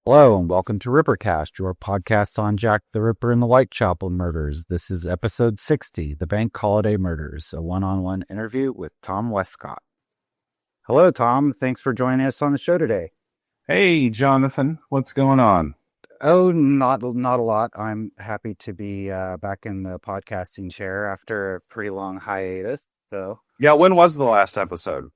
Hello and welcome to Rippercast, your podcast on Jack the Ripper and the Whitechapel Murders. This is episode 60, The Bank Holiday Murders, a one-on-one interview with Tom Wescott. Hello, Tom. Thanks for joining us on the show today. Hey, Jonathan. What's going on? Oh, not a lot. I'm happy to be back in the podcasting chair after a pretty long hiatus. Yeah, when was the last episode?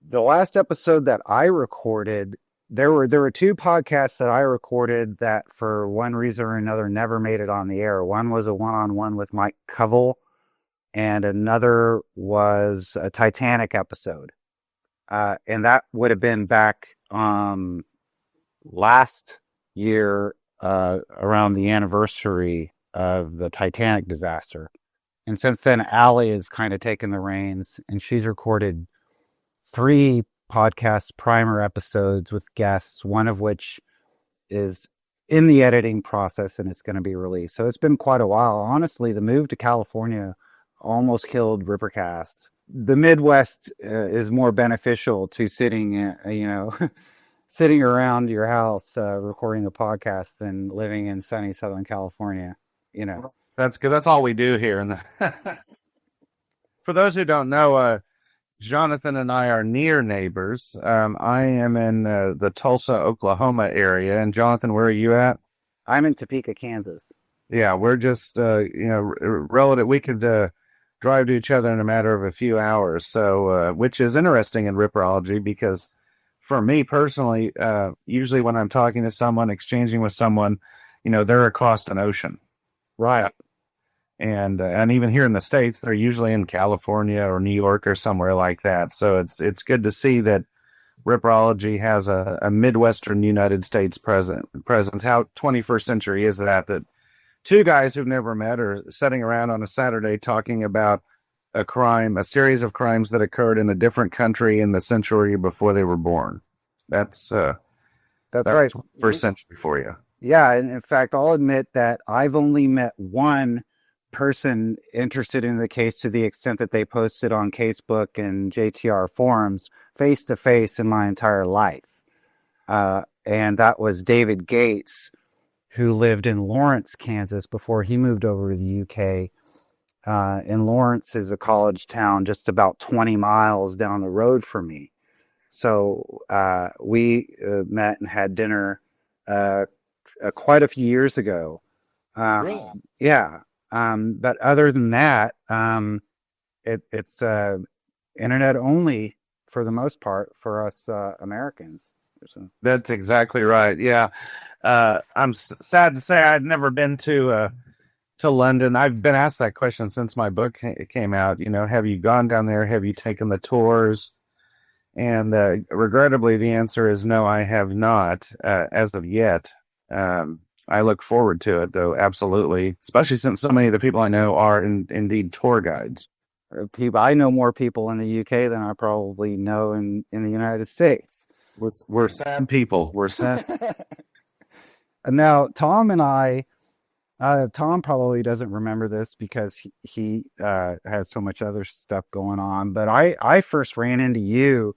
The last episode that I recorded, there were two podcasts that I recorded that for one reason or another never made it on the air. One was a one-on-one with Mike Covell, and another was a Titanic episode. And that would have been back last year around the anniversary of the Titanic disaster. And since then, Allie has kind of taken the reins, and she's recorded 3 podcast primer episodes with guests, one of which is in the editing process and it's going to be released. So it's been quite a while. Honestly, the move to California almost killed Rippercast. The Midwest is more beneficial to sitting, sitting around your house recording a podcast than living in sunny Southern California. That's good. That's all we do here. For those who don't know, Jonathan and I are near neighbors. I am in the Tulsa, Oklahoma area. And Jonathan, where are you at? I'm in Topeka, Kansas. Yeah, we're just, relative. We could drive to each other in a matter of a few hours. So, which is interesting in Ripperology because for me personally, usually when I'm talking to someone, exchanging with someone, they're across an ocean. Right. And even here in the States, they're usually in California or New York or somewhere like that. So it's good to see that Ripperology has a Midwestern United States presence. How 21st century is that two guys who've never met are sitting around on a Saturday talking about a series of crimes that occurred in a different country in the century before they were born. That's right. First century for you. Yeah, and in fact, I'll admit that I've only met one person interested in the case to the extent that they posted on Facebook and JTR forums face to face in my entire life. And that was David Gates, who lived in Lawrence, Kansas before he moved over to the UK. And Lawrence is a college town just about 20 miles down the road from me. So we met and had dinner quite a few years ago. Really? Yeah. But other than that, it's internet only for the most part for us Americans. That's exactly right. Yeah. I'm sad to say I'd never been to London. I've been asked that question since my book came out. Have you gone down there? Have you taken the tours? And regrettably, the answer is no, I have not as of yet. I look forward to it, though, absolutely, especially since so many of the people I know are indeed tour guides. I know more people in the UK than I probably know in the United States. We're sad people. We're sad. Now, Tom and I, Tom probably doesn't remember this because he has so much other stuff going on, but I first ran into you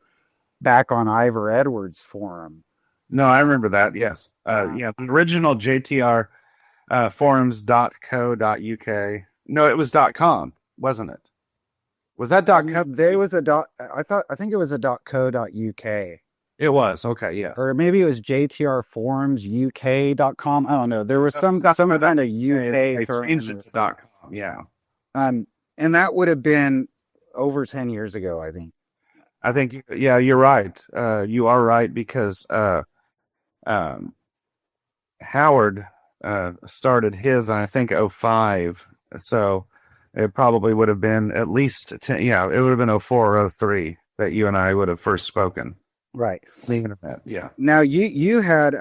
back on Ivor Edwards' forum. No, I remember that. Yes. The original JTR forums.co.uk. No, it was .com, wasn't it? Was that .co? There was a I think it was a .co.uk. It was. Okay, yes. Or maybe it was JTRforumsuk.com. I don't know. There was some kind of UK. They changed it to .com. Yeah. And that would have been over 10 years ago, I think. Yeah, you're right. You are right because Howard started his, I think, 05. So it probably would have been at least 10. Yeah, it would have been 04 or 03 that you and I would have first spoken. Right. The internet. Yeah. Now you had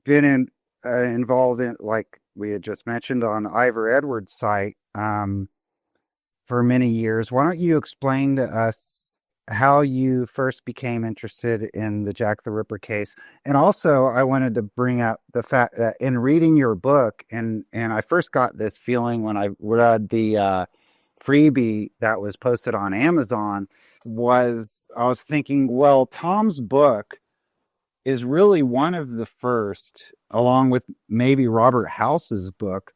been involved in, like we had just mentioned, on Ivor Edwards' site for many years. Why don't you explain to us how you first became interested in the Jack the Ripper case? And also, I wanted to bring up the fact that in reading your book, and I first got this feeling when I read the freebie that was posted on Amazon, I was thinking, well, Tom's book is really one of the first, along with maybe Robert House's book,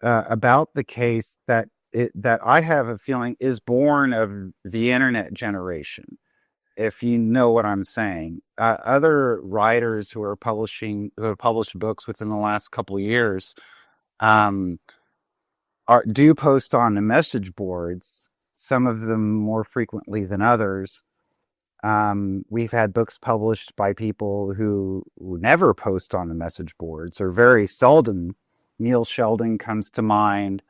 about the case that I have a feeling is born of the internet generation. If you know what I'm saying, other writers who have published books within the last couple of years, um, do post on the message boards. Some of them more frequently than others. We've had books published by people who never post on the message boards or very seldom. Neil Sheldon comes to mind.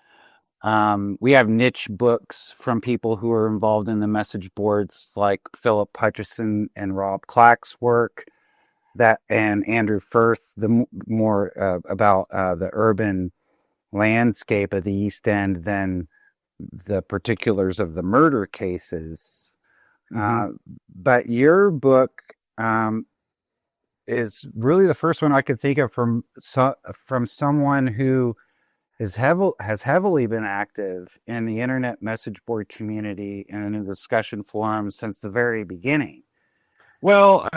We have niche books from people who are involved in the message boards, like Philip Hutchison and Rob Clack's work, that and Andrew Firth, the more about the urban landscape of the East End than the particulars of the murder cases. Mm-hmm. But your book is really the first one I could think of from someone who has heavily been active in the internet message board community and in discussion forums since the very beginning. Well,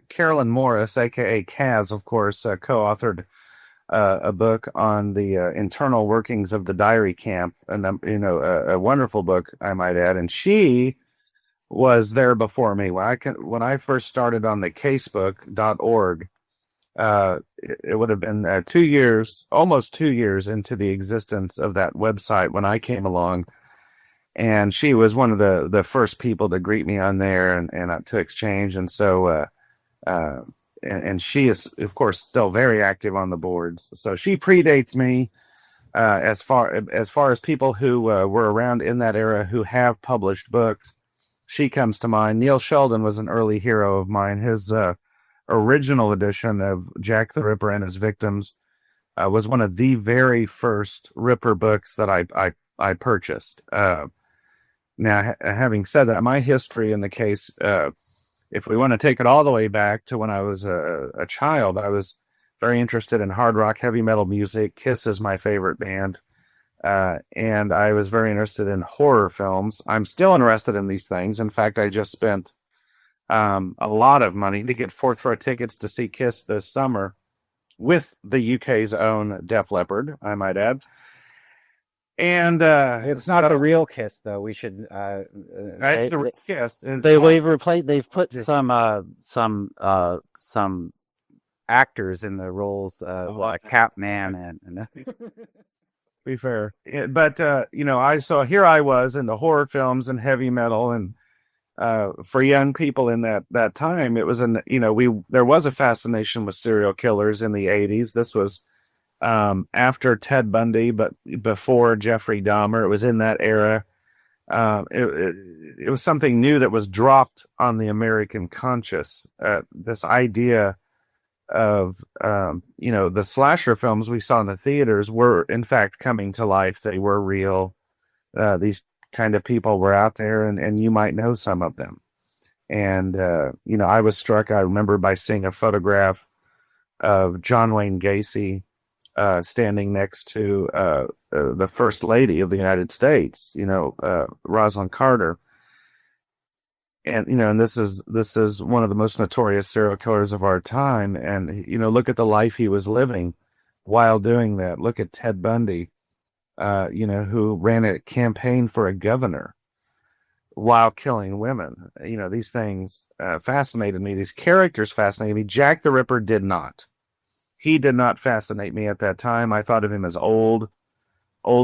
Carolyn Morris, aka Kaz, of course, co-authored a book on the internal workings of the diary camp, and a wonderful book, I might add. And she was there before me when I first started on the casebook.org. It would have been 2 years, almost 2 years into the existence of that website when I came along. And she was one of the first people to greet me on there and to exchange. And so, and she is, of course, still very active on the boards. So she predates me as far as people who were around in that era who have published books. She comes to mind. Neil Sheldon was an early hero of mine. His original edition of Jack the Ripper and His Victims was one of the very first Ripper books that I purchased. Now, having said that, my history in the case, if we want to take it all the way back to when I was a child, I was very interested in hard rock, heavy metal music. Kiss is my favorite band. And I was very interested in horror films. I'm still interested in these things. In fact, I just spent a lot of money to get fourth row tickets to see Kiss this summer with the UK's own Def Leppard, I might add. And It's not the real Kiss, though. We should. It's the real Kiss. They've put some actors in the roles, like Catman and be fair. But here I was into horror films and heavy metal, and for young people in that time, it was there was a fascination with serial killers in the 80s. This was after Ted Bundy, but before Jeffrey Dahmer. It was in that era. It was something new that was dropped on the American conscious. This idea of the slasher films we saw in the theaters were in fact coming to life. They were real. These kind of people were out there, and you might know some of them. And I was struck, I remember, by seeing a photograph of John Wayne Gacy standing next to the First Lady of the United States, Rosalind Carter. And this is one of the most notorious serial killers of our time. And look at the life he was living while doing that. Look at Ted Bundy, who ran a campaign for a governor while killing women. These things fascinated me. These characters fascinated me. Jack the Ripper did not. He did not fascinate me at that time. I thought of him as old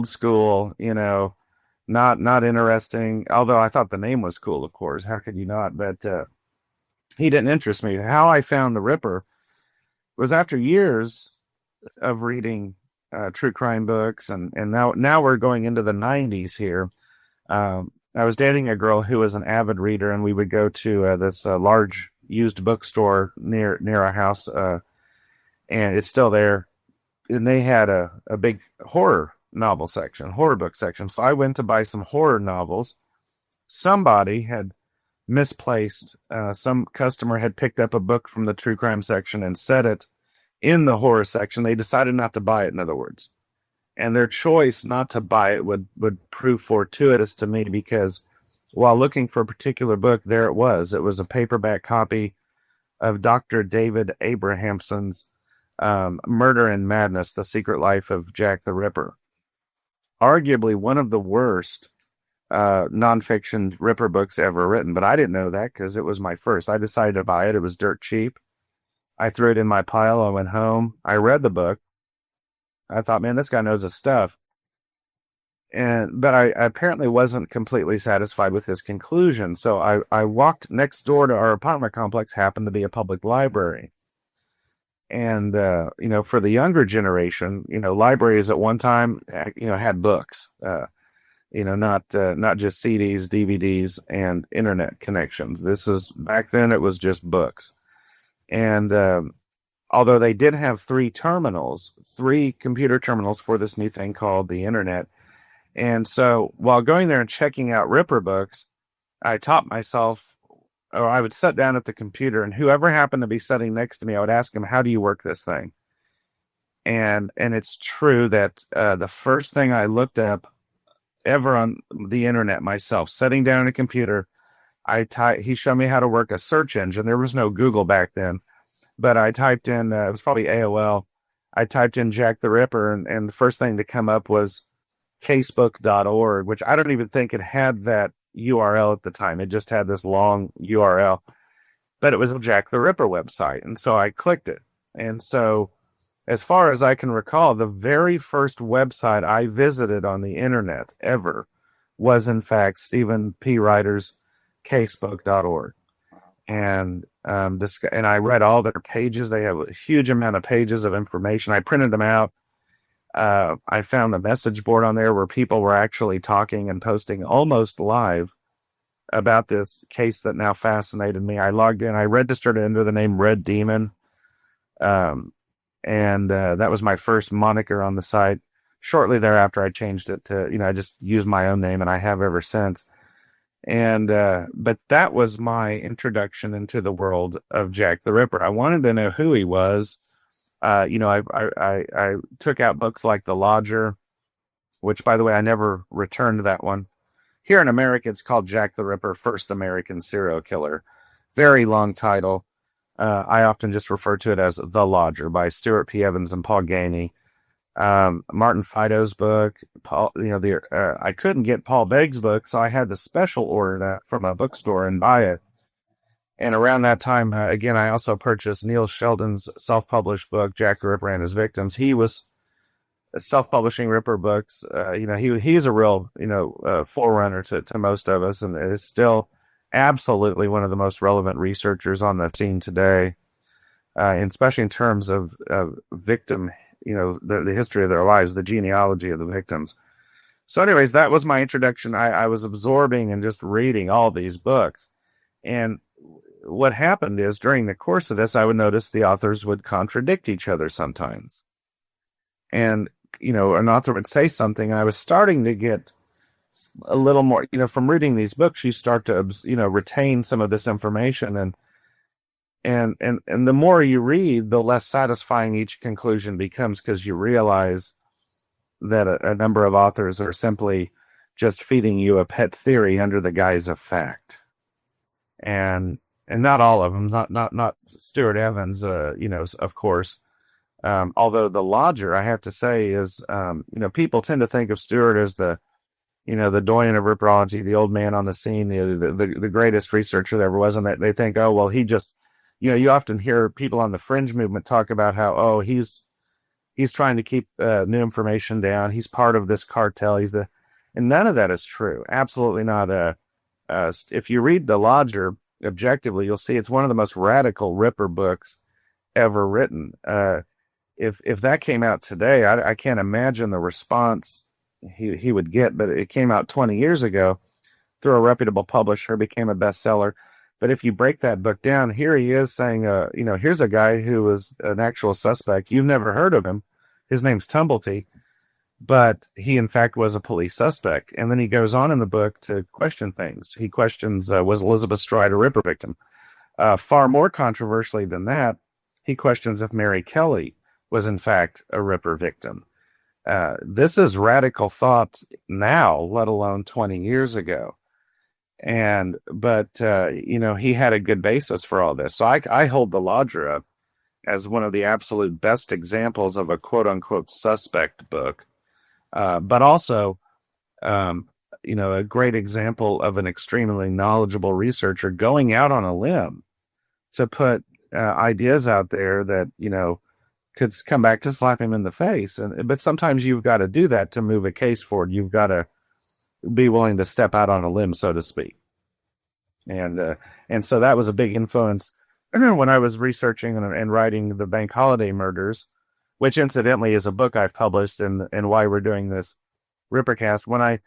school, not interesting. Although I thought the name was cool, of course. How could you not? But he didn't interest me. How I found the Ripper was after years of reading true crime books, and now we're going into the 90s here. I was dating a girl who was an avid reader, and we would go to this large used bookstore near our house, and it's still there. And they had a big horror book section. So I went to buy some horror novels. Somebody had misplaced, some customer had picked up a book from the true crime section and set it in the horror section. They decided not to buy it, in other words. And their choice not to buy it would prove fortuitous to me, because while looking for a particular book, there it was. It was a paperback copy of Dr. David Abrahamson's Murder and Madness, The Secret Life of Jack the Ripper. Arguably one of the worst nonfiction Ripper books ever written, but I didn't know that because it was my first. I decided to buy it. It was dirt cheap. I threw it in my pile. I went home. I read the book. I thought, man, this guy knows his stuff. But I apparently wasn't completely satisfied with his conclusion. So I walked next door to our apartment complex, happened to be a public library. And, for the younger generation, libraries at one time, had books, not just CDs, DVDs, and internet connections. Back then it was just books. And, although they did have three computer terminals for this new thing called the internet. And so while going there and checking out Ripper books, I taught myself, or I would sit down at the computer, and whoever happened to be sitting next to me, I would ask him, how do you work this thing? And it's true that the first thing I looked up ever on the internet myself, sitting down at a computer, he showed me how to work a search engine. There was no Google back then, but I typed in, it was probably AOL. I typed in Jack the Ripper, and the first thing to come up was casebook.org, which I don't even think it had that URL at the time. It just had this long URL, but it was a Jack the Ripper website. And so I clicked it. And so as far as I can recall, the very first website I visited on the internet ever was in fact Stephen P. Ryder's casebook.org. And and I read all their pages. They have a huge amount of pages of information. I printed them out. I found the message board on there where people were actually talking and posting almost live about this case that now fascinated me. I logged in. I registered under the name Red Demon. And that was my first moniker on the site. Shortly thereafter, I changed it to, I just used my own name, and I have ever since. And but that was my introduction into the world of Jack the Ripper. I wanted to know who he was. I took out books like The Lodger, which, by the way, I never returned that one. Here in America, it's called Jack the Ripper, First American Serial Killer. Very long title. I often just refer to it as The Lodger by Stuart P. Evans and Paul Ganey. Martin Fido's book. I couldn't get Paul Begg's book, so I had to special order that from a bookstore and buy it. And around that time, again, I also purchased Neil Sheldon's self-published book, Jack the Ripper and His Victims. He was self-publishing Ripper books. He's a real, forerunner to most of us, and is still absolutely one of the most relevant researchers on the scene today, and especially in terms of victim, the history of their lives, the genealogy of the victims. So anyways, that was my introduction. I was absorbing and just reading all these books. And what happened is, during the course of this, I would notice the authors would contradict each other sometimes. And, an author would say something, and I was starting to get a little more, from reading these books, you start to, retain some of this information. And the more you read, the less satisfying each conclusion becomes, because you realize that a number of authors are simply just feeding you a pet theory under the guise of fact. And not all of them, not Stuart Evans, of course. Although The Lodger, I have to say, is, people tend to think of Stuart as the doyen of Ripperology, the old man on the scene, the greatest researcher there ever was. And they think, oh, well, he just, you often hear people on the fringe movement talk about how, oh, he's trying to keep new information down. He's part of this cartel. And none of that is true. Absolutely not. If you read The Lodger objectively, you'll see it's one of the most radical Ripper books ever written. If that came out today, I can't imagine the response he would get, but it came out 20 years ago through a reputable publisher, became a bestseller. But if you break that book down, here he is saying, here's a guy who was an actual suspect. You've never heard of him. His name's Tumblety, but he, in fact, was a police suspect. And then he goes on in the book to question things. He questions, was Elizabeth Stride a Ripper victim? Far more controversially than that, he questions if Mary Kelly was, in fact, a Ripper victim. This is radical thought now, let alone 20 years ago. But he had a good basis for all this. So I hold the Lodger up as one of the absolute best examples of a quote unquote suspect book, but also, um, a great example of an extremely knowledgeable researcher going out on a limb to put ideas out there that, could come back to slap him in the face. But sometimes you've got to do that to move a case forward. You've got to be willing to step out on a limb, so to speak. And so that was a big influence when I was researching and writing the Bank Holiday Murders, which incidentally is a book I've published, and why we're doing this Rippercast. When I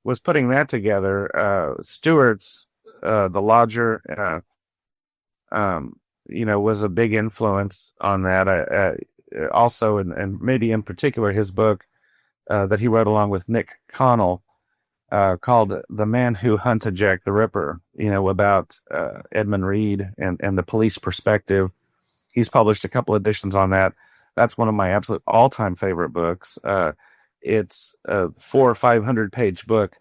was putting that together, Stewart's The Lodger, was a big influence on that. Also, and maybe in particular, his book that he wrote along with Nick Connell, called The Man Who Hunted Jack the Ripper, about Edmund Reed and the police perspective. He's published a couple editions on that. That's one of my absolute all-time favorite books. It's a 400 or 500 page book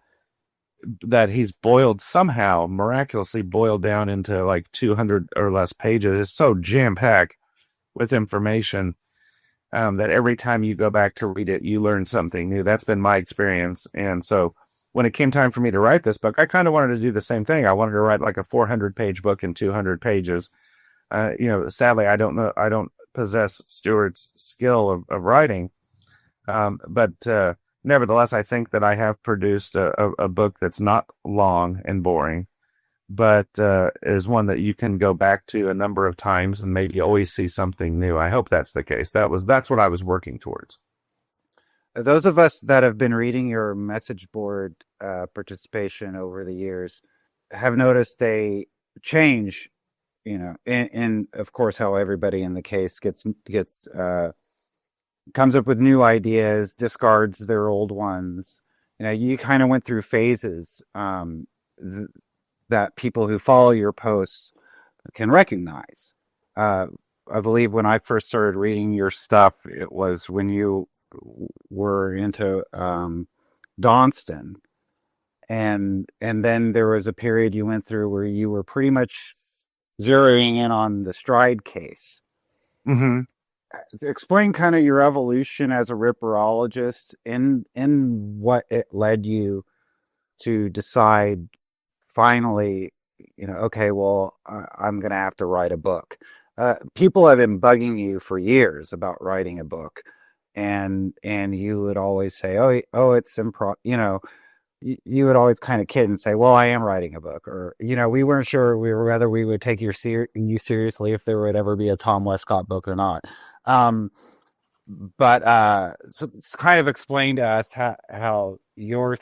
that he's somehow miraculously boiled down into like 200 or less pages. It's so jam-packed with information that every time you go back to read it, you learn something new. That's been my experience. And so when it came time for me to write this book, I kind of wanted to do the same thing. I wanted to write like a 400 page book in 200 pages. Sadly, I don't possess Stewart's skill of writing. But nevertheless, I think that I have produced a book that's not long and boring, but is one that you can go back to a number of times and maybe always see something new. I hope that's the case. That's what I was working towards. Those of us that have been reading your message board participation over the years have noticed a change, in of course how everybody in the case gets comes up with new ideas, discards their old ones. You kind of went through phases that people who follow your posts can recognize. I believe when I first started reading your stuff, it was when you were into Dawnston, and then there was a period you went through where you were pretty much zeroing in on the Stride case. Mm-hmm. Explain kind of your evolution as a ripperologist and what it led you to decide finally, okay, well, I'm going to have to write a book. People have been bugging you for years about writing a book, and you would always say, oh, it's improv. You would always kind of kid and say, well, I am writing a book, or we weren't sure whether we would take you seriously if there would ever be a Tom Wescott book or not. So it's kind of explain to us how your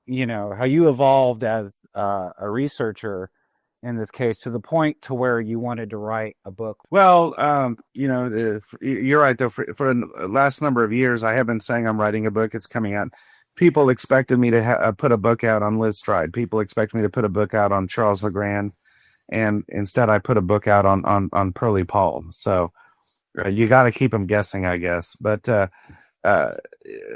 how you evolved as a researcher in this case to the point to where you wanted to write a book. Well, you're right, though. For the last number of years, I have been saying I'm writing a book. It's coming out. People expected me to put a book out on Liz Stride. People expect me to put a book out on Charles Legrand. And instead, I put a book out on Pearlie Paul. So you got to keep them guessing, I guess. But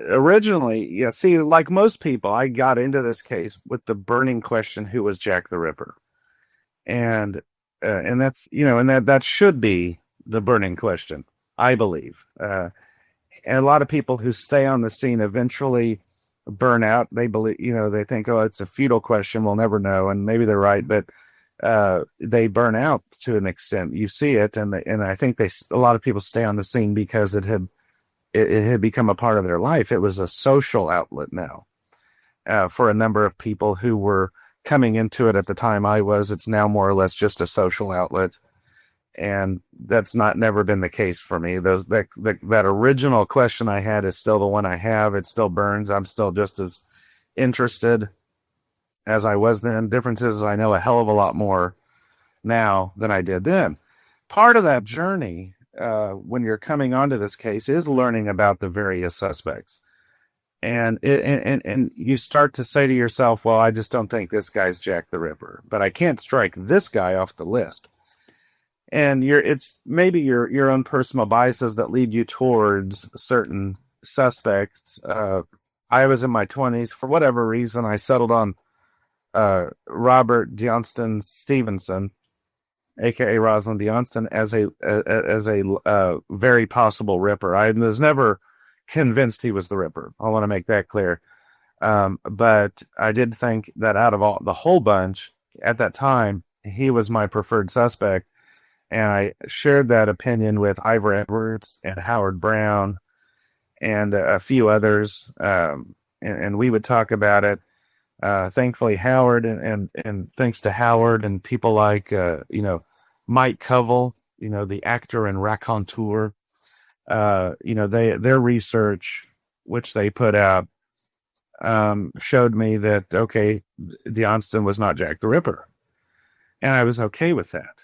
originally, see, like most people, I got into this case with the burning question: who was Jack the Ripper? And that's and that should be the burning question, I believe. And a lot of people who stay on the scene eventually burn out. They believe, they think, oh, it's a futile question, we'll never know, and maybe they're right, but they burn out to an extent. You see it, and I think a lot of people stay on the scene because it had become a part of their life. It was a social outlet now for a number of people who were coming into it at the time I was. It's now more or less just a social outlet, and that's never been the case for me. That original question I had is still the one I have. It still burns. I'm still just as interested as I was then. Difference is I know a hell of a lot more now than I did then. Part of that journey, when you're coming onto this case, is learning about the various suspects. And you start to say to yourself, well, I just don't think this guy's Jack the Ripper, but I can't strike this guy off the list. And it's maybe your own personal biases that lead you towards certain suspects. I was in my 20s. For whatever reason, I settled on Robert Johnston Stevenson, aka Rosalind Johnston, as a very possible Ripper. I was never convinced he was the Ripper. I want to make that clear. But I did think that out of the whole bunch at that time, he was my preferred suspect. And I shared that opinion with Ivor Edwards and Howard Brown and a few others. And we would talk about it. Thankfully, Howard and thanks to Howard and people like, Mike Covell, the actor and raconteur, their research, which they put out, showed me that, okay, Johnston was not Jack the Ripper. And I was okay with that.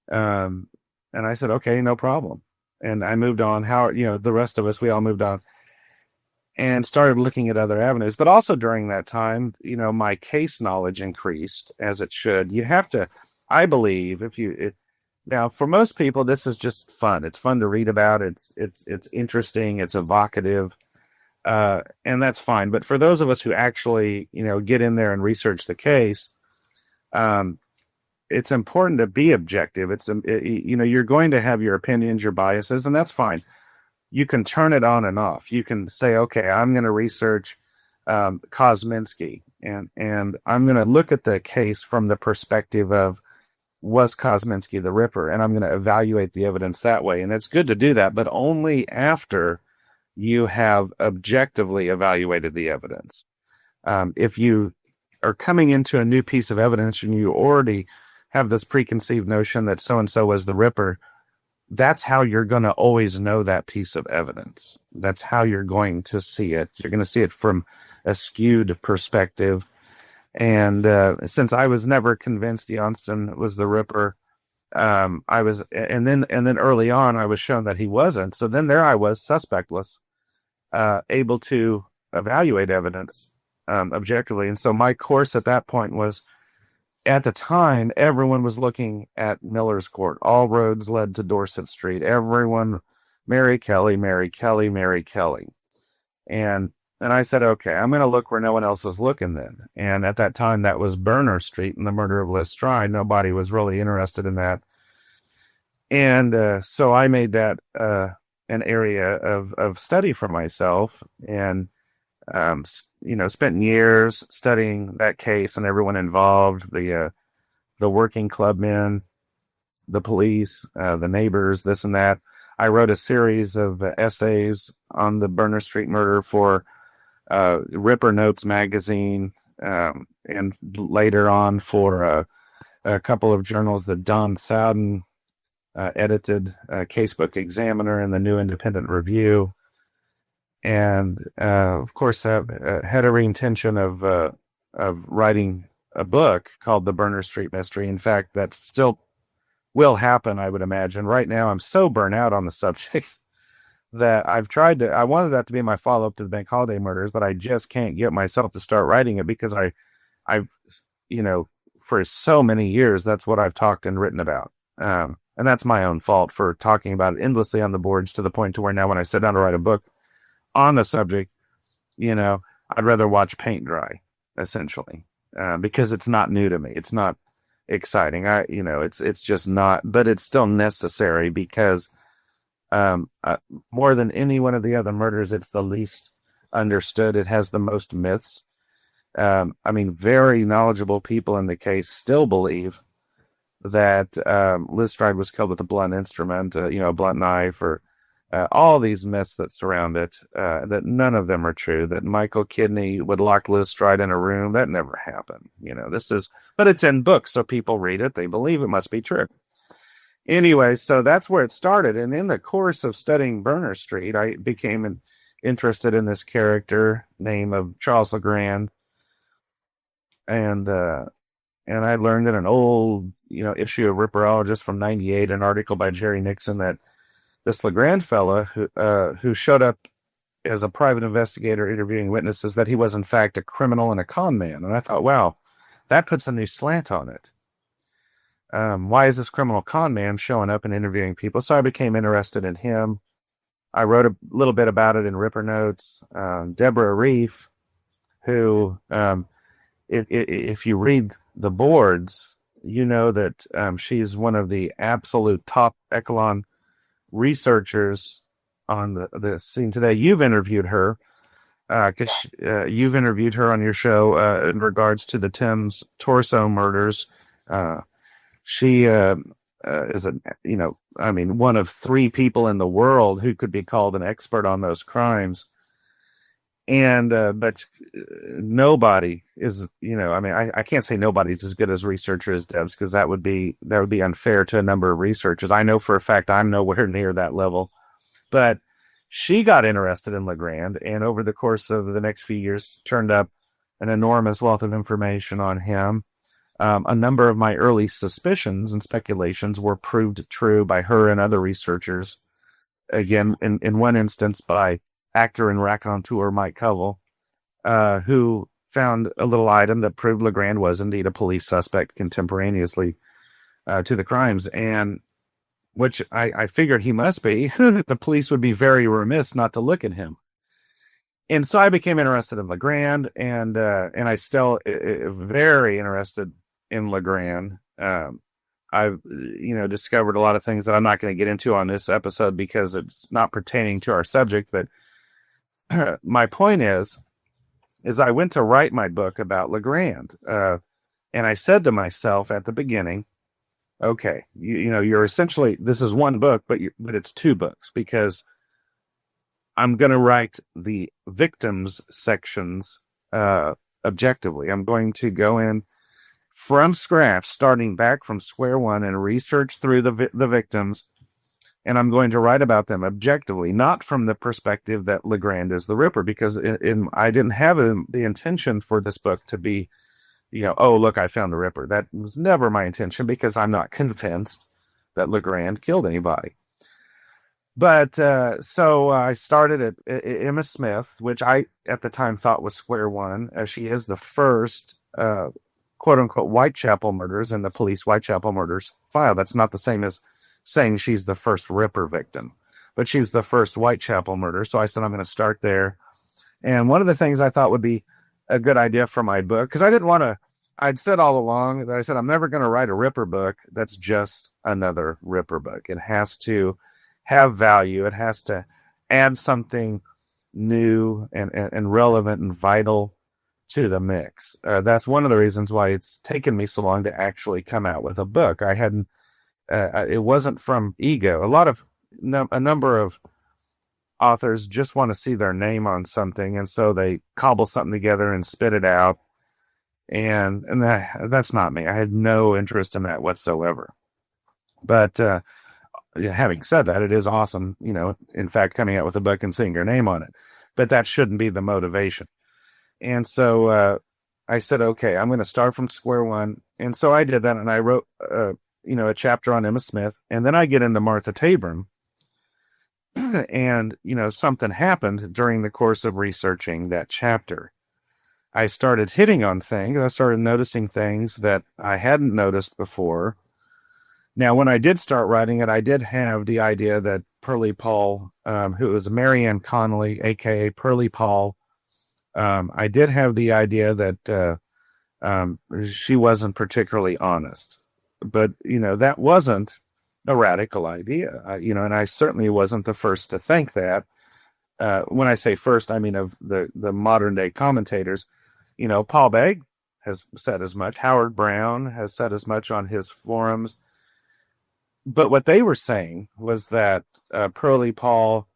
And I said, okay, no problem. And I moved on. Howard, the rest of us, we all moved on and started looking at other avenues. But also during that time, my case knowledge increased, as it should. You have to, I believe, now for most people, this is just fun. It's fun to read about. It's interesting. It's evocative. And that's fine. But for those of us who actually, get in there and research the case, it's important to be objective. You're going to have your opinions, your biases, and that's fine. You can turn it on and off. You can say, okay, I'm going to research Kosminski, and I'm going to look at the case from the perspective of, was Kosminski the Ripper? And I'm going to evaluate the evidence that way. And it's good to do that, but only after you have objectively evaluated the evidence. If you are coming into a new piece of evidence and you already have this preconceived notion that so-and-so was the Ripper, that's how you're going to always know that piece of evidence. That's how you're going to see it. You're going to see it from a skewed perspective. And since I was never convinced Johnston was the Ripper, I was, and then early on, I was shown that he wasn't. So then there I was, suspectless, able to evaluate evidence objectively. And so my course at that point was, at the time, everyone was looking at Miller's Court. All roads led to Dorset Street. Everyone, Mary Kelly, Mary Kelly, Mary Kelly. And I said, okay, I'm going to look where no one else is looking then. And at that time, that was Berner Street and the murder of Liz Stride. Nobody was really interested in that. And so I made that an area of study for myself, and spent years studying that case and everyone involved, the working clubmen, the police, the neighbors, this and that. I wrote a series of essays on the Berner Street murder for Ripper Notes magazine, and later on for a couple of journals that Don Sowden edited, Casebook Examiner and the New Independent Review. And of course, had a intention of writing a book called The Berner Street Mystery. In fact, that still will happen, I would imagine. Right now, I'm so burnt out on the subject that I wanted that to be my follow-up to the Bank Holiday Murders, but I just can't get myself to start writing it because I've for so many years, that's what I've talked and written about. And that's my own fault for talking about it endlessly on the boards, to the point to where now when I sit down to write a book on the subject, I'd rather watch paint dry, essentially, because it's not new to me. It's not exciting. It's just not, but it's still necessary because more than any one of the other murders, it's the least understood. It has the most myths. Very knowledgeable people in the case still believe that Liz Stride was killed with a blunt instrument, a blunt knife, or all these myths that surround it, that none of them are true, that Michael Kidney would lock Liz Stride in a room. That never happened. But it's in books, so people read it. They believe it must be true. Anyway, so that's where it started. And in the course of studying Berner Street, I became interested in this character name of Charles Legrand. And I learned in an old, issue of Ripperologist from '98, an article by Jerry Nixon, that this Legrand fella who showed up as a private investigator interviewing witnesses, that he was in fact a criminal and a con man. And I thought, wow, that puts a new slant on it. Why is this criminal con man showing up and interviewing people? So I became interested in him. I wrote a little bit about it in Ripper Notes. Deborah Reef, who if you read the boards, you know that she's one of the absolute top echelon researchers on the scene today. You've interviewed her because you've interviewed her on your show in regards to the Thames torso murders. Uh, she is one of three people in the world who could be called an expert on those crimes. And but nobody is, I can't say nobody's as good as researcher as Debs, because that would be unfair to a number of researchers. I know for a fact I'm nowhere near that level, but she got interested in Legrand, and over the course of the next few years turned up an enormous wealth of information on him. A number of my early suspicions and speculations were proved true by her and other researchers. Again, in one instance, by actor and raconteur Mike Covell, who found a little item that proved Legrand was indeed a police suspect contemporaneously to the crimes, and which I figured he must be. The police would be very remiss not to look at him. And so I became interested in Legrand, and I still very interested in Legrand. I've discovered a lot of things that I'm not going to get into on this episode because it's not pertaining to our subject. But my point is I went to write my book about Legrand, and I said to myself at the beginning, okay, you're essentially, this is one book, but it's two books, because I'm going to write the victims sections objectively. I'm going to go in from scratch, starting back from square one, and research through the victims, and I'm going to write about them objectively, not from the perspective that Legrand is the Ripper, because I didn't have the intention for this book to be, oh, look, I found the Ripper. That was never my intention, because I'm not convinced that Legrand killed anybody. But so I started at Emma Smith, which I at the time thought was square one. She is the first quote unquote Whitechapel murders in the police Whitechapel murders file. That's not the same as saying she's the first Ripper victim, but she's the first Whitechapel murder. So I said, I'm going to start there. And one of the things I thought would be a good idea for my book, because I didn't want to, I'd said all along that I said, I'm never going to write a Ripper book that's just another Ripper book. It has to have value. It has to add something new and relevant and vital to the mix. That's one of the reasons why it's taken me so long to actually come out with a book. I hadn't, it wasn't from ego. A number of authors just want to see their name on something, and so they cobble something together and spit it out. And that's not me. I had no interest in that whatsoever. But having said that, it is awesome, in fact, coming out with a book and seeing your name on it. But that shouldn't be the motivation. And so I said, okay, I'm going to start from square one. And so I did that, and I wrote, a chapter on Emma Smith. And then I get into Martha Tabram. And, something happened during the course of researching that chapter. I started hitting on things. I started noticing things that I hadn't noticed before. Now, when I did start writing it, I did have the idea that Pearlie Paul, who was Marianne Connolly, a.k.a. Pearlie Paul, I did have the idea that she wasn't particularly honest. But, that wasn't a radical idea, and I certainly wasn't the first to think that. When I say first, I mean of the modern-day commentators. Paul Begg has said as much. Howard Brown has said as much on his forums. But what they were saying was that Pearlie Paul,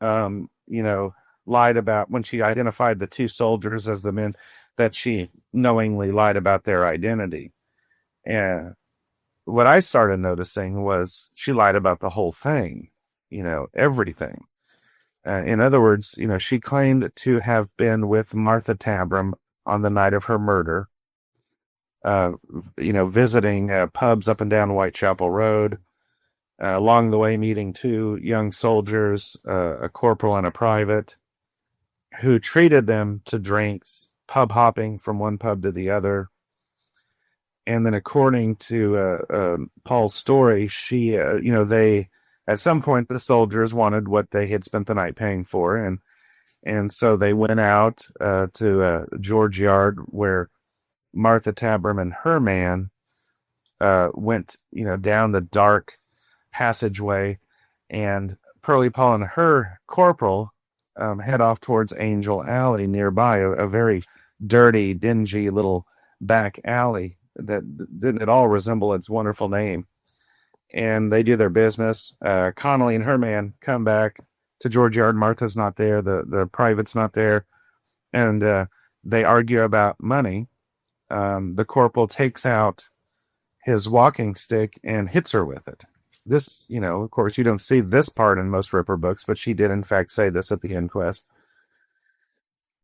lied about, when she identified the two soldiers as the men, that she knowingly lied about their identity. And what I started noticing was she lied about the whole thing, everything. In other words, she claimed to have been with Martha Tabram on the night of her murder, visiting pubs up and down Whitechapel Road, along the way meeting two young soldiers, a corporal and a private, who treated them to drinks, pub hopping from one pub to the other. And then according to Paul's story, they, at some point, the soldiers wanted what they had spent the night paying for, and And so they went out to George Yard, where Martha Tabram and her man went, down the dark passageway, and Pearlie Paul and her corporal head off towards Angel Alley nearby, a very dirty, dingy little back alley that didn't at all resemble its wonderful name. And they do their business. Connolly and her man come back to George Yard. Martha's not there. The private's not there. And they argue about money. The corporal takes out his walking stick and hits her with it. This, of course, you don't see this part in most Ripper books, but she did in fact say this at the inquest.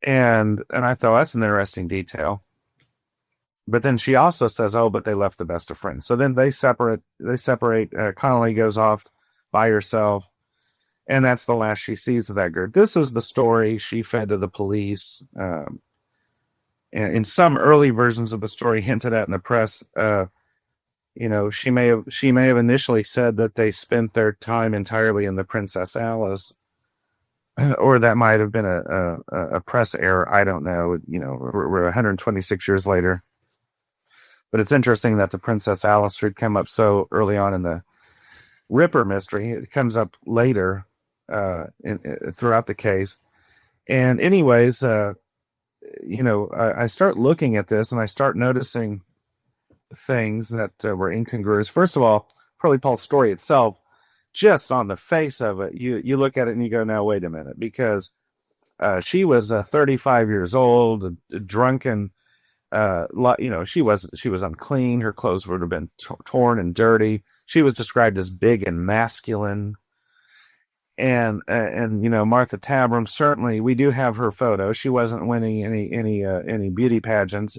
And I thought that's an interesting detail. But then she also says, "Oh, but they left the best of friends." So then they separate. Connolly goes off by herself, and that's the last she sees of that girl. This is the story she fed to the police. And in some early versions of the story hinted at in the press, she may have initially said that they spent their time entirely in the Princess Alice, or that might have been a press error. I don't know. We're 126 years later. But it's interesting that the Princess Alice should come up so early on in the Ripper mystery. It comes up later throughout the case. And anyways, I start looking at this and I start noticing things that were incongruous. First of all, Pearlie Paul's story itself, just on the face of it, you look at it and you go, now, wait a minute, because she was 35 years old, drunken. She was unclean. Her clothes would have been torn and dirty. She was described as big and masculine. And Martha Tabram, certainly, we do have her photo. She wasn't winning any beauty pageants.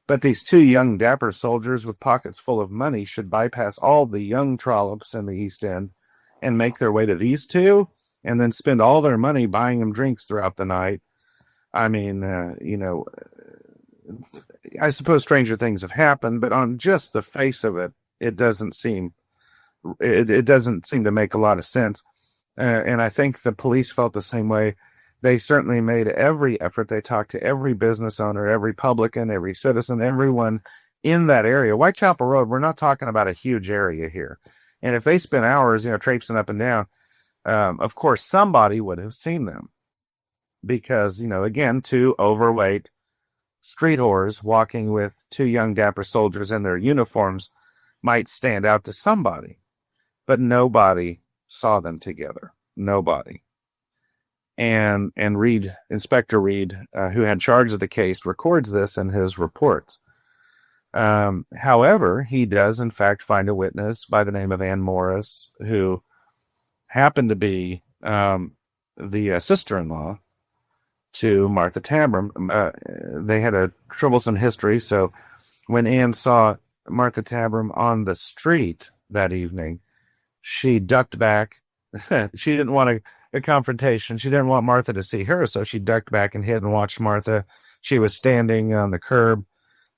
But these two young dapper soldiers with pockets full of money should bypass all the young trollops in the East End and make their way to these two, and then spend all their money buying them drinks throughout the night. I mean, I suppose stranger things have happened, but on just the face of it, it doesn't seem to make a lot of sense. And I think the police felt the same way. They certainly made every effort. They talked to every business owner, every publican, every citizen, everyone in that area. Whitechapel Road, we're not talking about a huge area here. And if they spent hours, traipsing up and down, of course, somebody would have seen them. Because, again, two overweight street whores walking with two young dapper soldiers in their uniforms might stand out to somebody. But nobody saw them together. Nobody. And Inspector Reed, who had charge of the case, records this in his reports. However, he does in fact find a witness by the name of Ann Morris, who happened to be the sister-in-law to Martha Tabram. They had a troublesome history, so when Ann saw Martha Tabram on the street that evening, she ducked back. She didn't want a confrontation. She didn't want Martha to see her, so she ducked back and hid and watched Martha. She was standing on the curb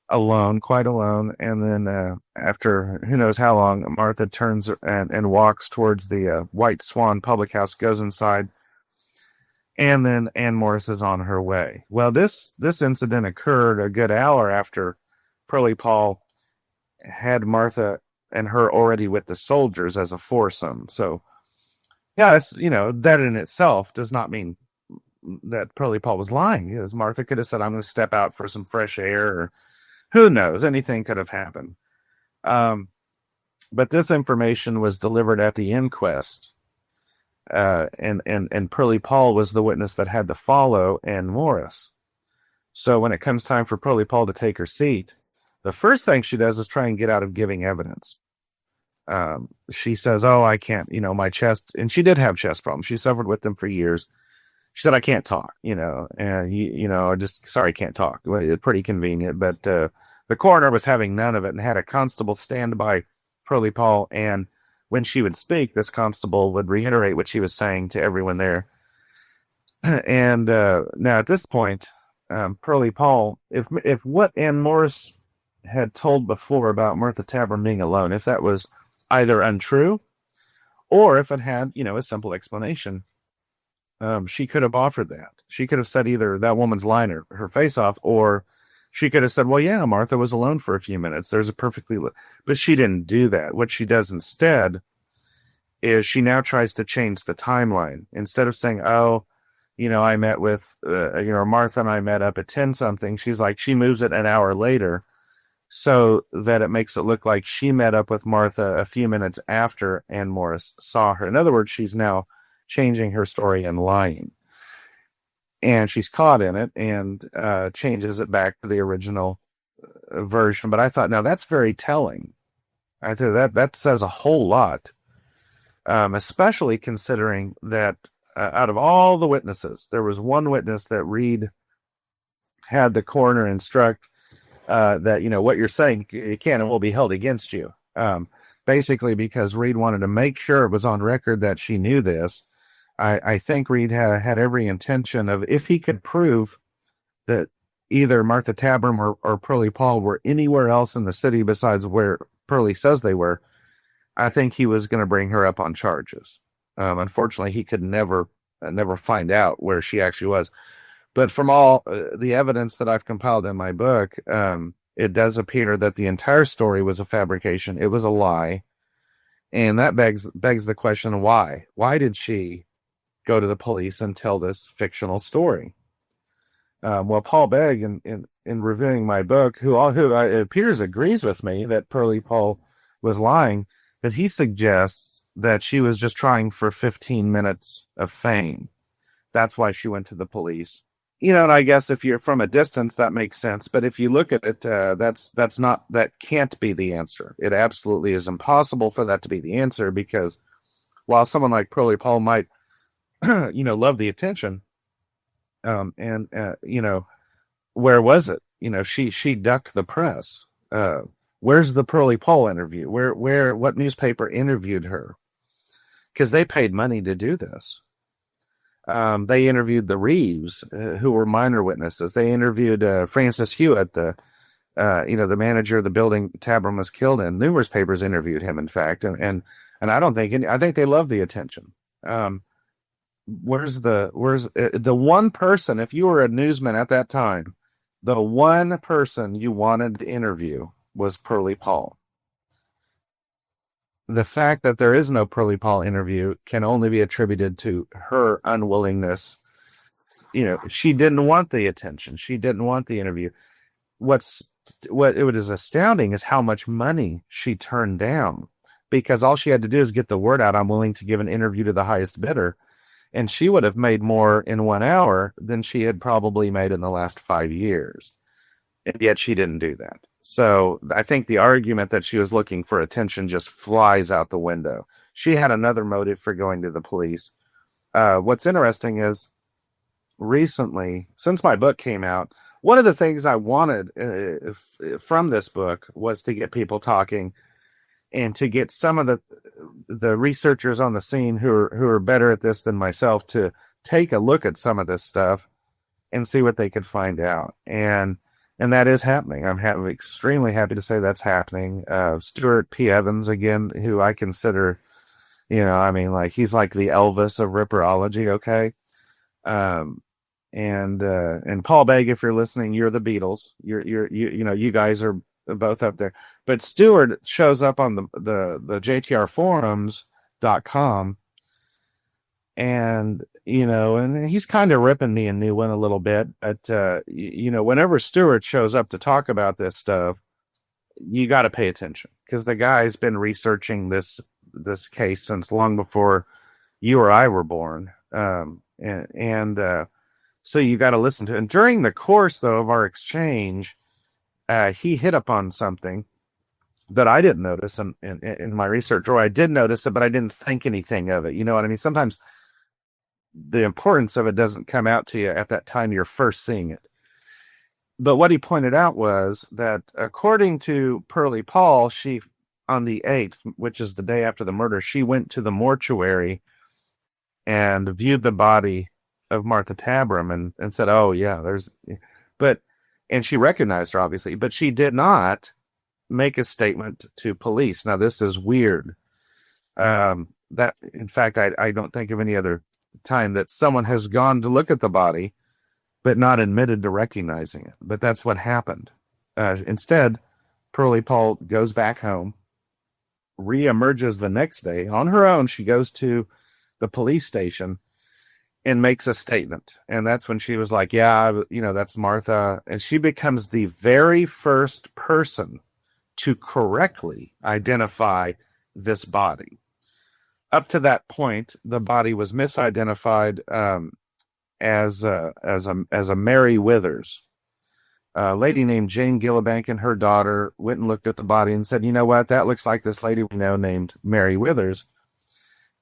alone, quite alone, and then after who knows how long, Martha turns and walks towards the White Swan Public House, goes inside, and then Ann Morris is on her way. Well, this incident occurred a good hour after Pearlie Paul had Martha and her already with the soldiers as a foursome. So, yeah, it's, that in itself does not mean that Pearlie Paul was lying. As Martha could have said, "I'm going to step out for some fresh air," or who knows, anything could have happened. But this information was delivered at the inquest. And Pearlie Paul was the witness that had to follow Ann Morris. So when it comes time for Pearlie Paul to take her seat, the first thing she does is try and get out of giving evidence. She says, "Oh, I can't, my chest," and she did have chest problems. She suffered with them for years. She said, "I can't talk, and just sorry, can't talk." Well, pretty convenient, but the coroner was having none of it and had a constable stand by Pearlie Paul, and when she would speak, this constable would reiterate what she was saying to everyone there. And now at this point, Pearlie Paul, if what Ann Morris had told before about Martha Tabram being alone, if that was either untrue or if it had, a simple explanation, She could have offered that. She could have said either that woman's lying her face off, or she could have said, well, yeah, Martha was alone for a few minutes. There's a but she didn't do that. What she does instead is she now tries to change the timeline. Instead of saying, oh, I met with, Martha and I met up at 10 something. She's like, she moves it an hour later so that it makes it look like she met up with Martha a few minutes after Ann Morris saw her. In other words, she's now changing her story and lying. And she's caught in it and changes it back to the original version. But I thought, now that's very telling. I thought that says a whole lot, especially considering that out of all the witnesses, there was one witness that Reed had the coroner instruct that, what you're saying, it can and will be held against you. Basically, because Reed wanted to make sure it was on record that she knew this. I think Reed had every intention of, if he could prove that either Martha Tabram or Pearlie Paul were anywhere else in the city besides where Pearlie says they were, I think he was going to bring her up on charges. Unfortunately, he could never find out where she actually was. But from all the evidence that I've compiled in my book, it does appear that the entire story was a fabrication. It was a lie. And that begs the question, why? Why did she go to the police and tell this fictional story? Well, Paul Begg, in reviewing my book, who it appears agrees with me that Pearlie Paul was lying, but he suggests that she was just trying for 15 minutes of fame. That's why she went to the police. And I guess if you're from a distance, that makes sense. But if you look at it, that can't be the answer. It absolutely is impossible for that to be the answer, because while someone like Pearlie Paul might, love the attention, where was it? She ducked the press. Where's the Pearlie Paul interview? What newspaper interviewed her? Because they paid money to do this. They interviewed the Reeves, who were minor witnesses. They interviewed Francis Hewitt, the manager of the building Tabram was killed in. Numerous papers interviewed him, in fact, and I don't think I think they love the attention. Where's the one person? If you were a newsman at that time, the one person you wanted to interview was Pearlie Paul. The fact that there is no Pearlie Paul interview can only be attributed to her unwillingness. She didn't want the attention. She didn't want the interview. What it is astounding is how much money she turned down, because all she had to do is get the word out, I'm willing to give an interview to the highest bidder. And she would have made more in 1 hour than she had probably made in the last 5 years. And yet she didn't do that. So I think the argument that she was looking for attention just flies out the window. She had another motive for going to the police. What's interesting is, recently, since my book came out, one of the things I wanted from this book was to get people talking, and to get some of the researchers on the scene who are better at this than myself to take a look at some of this stuff and see what they could find out. And that is happening. I'm extremely happy to say that's happening. Stuart P. Evans, again, who I consider, he's like the Elvis of Ripperology, okay? And Paul Begg, if you're listening, you're the Beatles. You guys are both up there. But Stuart shows up on the JTRforums.com, and and he's kind of ripping me a new one a little bit. But whenever Stuart shows up to talk about this stuff, you got to pay attention, because the guy's been researching this case since long before you or I were born. So you got to listen to it. And during the course, though, of our exchange, he hit upon something that I didn't notice in my research, or I did notice it, but I didn't think anything of it. You know what I mean? Sometimes the importance of it doesn't come out to you at that time you're first seeing it. But what he pointed out was that, according to Pearlie Paul, she, on the 8th, which is the day after the murder, she went to the mortuary and viewed the body of Martha Tabram and said, oh, yeah, and she recognized her, obviously, but she did not make a statement to police. Now, this is weird. That, in fact, I don't think of any other time that someone has gone to look at the body, but not admitted to recognizing it. But that's what happened. Instead, Pearlie Paul goes back home, reemerges the next day on her own. She goes to the police station and makes a statement. And that's when she was like, yeah, that's Martha. And she becomes the very first person to correctly identify this body. Up to that point, the body was misidentified as a Mary Withers. A lady named Jane Gillibank and her daughter went and looked at the body and said, you know what, that looks like this lady we know named Mary Withers.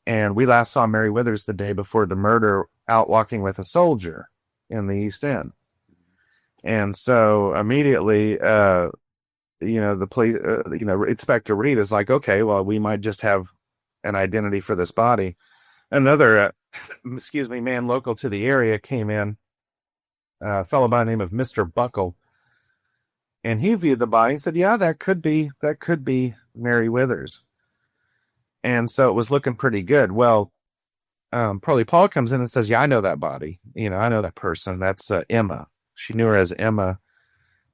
And we last saw Mary Withers the day before the murder out walking with a soldier in the East End. And so immediately, the police, Inspector Reed is like, okay, well, we might just have an identity for this body. Another, man local to the area came in, a fellow by the name of Mr. Buckle, and he viewed the body and said, yeah, that could be Mary Withers. And so it was looking pretty good. Well, Pearlie Paul comes in and says, yeah, I know that body. I know that person. That's Emma. She knew her as Emma.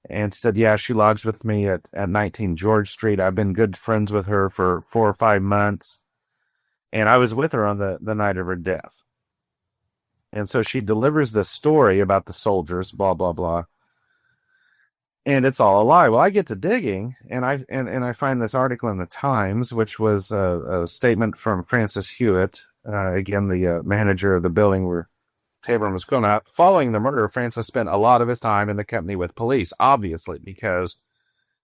And said, yeah, she lodged with me at 19 George Street. I've been good friends with her for 4 or 5 months. And I was with her on the night of her death. And so she delivers this story about the soldiers, blah, blah, blah. And it's all a lie. Well, I get to digging, and I find this article in the Times, which was a statement from Francis Hewitt, again, the manager of the building where Tabram was grown up. Following the murder, Francis spent a lot of his time in the company with police, obviously, because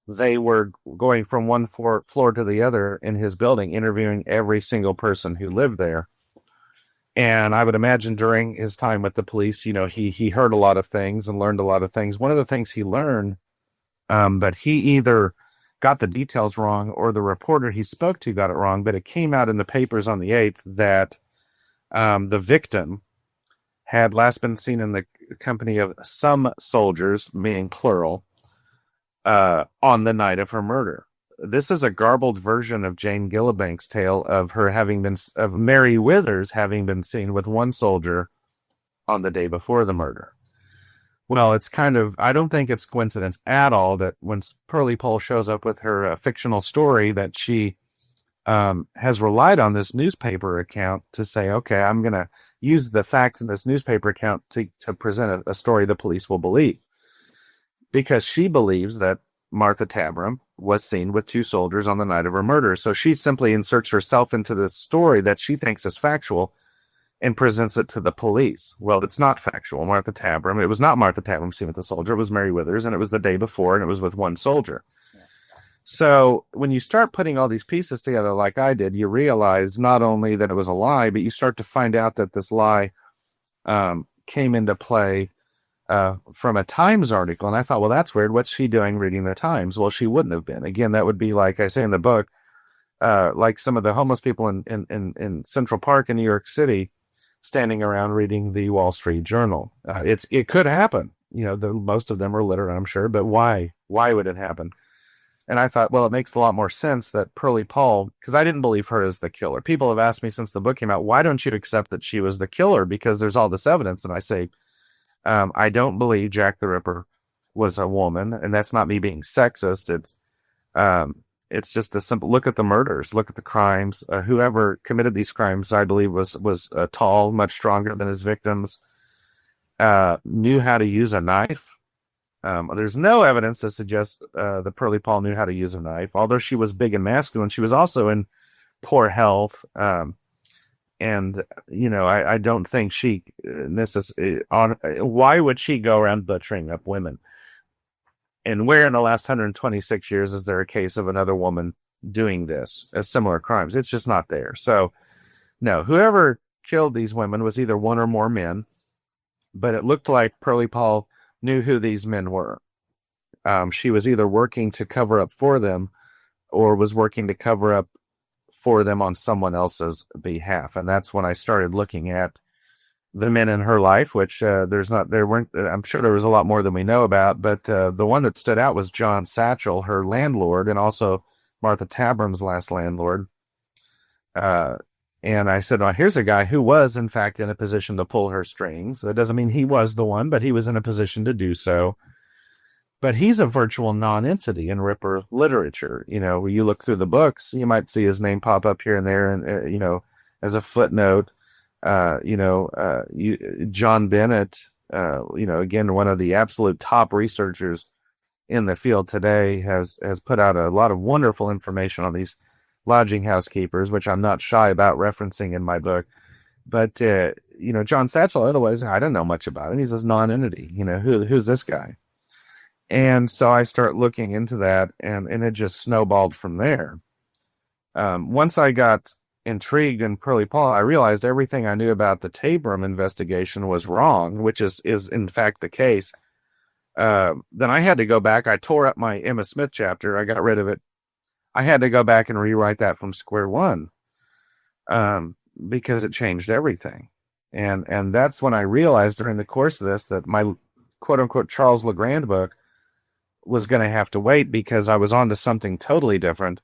they were going from one floor to the other in his building, interviewing every single person who lived there. And I would imagine during his time with the police, he heard a lot of things and learned a lot of things. One of the things he learned, but he either got the details wrong or the reporter he spoke to got it wrong, but it came out in the papers on the 8th that the victim had last been seen in the company of some soldiers, meaning plural, on the night of her murder. This is a garbled version of Jane Gillibank's tale of Mary Withers having been seen with one soldier on the day before the murder. Well, it's I don't think it's coincidence at all that when Pearlie Paul shows up with her fictional story that she has relied on this newspaper account to say, okay, I'm going to use the facts in this newspaper account to present a story the police will believe. Because she believes that Martha Tabram was seen with 2 soldiers on the night of her murder. So she simply inserts herself into this story that she thinks is factual and presents it to the police. Well, it's not factual. It was not Martha Tabram seen with a soldier. It was Mary Withers, and it was the day before, and it was with one soldier. So when you start putting all these pieces together like I did, you realize not only that it was a lie, but you start to find out that this lie came into play from a Times article. And I thought, well, that's weird. What's she doing reading the Times? Well, she wouldn't have been. Again, that would be, like I say in the book, like some of the homeless people in Central Park in New York City standing around reading the Wall Street Journal. It could happen. Most of them are literate, I'm sure, but why? Why would it happen? And I thought, well, it makes a lot more sense that Pearlie Paul, because I didn't believe her as the killer. People have asked me since the book came out, why don't you accept that she was the killer? Because there's all this evidence. And I say, I don't believe Jack the Ripper was a woman, and that's not me being sexist. It's just a simple look at the murders, look at the crimes. Whoever committed these crimes, I believe, was tall, much stronger than his victims, knew how to use a knife. There's no evidence to suggest that Pearlie Paul knew how to use a knife. Although she was big and masculine, she was also in poor health. And I don't think why would she go around butchering up women? And where in the last 126 years is there a case of another woman doing this as similar crimes? It's just not there. So no, whoever killed these women was either one or more men, but it looked like Pearlie Paul knew who these men were. She was either working to cover up for them or was working to cover up for them on someone else's behalf. And that's when I started looking at the men in her life, which I'm sure there was a lot more than we know about, but the one that stood out was John Satchel, her landlord, and also Martha Tabram's last landlord. And I said, well, here's a guy who was, in fact, in a position to pull her strings. That doesn't mean he was the one, but he was in a position to do so. But he's a virtual non-entity in Ripper literature. Where you look through the books, you might see his name pop up here and there, and as a footnote. John Bennett, again, one of the absolute top researchers in the field today, has put out a lot of wonderful information on these lodging housekeepers, which I'm not shy about referencing in my book. But John Satchel, otherwise, I don't know much about him. He's this non-entity. Who's this guy? And so I start looking into that, and it just snowballed from there. Once I got intrigued in Pearly Paul, I realized everything I knew about the Tabram investigation was wrong, which is in fact the case. Then I had to go back. I tore up my Emma Smith chapter. I got rid of it. I had to go back and rewrite that from square one, because it changed everything. And that's when I realized during the course of this that my quote unquote Charles LeGrand book was going to have to wait, because I was on to something totally different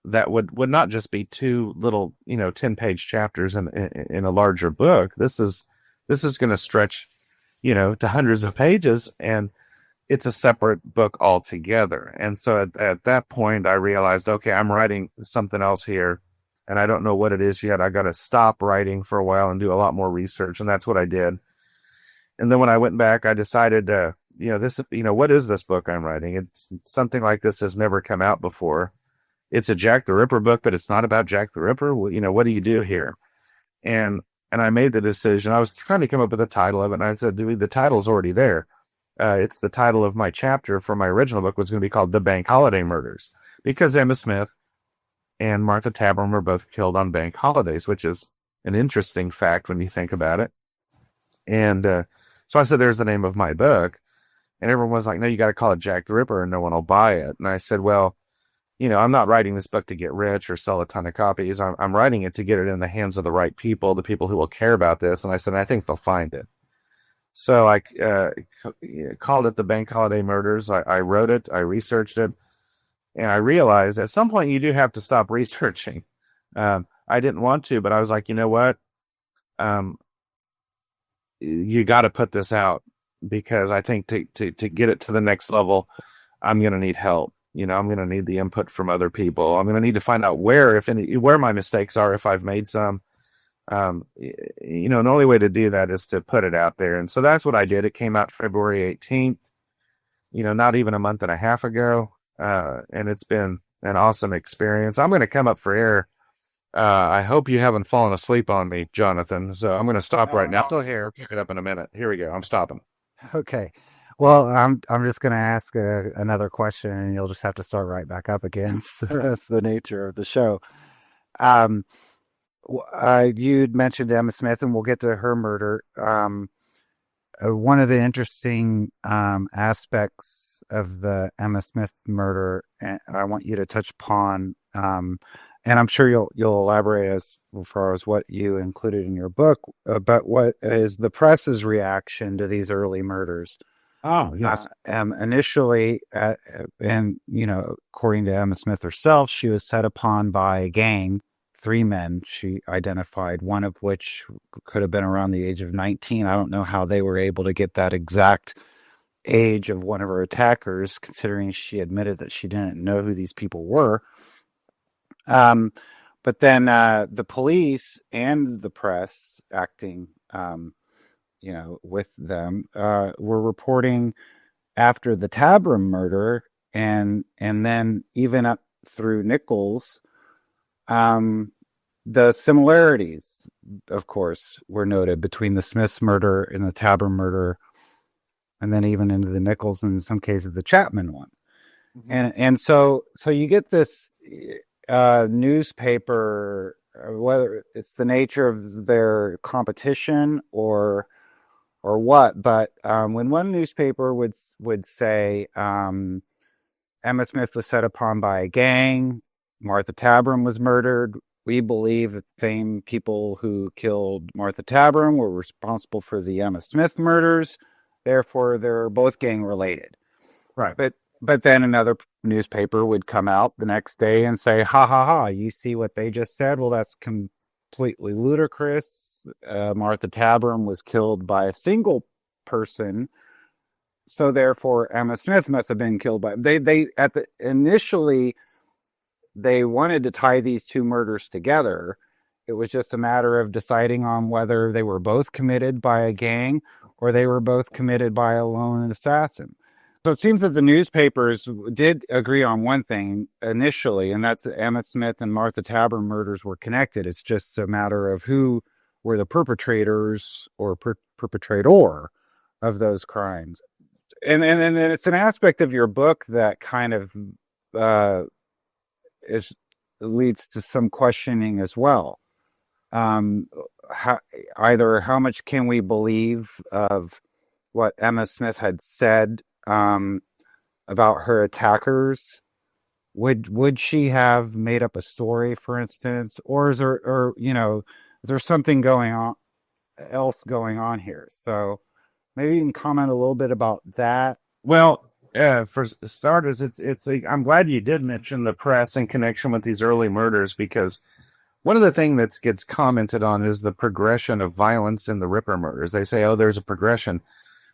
that would not just be two little 10-page chapters in a larger book. This is going to stretch to hundreds of pages, and it's a separate book altogether. And so at that point I realized, okay, I'm writing something else here, and I don't know what it is yet. I got to stop writing for a while and do a lot more research, and that's what I did. And then when I went back, I decided what is this book I'm writing? It's something like this has never come out before. It's a Jack the Ripper book, but it's not about Jack the Ripper. What do you do here? And I made the decision. I was trying to come up with the title of it, and I said, the title's already there. It's the title of my chapter for my original book was going to be called The Bank Holiday Murders, because Emma Smith and Martha Tabram were both killed on bank holidays, which is an interesting fact when you think about it. And so I said, there's the name of my book. And everyone was like, no, you got to call it Jack the Ripper, and no one will buy it. And I said, well, I'm not writing this book to get rich or sell a ton of copies. I'm writing it to get it in the hands of the right people, the people who will care about this. And I said, I think they'll find it. So I called it The Bank Holiday Murders. I wrote it, I researched it, and I realized at some point you do have to stop researching. I didn't want to, but I was like, you know what? You got to put this out, because I think to get it to the next level, I'm going to need help. I'm going to need the input from other people. I'm going to need to find out where my mistakes are, if I've made some. The only way to do that is to put it out there. And so that's what I did. It came out February 18th, not even a month and a half ago. And it's been an awesome experience. I'm going to come up for air. I hope you haven't fallen asleep on me, Jonathan. So I'm going to stop right now. Still here. Pick it up in a minute. Here we go. I'm stopping. Okay. Well, I'm just going to ask another question, and you'll just have to start right back up again. So that's the nature of the show. You'd mentioned Emma Smith, and we'll get to her murder. One of the interesting aspects of the Emma Smith murder, I want you to touch upon, and I'm sure you'll elaborate as far as what you included in your book, but what is the press's reaction to these early murders? Oh, yes. Initially, and according to Emma Smith herself, she was set upon by a gang, 3 men. She identified, one of which could have been around the age of 19. I don't know how they were able to get that exact age of one of her attackers, considering she admitted that she didn't know who these people were. But then the police and the press, acting with them, were reporting after the Tabram murder, and then even up through Nichols, the similarities, of course, were noted between the Smiths murder and the Tabram murder, and then even into the Nichols, and in some cases the Chapman one. Mm-hmm. And so you get this newspaper, whether it's the nature of their competition or what, but when one newspaper would say Emma Smith was set upon by a gang, Martha Tabram was murdered, we believe that the same people who killed Martha Tabram were responsible for the Emma Smith murders, therefore they're both gang related. Right. But then another newspaper would come out the next day and say, ha ha ha, you see what they just said? Well, that's completely ludicrous. Martha Tabram was killed by a single person, so therefore Emma Smith must have been killed by they at the initially they wanted to tie these two murders together. It was just a matter of deciding on whether they were both committed by a gang or they were both committed by a lone assassin. So it seems that the newspapers did agree on one thing initially, and that's that Emma Smith and Martha Tabram murders were connected. It's just a matter of who were the perpetrators or perpetrator of those crimes. And it's an aspect of your book that kind of uh, is leads to some questioning as well. Um, how, either how much can we believe of what Emma Smith had said about her attackers? Would she have made up a story, for instance, or is there, or is there something going on else going on here? So maybe you can comment a little bit about that. Well, for starters, I'm glad you did mention the press in connection with these early murders, because one of the things that gets commented on is the progression of violence in the Ripper murders. They say, oh, there's a progression.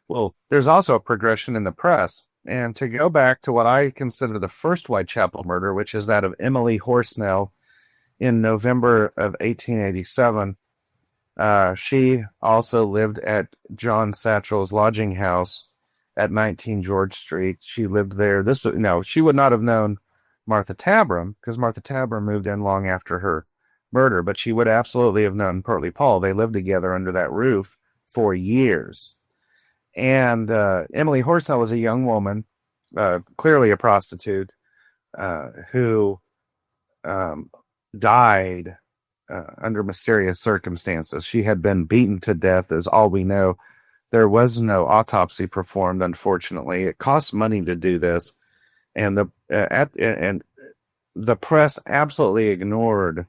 Well, there's also a progression in the press. And to go back to what I consider the first Whitechapel murder, which is that of Emily Horsnell in November of 1887, she also lived at John Satchel's lodging house at 19 George Street. She lived there. She would not have known Martha Tabram, because Martha Tabram moved in long after her murder, but she would absolutely have known Pertley Paul. They lived together under that roof for years. And Emily Horsnell was a young woman, clearly a prostitute, who died under mysterious circumstances. She had been beaten to death, is all we know. There was no autopsy performed, unfortunately. It costs money to do this, and the press absolutely ignored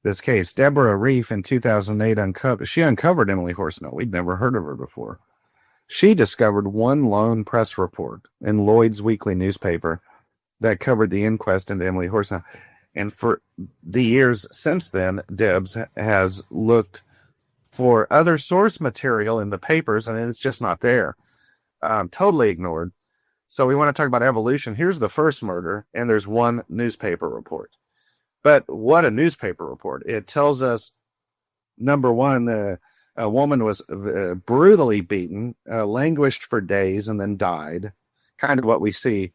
this case. Deborah Reef in 2008 uncovered Emily Horsnell. We'd never heard of her before. She discovered one lone press report in Lloyd's Weekly newspaper that covered the inquest into Emily Horsnell. And for the years since then, Debs has looked for other source material in the papers, and it's just not there. Totally ignored. So we want to talk about evolution. Here's the first murder, and there's one newspaper report. But what a newspaper report. It tells us, number one, a woman was brutally beaten, languished for days, and then died. Kind of what we see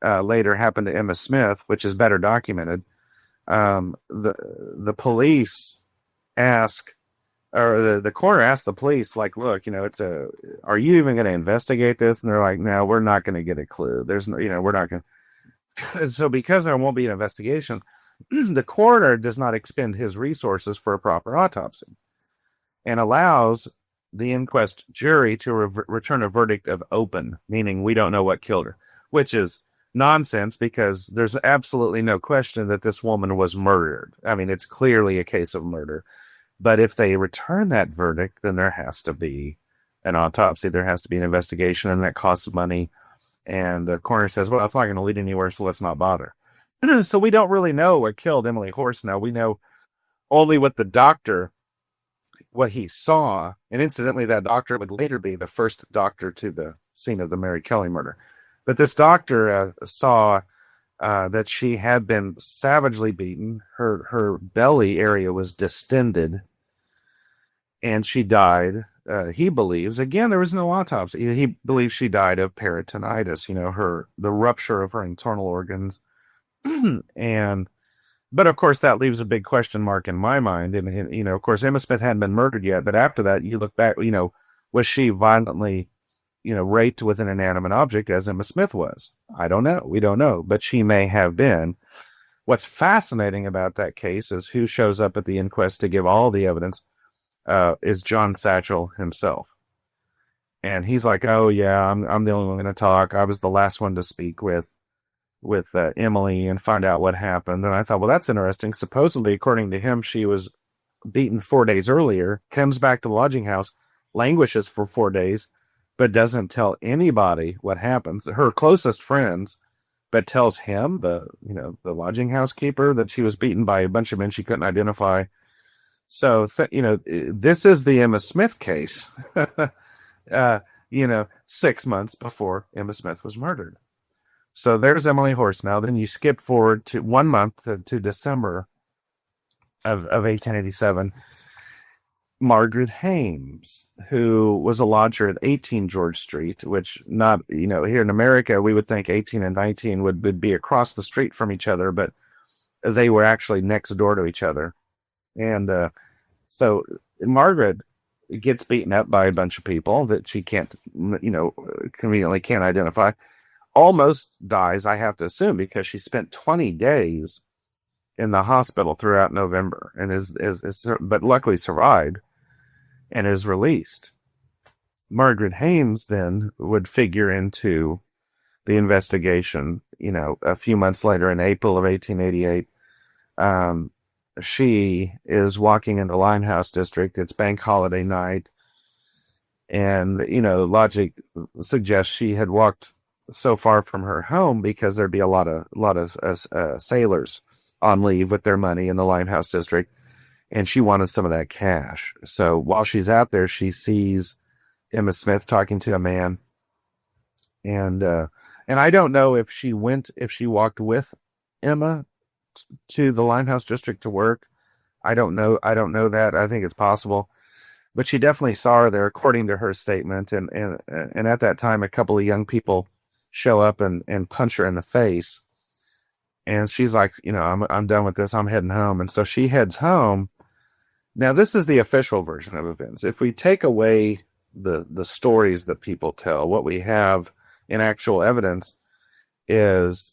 later happened to Emma Smith, which is better documented. The police the coroner asked the police, like, look, are you even going to investigate this? And they're like, no, we're not going to get a clue. There's no, we're not going to. So because there won't be an investigation, the coroner does not expend his resources for a proper autopsy and allows the inquest jury to return a verdict of open, meaning we don't know what killed her, which is nonsense, because there's absolutely no question that this woman was murdered. I mean, it's clearly a case of murder. But if they return that verdict, then there has to be an autopsy. There has to be an investigation, and that costs money. And the coroner says, well, it's not going to lead anywhere, so let's not bother. So we don't really know what killed Emily Horsnell. We know only what what he saw. And incidentally, that doctor would later be the first doctor to the scene of the Mary Kelly murder. But this doctor saw that she had been savagely beaten. Her belly area was distended, and she died. He believes, again, there was no autopsy. He believes she died of peritonitis, the rupture of her internal organs. But of course, that leaves a big question mark in my mind. And of course, Emma Smith hadn't been murdered yet. But after that, you look back, was she violently raped with an inanimate object as Emma Smith was? I don't know. We don't know, but she may have been. What's fascinating about that case is who shows up at the inquest to give all the evidence is John Satchel himself. And he's like, oh yeah, I'm the only one going to talk. I was the last one to speak with Emily and find out what happened. And I thought, well, that's interesting. Supposedly, according to him, she was beaten 4 days earlier, comes back to the lodging house, languishes for 4 days, but doesn't tell anybody what happens. Her closest friends, but tells him, the lodging house keeper, that she was beaten by a bunch of men she couldn't identify. So, this is the Emma Smith case, 6 months before Emma Smith was murdered. So there's Emily Horse now. Then you skip forward to 1 month to December of 1887. Margaret Hames, who was a lodger at 18 George Street, which not, here in America, we would think 18 and 19 would be across the street from each other, but they were actually next door to each other. And so Margaret gets beaten up by a bunch of people that she can't, conveniently can't identify. Almost dies, I have to assume, because she spent 20 days in the hospital throughout November and but luckily survived and is released. Margaret Hames then would figure into the investigation, a few months later in April of 1888. She is walking in the Limehouse district. It's bank holiday night. And, logic suggests she had walked so far from her home because there'd be a lot of sailors on leave with their money in the Limehouse district. And she wanted some of that cash. So while she's out there, she sees Emma Smith talking to a man. And I don't know if she walked with Emma to the Limehouse district to work. I don't know that. I think it's possible. But she definitely saw her there, according to her statement. And at that time, a couple of young people show up and punch her in the face. And she's like, I'm done with this. I'm heading home. And so she heads home. Now, this is the official version of events. If we take away the stories that people tell, what we have in actual evidence is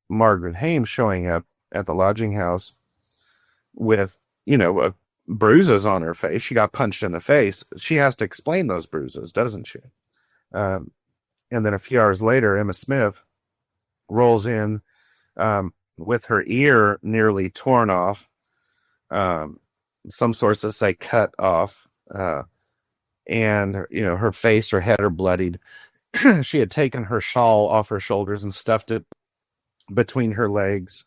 Margaret Hames showing up at the lodging house with, bruises on her face. She got punched in the face. She has to explain those bruises, doesn't she? And then a few hours later, Emma Smith rolls in with her ear nearly torn off. Some sources say cut off. And, her face, her head are bloodied. She had taken her shawl off her shoulders and stuffed it between her legs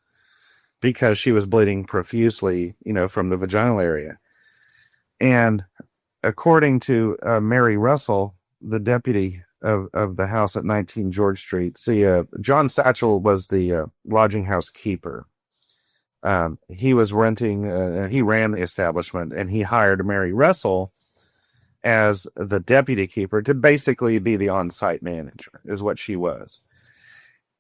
because she was bleeding profusely, from the vaginal area. And according to Mary Russell, the deputy of the house at 19 George Street, John Satchel was the lodging house keeper. He was renting, he ran the establishment, and he hired Mary Russell as the deputy keeper to basically be the on-site manager, is what she was.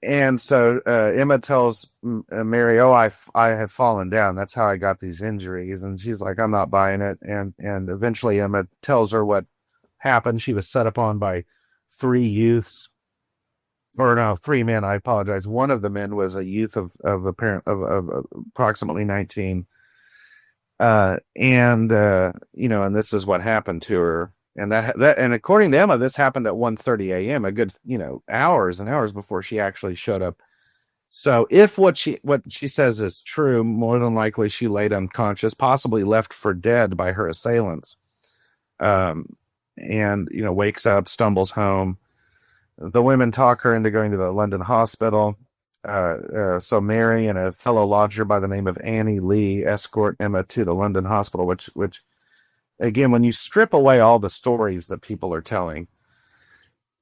And so Emma tells Mary, I have fallen down. That's how I got these injuries. And she's like, I'm not buying it. And eventually Emma tells her what happened. She was set upon by three men. I apologize. One of the men was a youth of approximately 19. And this is what happened to her. And and according to Emma, this happened at 1:30 a.m., a good, hours and hours before she actually showed up. So if what she says is true, more than likely she laid unconscious, possibly left for dead by her assailants. Wakes up, stumbles home. The women talk her into going to the London hospital. So Mary and a fellow lodger by the name of Annie Lee escort Emma to the London hospital, which again, when you strip away all the stories that people are telling,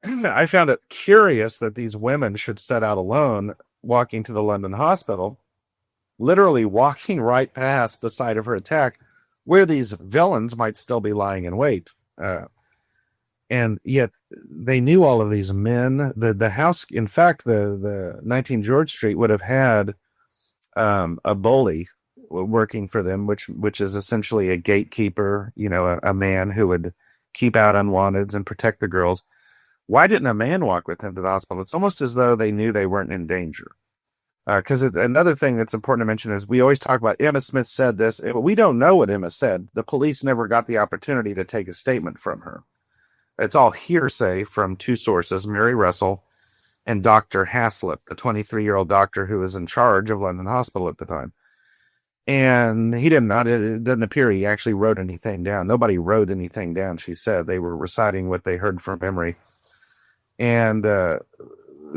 I found it curious that these women should set out alone, walking to the London hospital, literally walking right past the site of her attack, where these villains might still be lying in wait. And yet they knew all of these men. The house, in fact, the 19 George Street would have had a bully working for them, which is essentially a gatekeeper, a man who would keep out unwanteds and protect the girls. Why didn't a man walk with him to the hospital? It's almost as though they knew they weren't in danger. Because another thing that's important to mention is we always talk about Emma Smith said this. We don't know what Emma said. The police never got the opportunity to take a statement from her. It's all hearsay from two sources, Mary Russell and Dr. Haslip, the 23-year-old doctor who was in charge of London Hospital at the time. And it doesn't appear he actually wrote anything down. Nobody wrote anything down, she said. They were reciting what they heard from memory. And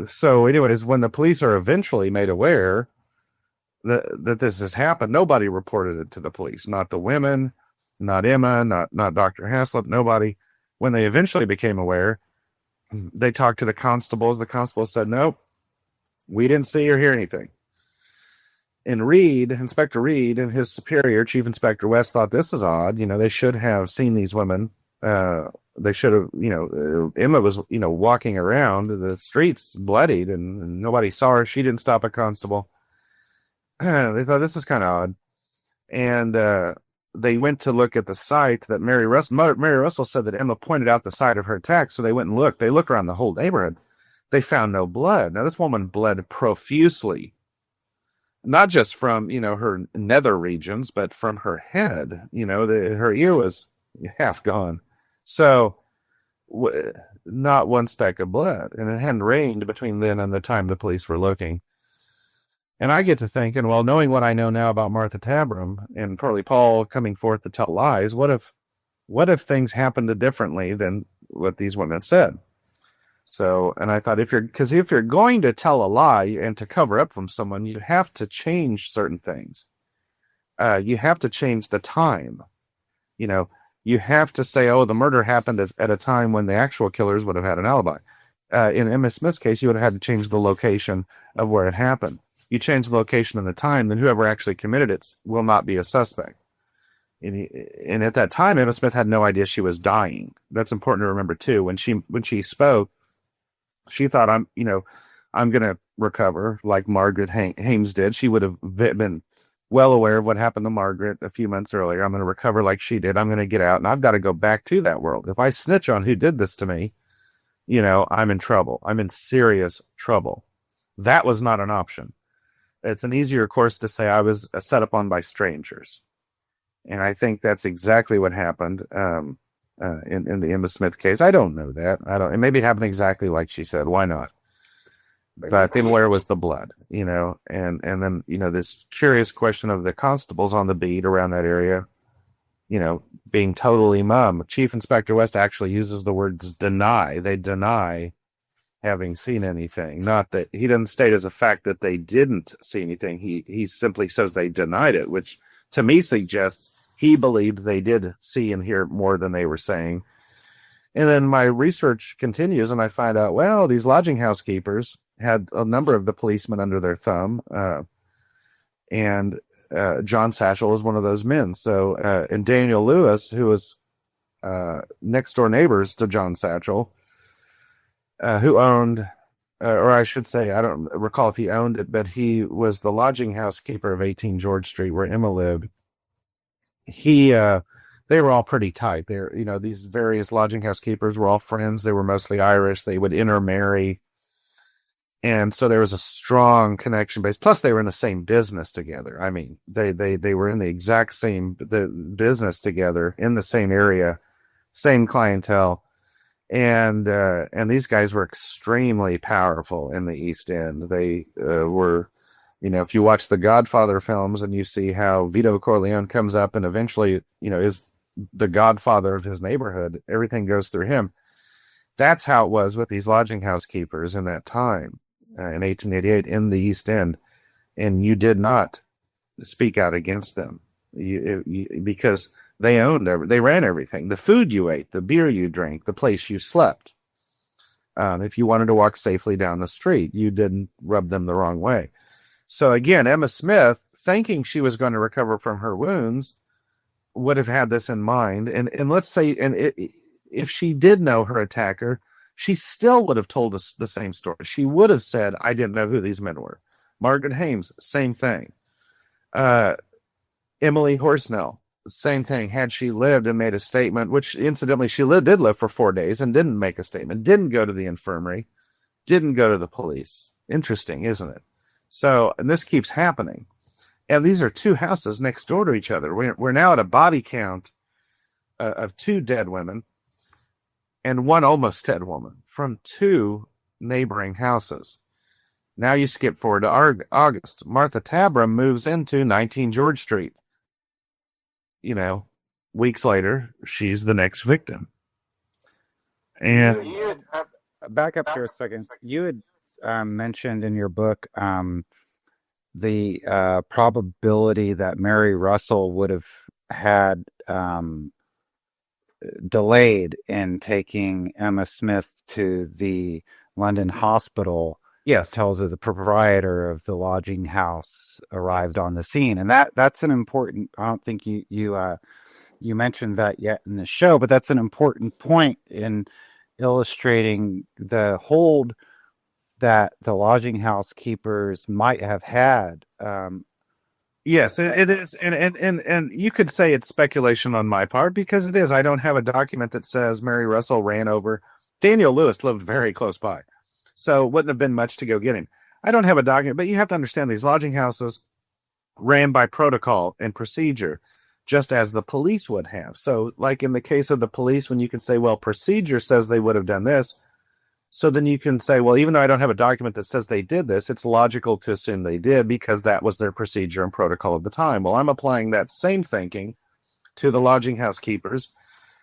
so anyways, when the police are eventually made aware that this has happened. Nobody reported it to the police, not the women, not Emma, not Dr. Haslett, nobody. When they eventually became aware, they talked to the constables. The constables said, nope, we didn't see or hear anything. And Inspector Reed, and his superior, Chief Inspector West, thought this is odd. They should have seen these women. They should have, Emma was, walking around the streets bloodied, and nobody saw her. She didn't stop a constable. They thought this is kind of odd. And they went to look at the site that Mary Russell said that Emma pointed out the site of her attack. So they went and looked. They looked around the whole neighborhood. They found no blood. Now, this woman bled profusely, not just from, her nether regions, but from her head. Her ear was half gone. So not one speck of blood. And it hadn't rained between then and the time the police were looking. And I get to thinking, well, knowing what I know now about Martha Tabram and Curly Paul coming forth to tell lies, what if things happened differently than what these women said? So, and I thought, if you're going to tell a lie and to cover up from someone, you have to change certain things. You have to change the time. You have to say, oh, the murder happened at a time when the actual killers would have had an alibi. In Emma Smith's case, you would have had to change the location of where it happened. You change the location and the time, then whoever actually committed it will not be a suspect. And at that time, Emma Smith had no idea she was dying. That's important to remember too. When she spoke, she thought, I'm going to recover like Margaret Hames did. She would have been well aware of what happened to Margaret a few months earlier. I'm going to recover like she did. I'm going to get out, and I've got to go back to that world. If I snitch on who did this to me, I'm in trouble. I'm in serious trouble. That was not an option. It's an easier course to say I was set upon by strangers. And I think that's exactly what happened in the Emma Smith case. I don't know that. And maybe it happened exactly like she said. Why not? But then where was the blood? And then, this curious question of the constables on the beat around that area, being totally mum. Chief Inspector West actually uses the words deny. They deny having seen anything. Not that he doesn't state as a fact that they didn't see anything. He simply says they denied it, which to me suggests he believed they did see and hear more than they were saying. And then my research continues, and I find out, well, these lodging house keepers had a number of the policemen under their thumb, and John Satchel was one of those men. So, and Daniel Lewis, who was next door neighbors to John Satchel, who owned, or I should say, I don't recall if he owned it, but he was the lodging house keeper of 18 George Street, where Emma lived. They were all pretty tight. These various lodging house keepers were all friends. They were mostly Irish. They would intermarry. And so there was a strong connection base. Plus, they were in the same business together. I mean, they were in the exact same business together in the same area, same clientele. And these guys were extremely powerful in the East End. They were, if you watch the Godfather films and you see how Vito Corleone comes up and eventually, is the godfather of his neighborhood, everything goes through him. That's how it was with these lodging house keepers in that time, in 1888 in the East End. And you did not speak out against them because they owned they ran everything. The food you ate, the beer you drank, the place you slept. If you wanted to walk safely down the street, you didn't rub them the wrong way. So again, Emma Smith, thinking she was going to recover from her wounds, would have had this in mind. And let's say, if she did know her attacker, she still would have told us the same story. She would have said, I didn't know who these men were. Margaret Hames, same thing. Emily Horsnell, same thing. Had she lived and made a statement, which incidentally she did live for 4 days and didn't make a statement, didn't go to the infirmary, didn't go to the police. Interesting, isn't it? So, and this keeps happening. And these are two houses next door to each other. We're now at a body count of 2 dead women and 1 almost dead woman from 2 neighboring houses. Now you skip forward to August. Martha Tabram moves into 19 George Street. Weeks later, she's the next victim. And back up here a second. You had mentioned in your book the probability that Mary Russell would have had delayed in taking Emma Smith to the London hospital Yes. until the proprietor of the lodging house arrived on the scene, and that's an important. I don't think you mentioned that yet in the show, but that's an important point in illustrating the hold that the lodging house keepers might have had. Yes, it is, and you could say it's speculation on my part because it is. I don't have a document that says Mary Russell ran over. Daniel Lewis lived very close by, so it wouldn't have been much to go get him. I don't have a document, but you have to understand these lodging houses ran by protocol and procedure, just as the police would have. So, like in the case of the police, when you can say, well, procedure says they would have done this, so then you can say, well, even though I don't have a document that says they did this, it's logical to assume they did because that was their procedure and protocol of the time. Well, I'm applying that same thinking to the lodging house keepers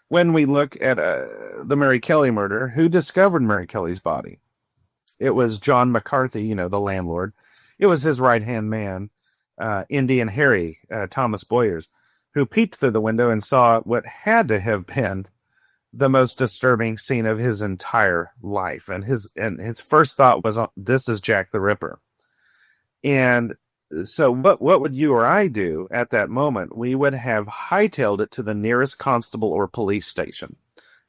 when we look at the Mary Kelly murder. Who discovered Mary Kelly's body? It was John McCarthy, the landlord. It was his right-hand man, Indian Harry, Thomas Boyers, who peeked through the window and saw what had to have been the most disturbing scene of his entire life. And his first thought was, this is Jack the Ripper. And so what would you or I do at that moment? We would have hightailed it to the nearest constable or police station.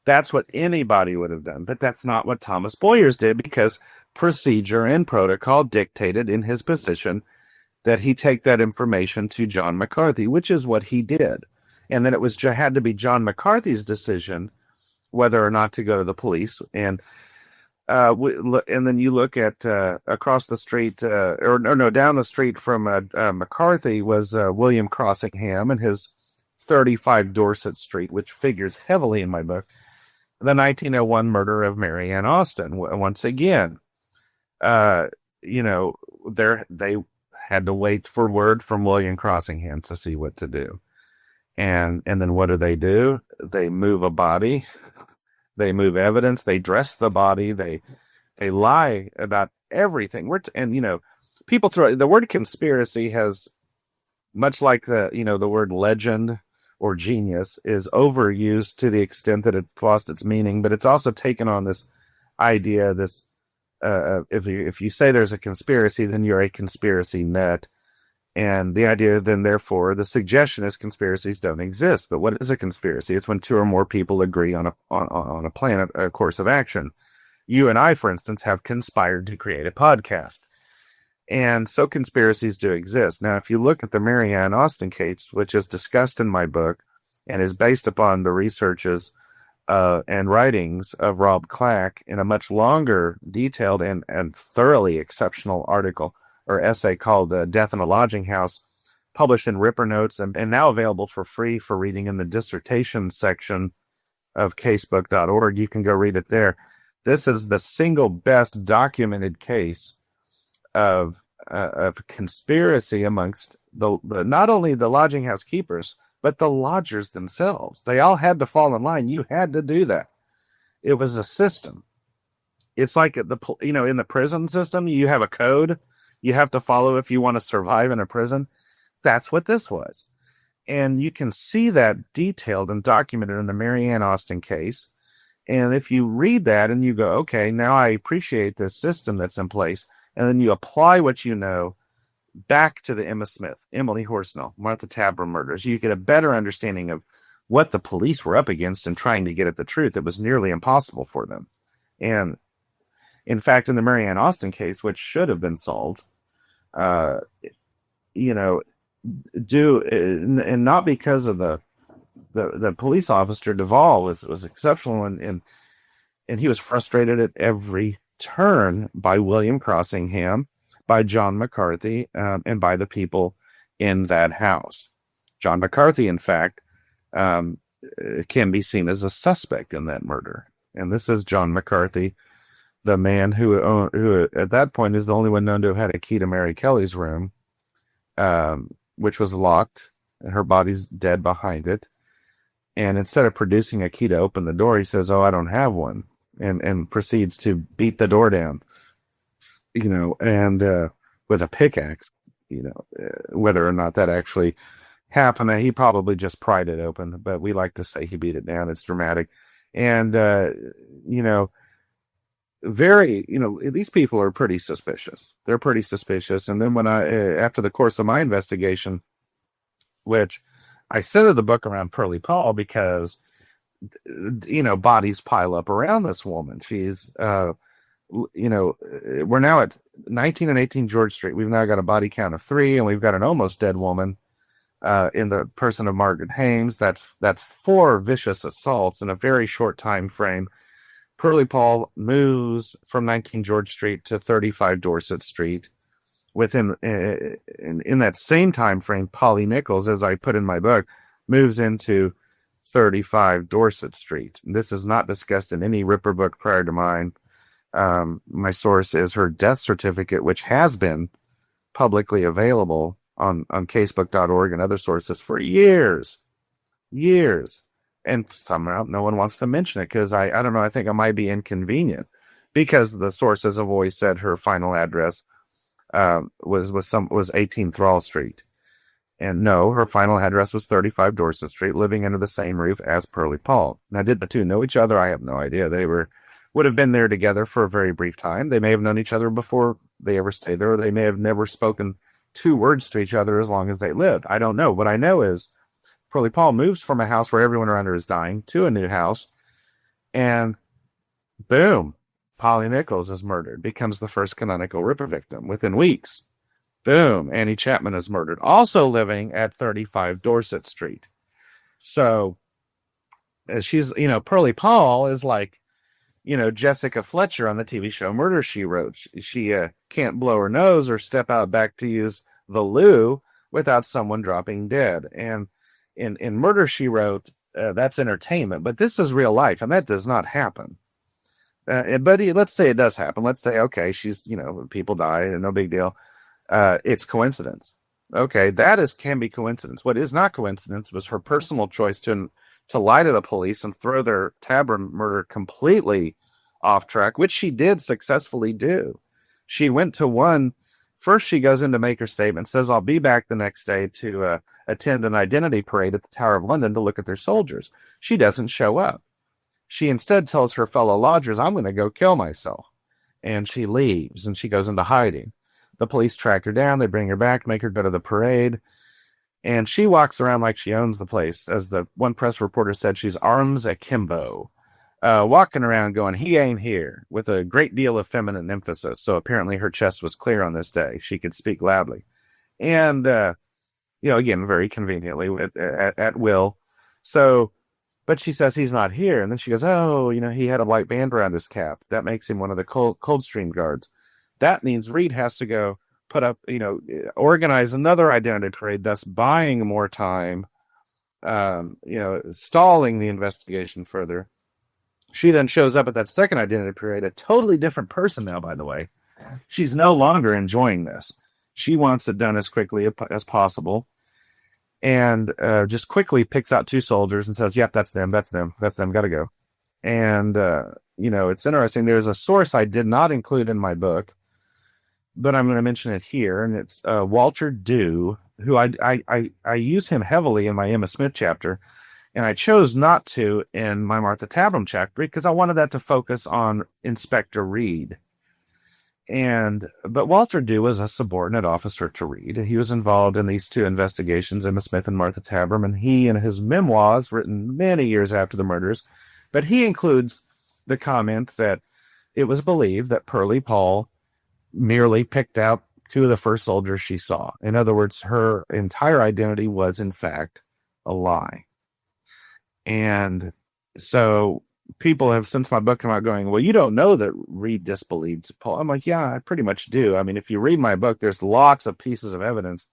That's what anybody would have done. But that's not what Thomas Boyers did, because procedure and protocol dictated in his position that he take that information to John McCarthy, which is what he did. And then it had to be John McCarthy's decision whether or not to go to the police. And then you look at across the street, down the street from McCarthy was William Crossingham and his 35 Dorset Street, which figures heavily in my book. The 1901 murder of Mary Ann Austin. Once again, they had to wait for word from William Crossingham to see what to do. And then what do? They move a body. They move evidence. They dress the body. They lie about everything. People throw the word conspiracy has, much like the word legend or genius, is overused to the extent that it lost its meaning. But it's also taken on this idea, if you say there's a conspiracy, then you're a conspiracy nut. And the idea then, therefore, the suggestion is conspiracies don't exist. But what is a conspiracy? It's when two or more people agree on a plan, a course of action. You and I, for instance, have conspired to create a podcast. And so conspiracies do exist. Now, if you look at the Mary Ann Austin case, which is discussed in my book and is based upon the researches and writings of Rob Clack in a much longer, detailed, and thoroughly exceptional article or essay called Death in a Lodging House, published in Ripper Notes and now available for free for reading in the dissertation section of casebook.org. You can go read it there. This is the single best documented case of conspiracy amongst the not only the lodging house keepers, but the lodgers themselves. They all had to fall in line. You had to do that. It was a system. It's like in the prison system, you have a code you have to follow if you want to survive in a prison. That's what this was. And you can see that detailed and documented in the Mary Ann Austin case. And if you read that and you go, okay, now I appreciate this system that's in place, and then you apply what you know back to the Emma Smith, Emily Horsnell, Martha Tabor murders, you get a better understanding of what the police were up against in trying to get at the truth. It was nearly impossible for them. And in fact, in the Mary Ann Austin case, which should have been solved, and not because of the police officer Duvall was exceptional, and he was frustrated at every turn by William Crossingham, by John McCarthy, and by the people in that house. John McCarthy, in fact, can be seen as a suspect in that murder. And this is John McCarthy, the man who at that point is the only one known to have had a key to Mary Kelly's room, which was locked, and her body's dead behind it. And instead of producing a key to open the door, he says, "Oh, I don't have one," and proceeds to beat the door down, and with a pickaxe. whether or not that actually happened. He probably just pried it open, but we like to say he beat it down. It's dramatic. And, you know, these people are pretty suspicious. They're pretty suspicious. And then after the course of my investigation, which I centered the book around Pearlie Paul because, bodies pile up around this woman. She's, we're now at 19 and 18 George Street. We've now got a body count of 3, and we've got an almost dead woman in the person of Margaret Hames. That's 4 vicious assaults in a very short time frame. Pearlie Paul moves from 19 George Street to 35 Dorset Street. Within in that same time frame, Polly Nichols, as I put in my book, moves into 35 Dorset Street. This is not discussed in any Ripper book prior to mine. My source is her death certificate, which has been publicly available on casebook.org and other sources for years. And somehow no one wants to mention it because I don't know, I think it might be inconvenient because the sources have always said her final address was 18 Thrall Street. And no, her final address was 35 Dorset Street, living under the same roof as Pearlie Paul. Now, did the two know each other? I have no idea. They would have been there together for a very brief time. They may have known each other before they ever stayed there, or they may have never spoken 2 words to each other as long as they lived. I don't know. What I know is Pearlie Paul moves from a house where everyone around her is dying to a new house, and boom, Polly Nichols is murdered, becomes the first canonical Ripper victim within weeks. Boom, Annie Chapman is murdered, also living at 35 Dorset Street. So she's, Pearlie Paul is like, Jessica Fletcher on the TV show Murder, She Wrote. She can't blow her nose or step out back to use the loo without someone dropping dead. And in Murder, She Wrote, that's entertainment, but this is real life, and that does not happen. But let's say it does happen. Let's say, okay, she's, people die, no big deal. It's coincidence. Okay, can be coincidence. What is not coincidence was her personal choice to lie to the police and throw their Tabram murder completely off track, which she did successfully do. She went to first she goes in to make her statement, says, I'll be back the next day to attend an identity parade at the Tower of London to look at their soldiers. She doesn't show up. She instead tells her fellow lodgers, I'm going to go kill myself. And she leaves, and she goes into hiding. The police track her down. They bring her back, make her go to the parade. And she walks around like she owns the place. As the one press reporter said, she's arms akimbo, walking around going, he ain't here, with a great deal of feminine emphasis. So apparently her chest was clear on this day. She could speak loudly. And, again, very conveniently at will. So, but she says he's not here. And then she goes, oh, he had a white band around his cap. That makes him one of the Coldstream guards. That means Reed has to go put up, organize another identity parade, thus buying more time, stalling the investigation further. She then shows up at that second identity parade, a totally different person now, by the way. She's no longer enjoying this. She wants it done as quickly as possible, and just quickly picks out 2 soldiers and says, yep, that's them, gotta go. And, it's interesting. There's a source I did not include in my book, but I'm going to mention it here, and it's Walter Dew, who I use him heavily in my Emma Smith chapter, and I chose not to in my Martha Tabram chapter because I wanted that to focus on Inspector Reed. But Walter Dew was a subordinate officer to Reed. He was involved in these 2 investigations, Emma Smith and Martha Tabram, and he, in his memoirs, written many years after the murders, but he includes the comment that it was believed that Pearlie Paul merely picked out 2 of the first soldiers she saw. In other words, her entire identity was, in fact, a lie. And so people have, since my book came out, going, well, you don't know that Reed disbelieved Paul. I'm like, yeah, I pretty much do. I mean, if you read my book, there's lots of pieces of evidence.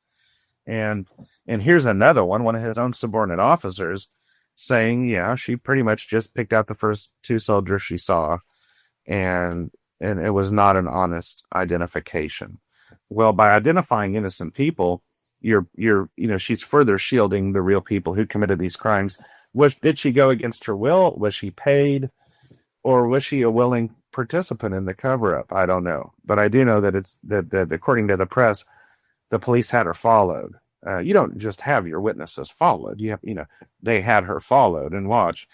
And here's another one of his own subordinate officers saying, yeah, she pretty much just picked out the first 2 soldiers she saw. And it was not an honest identification. Well, by identifying innocent people, she's further shielding the real people who committed these crimes. Did she go against her will? Was she paid? Or was she a willing participant in the cover-up? I don't know. But I do know that that according to the press, the police had her followed. You don't just have your witnesses followed. You have, they had her followed and watched.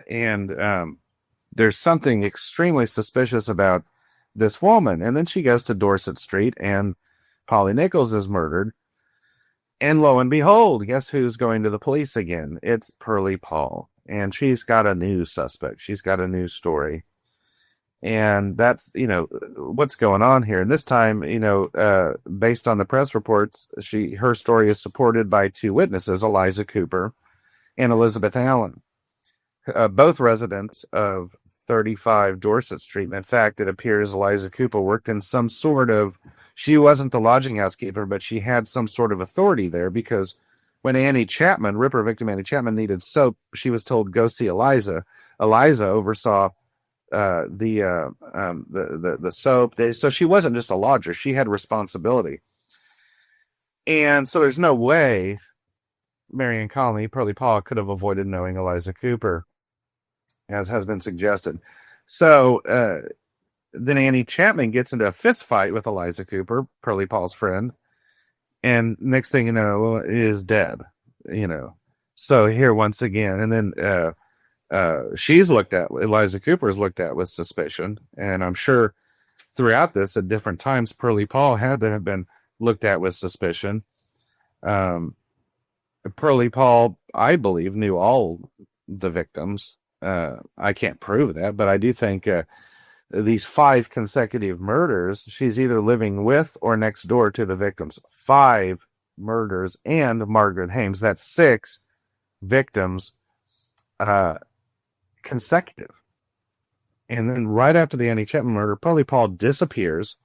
And there's something extremely suspicious about this woman. And then she goes to Dorset Street, and Polly Nichols is murdered. And lo and behold, guess who's going to the police again? It's Pearlie Paul. And she's got a new suspect. She's got a new story. And that's, what's going on here. And this time, based on the press reports, her story is supported by two witnesses, Eliza Cooper and Elizabeth Allen, both residents of 35 Dorset Street. In fact, it appears Eliza Cooper worked in some sort of, she wasn't the lodging housekeeper, but she had some sort of authority there, because when Annie Chapman, Ripper victim Annie Chapman, needed soap, she was told, go see Eliza. Eliza oversaw the soap. So she wasn't just a lodger. She had responsibility. And so there's no way Marion Conley, Pearlie Paul, could have avoided knowing Eliza Cooper, as has been suggested. So then Annie Chapman gets into a fist fight with Eliza Cooper, Pearlie Paul's friend, and next thing you know, is dead. So here once again, and then she's looked at, Eliza Cooper is looked at with suspicion, and I'm sure throughout this, at different times, Pearlie Paul had to have been looked at with suspicion. Pearlie Paul, I believe, knew all the victims. I can't prove that, but I do think these 5 consecutive murders, she's either living with or next door to the victims. 5 murders and Margaret Hames. That's 6 victims consecutive. And then right after the Annie Chapman murder, Pearlie Paul disappears,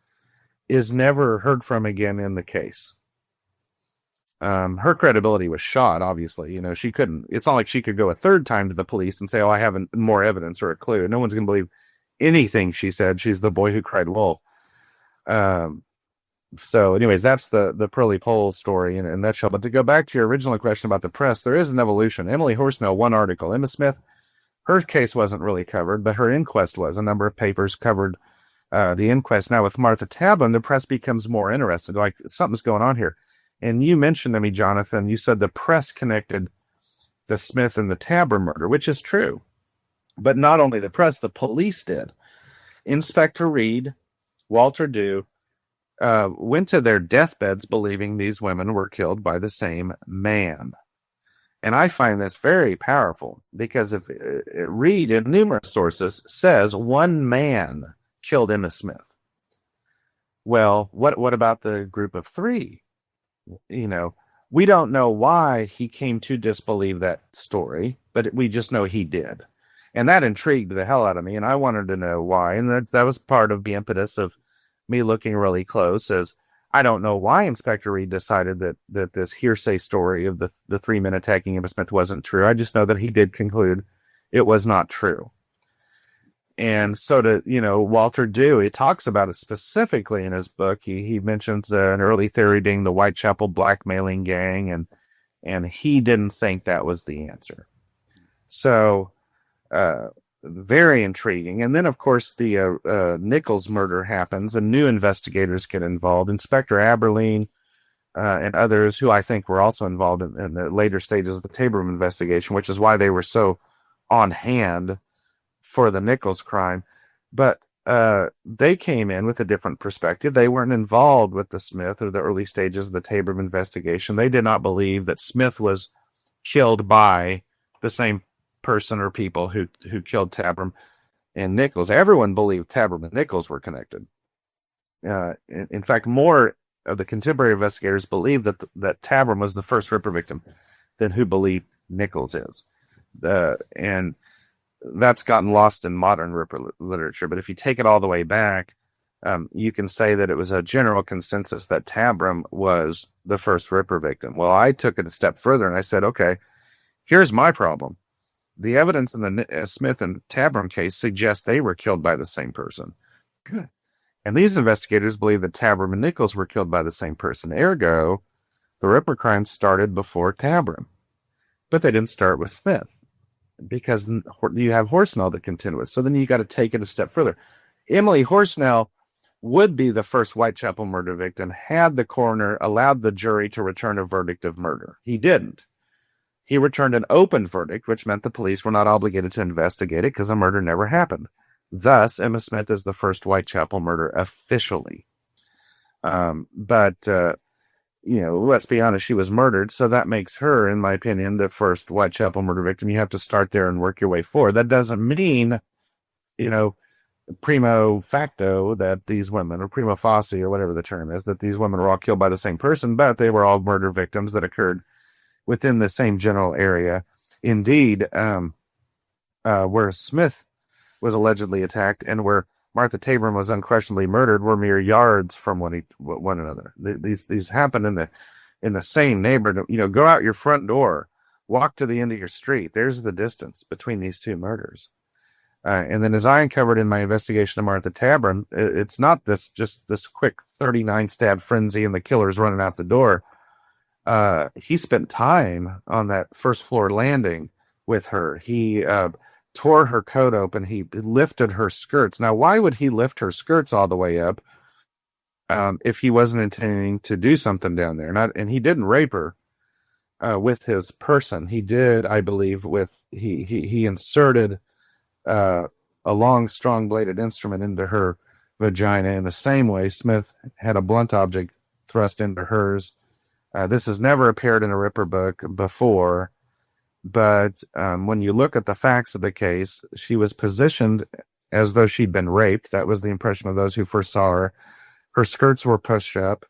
is never heard from again in the case. Her credibility was shot, obviously. She couldn't, it's not like she could go a third time to the police and say, oh, I have more evidence or a clue. No one's going to believe anything she said. She's the boy who cried wolf. So anyways, that's the Pearlie Paul story in a nutshell. But to go back to your original question about the press, there is an evolution. Emily Horsnell, one article. Emma Smith, her case wasn't really covered, but her inquest was. A number of papers covered the inquest. Now with Martha Tablin, the press becomes more interested. Like, something's going on here. And you mentioned to me, Jonathan, you said the press connected the Smith and the Tabor murder, which is true. But not only the press, the police did. Inspector Reed, Walter Dew, went to their deathbeds believing these women were killed by the same man. And I find this very powerful, because if Reed, in numerous sources, says one man killed Emma Smith. Well, what about the group of 3? We don't know why he came to disbelieve that story, but we just know he did. And that intrigued the hell out of me, and I wanted to know why. And that was part of the impetus of me looking really close, as I don't know why Inspector Reed decided that this hearsay story of the 3 men attacking Emma Smith wasn't true. I just know that he did conclude it was not true. And so Walter Dew, he talks about it specifically in his book. He mentions an early theory being the Whitechapel blackmailing gang, and he didn't think that was the answer. So, very intriguing. And then, of course, the Nichols murder happens, and new investigators get involved. Inspector Aberline and others who I think were also involved in the later stages of the Tabor investigation, which is why they were so on hand for the Nichols crime. But they came in with a different perspective. They weren't involved with the Smith or the early stages of the Tabor investigation. They did not believe that Smith was killed by the same person or people who killed Tabor and Nichols. Everyone believed Tabor and Nichols were connected. In fact, more of the contemporary investigators believe that Tabor was the first Ripper victim than who believe Nichols is. And that's gotten lost in modern Ripper literature. But if you take it all the way back, you can say that it was a general consensus that Tabram was the first Ripper victim. Well, I took it a step further and I said, okay, here's my problem. The evidence in the Smith and Tabram case suggests they were killed by the same person. Good. And these investigators believe that Tabram and Nichols were killed by the same person. Ergo, the Ripper crime started before Tabram. But they didn't start with Smith, because you have Horsnell to contend with. So then you got to take it a step further. Emily Horsnell would be the first Whitechapel murder victim had the coroner allowed the jury to return a verdict of murder. He didn't. He returned an open verdict, which meant the police were not obligated to investigate it because a murder never happened. Thus, Emma Smith is the first Whitechapel murder officially. But let's be honest, she was murdered, so that makes her, in my opinion, the first Whitechapel murder victim. You have to start there and work your way forward. That doesn't mean, primo facto that these women, or prima facie, or whatever the term is, that these women were all killed by the same person, but they were all murder victims that occurred within the same general area. Indeed, where Smith was allegedly attacked and where Martha Tabram was unquestionably murdered were mere yards from one another. These happened in the same neighborhood. Go out your front door, walk to the end of your street. There's the distance between these two murders. And then, as I uncovered in my investigation of Martha Tabram, it's not just this quick 39 stab frenzy and the killer's running out the door. He spent time on that first floor landing with her. He tore her coat open. He lifted her skirts. Now, why would he lift her skirts all the way up if he wasn't intending to do something down there? And he didn't rape her with his person. He did, I believe, he inserted a long, strong-bladed instrument into her vagina in the same way Smith had a blunt object thrust into hers. This has never appeared in a Ripper book before, but when you look at the facts of the case, she was positioned as though she'd been raped. That was the impression of those who first saw her. Her skirts were pushed up.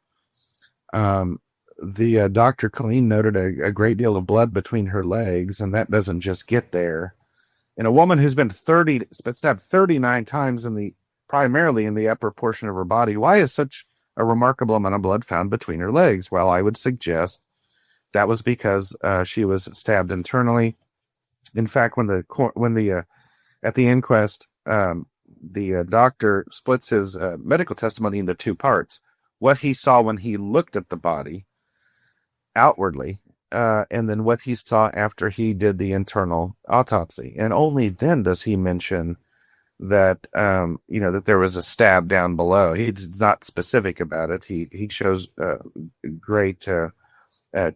The Dr. Colleen noted a great deal of blood between her legs, and that doesn't just get there. And a woman who's been stabbed 39 times primarily in the upper portion of her body, why is such a remarkable amount of blood found between her legs? Well, I would suggest that was because she was stabbed internally. In fact, at the inquest, the doctor splits his medical testimony into two parts: what he saw when he looked at the body outwardly, and then what he saw after he did the internal autopsy. And only then does he mention that that there was a stab down below. He's not specific about it. He shows great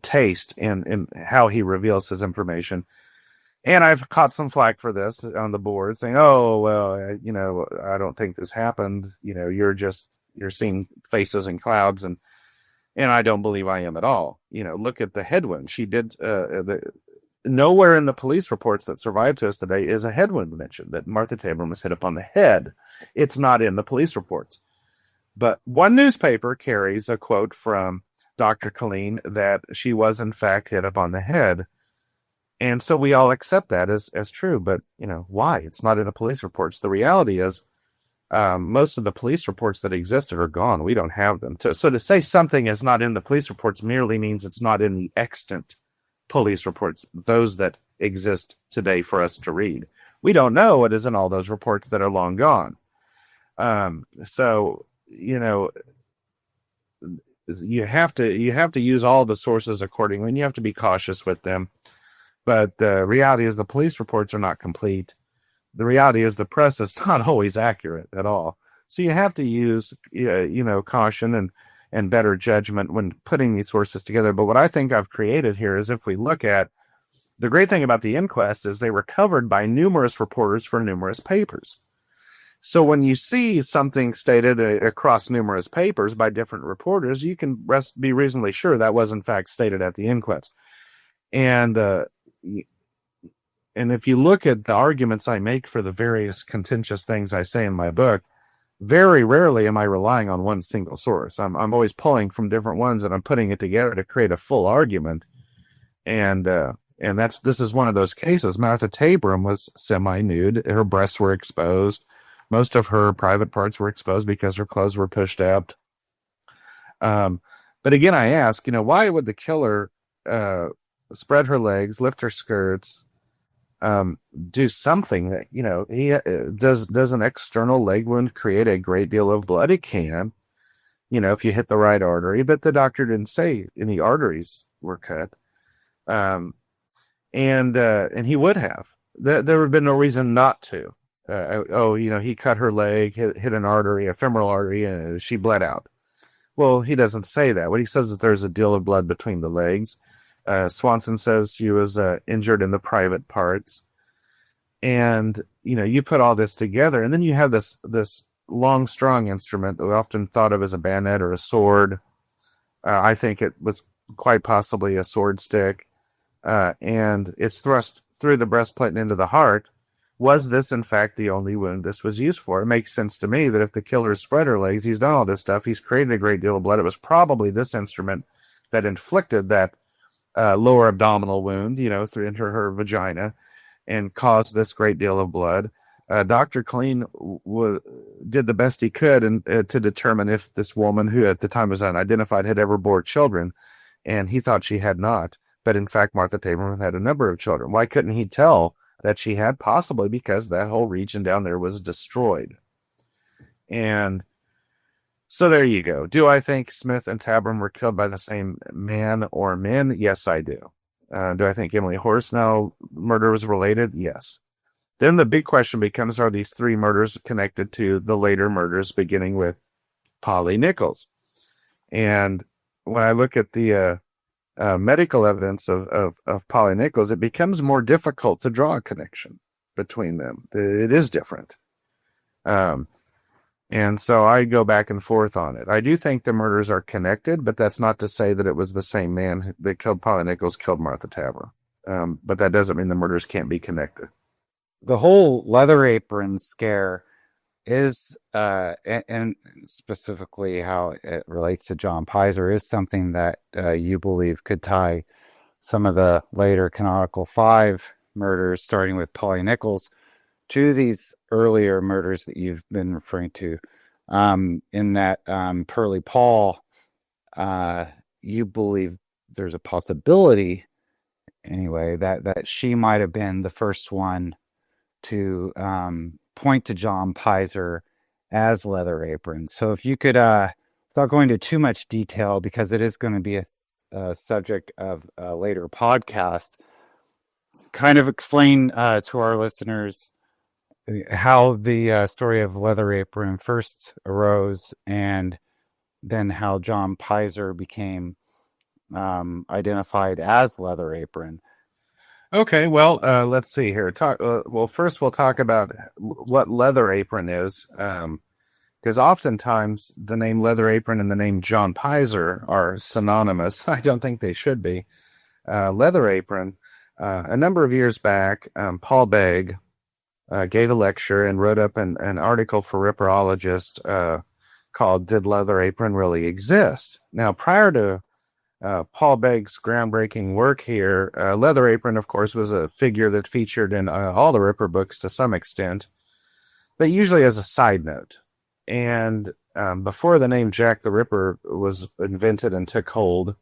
taste in how he reveals his information. And I've caught some flack for this on the board, saying, "Oh, well, I don't think this happened. You're seeing faces and clouds, and I don't believe I am at all. Look at the headwind. She did nowhere in the police reports that survived to us today is a headwind mentioned, that Martha Tabram was hit upon the head. It's not in the police reports. But one newspaper carries a quote from Dr. Colleen that she was, in fact, hit upon the head. And so we all accept that as true. But, why? It's not in the police reports. The reality is most of the police reports that existed are gone. We don't have them. So to say something is not in the police reports merely means it's not in the extant police reports, those that exist today for us to read. We don't know what is in all those reports that are long gone. So you have to use all the sources accordingly, and you have to be cautious with them. But the reality is the police reports are not complete. The reality is the press is not always accurate at all. So you have to use caution and better judgment when putting these sources together. But what I think I've created here is, if we look at the great thing about the inquest, is they were covered by numerous reporters for numerous papers. So when you see something stated across numerous papers by different reporters, you can be reasonably sure that was in fact stated at the inquest. And if you look at the arguments I make for the various contentious things I say in my book, very rarely am I relying on one single source. I'm always pulling from different ones, and I'm putting it together to create a full argument. And this is one of those cases. Martha Tabram was semi-nude. Her breasts were exposed. Most of her private parts were exposed because her clothes were pushed up. But again, I ask, why would the killer spread her legs, lift her skirts, do something that, he does an external leg wound create a great deal of blood? It can, if you hit the right artery, but the doctor didn't say any arteries were cut. And he would have. There would have been no reason not to. he cut her leg, hit an artery, a femoral artery, and she bled out. Well, he doesn't say that. What he says is there's a deal of blood between the legs. Swanson says she was injured in the private parts. And, you put all this together, and then you have this long, strong instrument that we often thought of as a bayonet or a sword. I think it was quite possibly a sword stick. And it's thrust through the breastplate and into the heart. Was this, in fact, the only wound this was used for? It makes sense to me that if the killer spread her legs, he's done all this stuff, he's created a great deal of blood. It was probably this instrument that inflicted that lower abdominal wound, through into her vagina and caused this great deal of blood. Dr. Clean did the best he could to determine if this woman, who at the time was unidentified, had ever bore children, and he thought she had not. But in fact, Martha Taberman had a number of children. Why couldn't he tell that she had? Possibly because that whole region down there was destroyed. And so there you go. Do I think Smith and Taberman were killed by the same man or men? Yes, I do. Do I think Emily Horsnell murder was related? Yes. Then the big question becomes, are these three murders connected to the later murders, beginning with Polly Nichols? And when I look at the medical evidence of Polly Nichols, it becomes more difficult to draw a connection between them. It is different. And so I go back and forth on it. I do think the murders are connected, but that's not to say that it was the same man that killed Polly Nichols, killed Martha Taberman. But that doesn't mean the murders can't be connected. The whole leather apron scare is, and specifically how it relates to John Pizer, is something that you believe could tie some of the later canonical 5 murders, starting with Polly Nichols, to these earlier murders that you've been referring to. In that Pearlie Paul, you believe there's a possibility, anyway, that she might have been the first one to point to John Pizer as Leather Apron. So if you could, without going into too much detail, because it is going to be a subject of a later podcast, kind of explain to our listeners how the story of Leather Apron first arose, and then how John Pizer became identified as Leather Apron. Okay, well, let's see here. Well, first we'll talk about what Leather Apron is, because oftentimes the name Leather Apron and the name John Pizer are synonymous. I don't think they should be. Leather Apron, a number of years back, Paul Begg gave a lecture and wrote up an article for Ripperologist called "Did Leather Apron Really Exist?" Now, prior to Paul Begg's groundbreaking work here, Leather Apron, of course, was a figure that featured in all the Ripper books to some extent, but usually as a side note. And before the name Jack the Ripper was invented and took hold,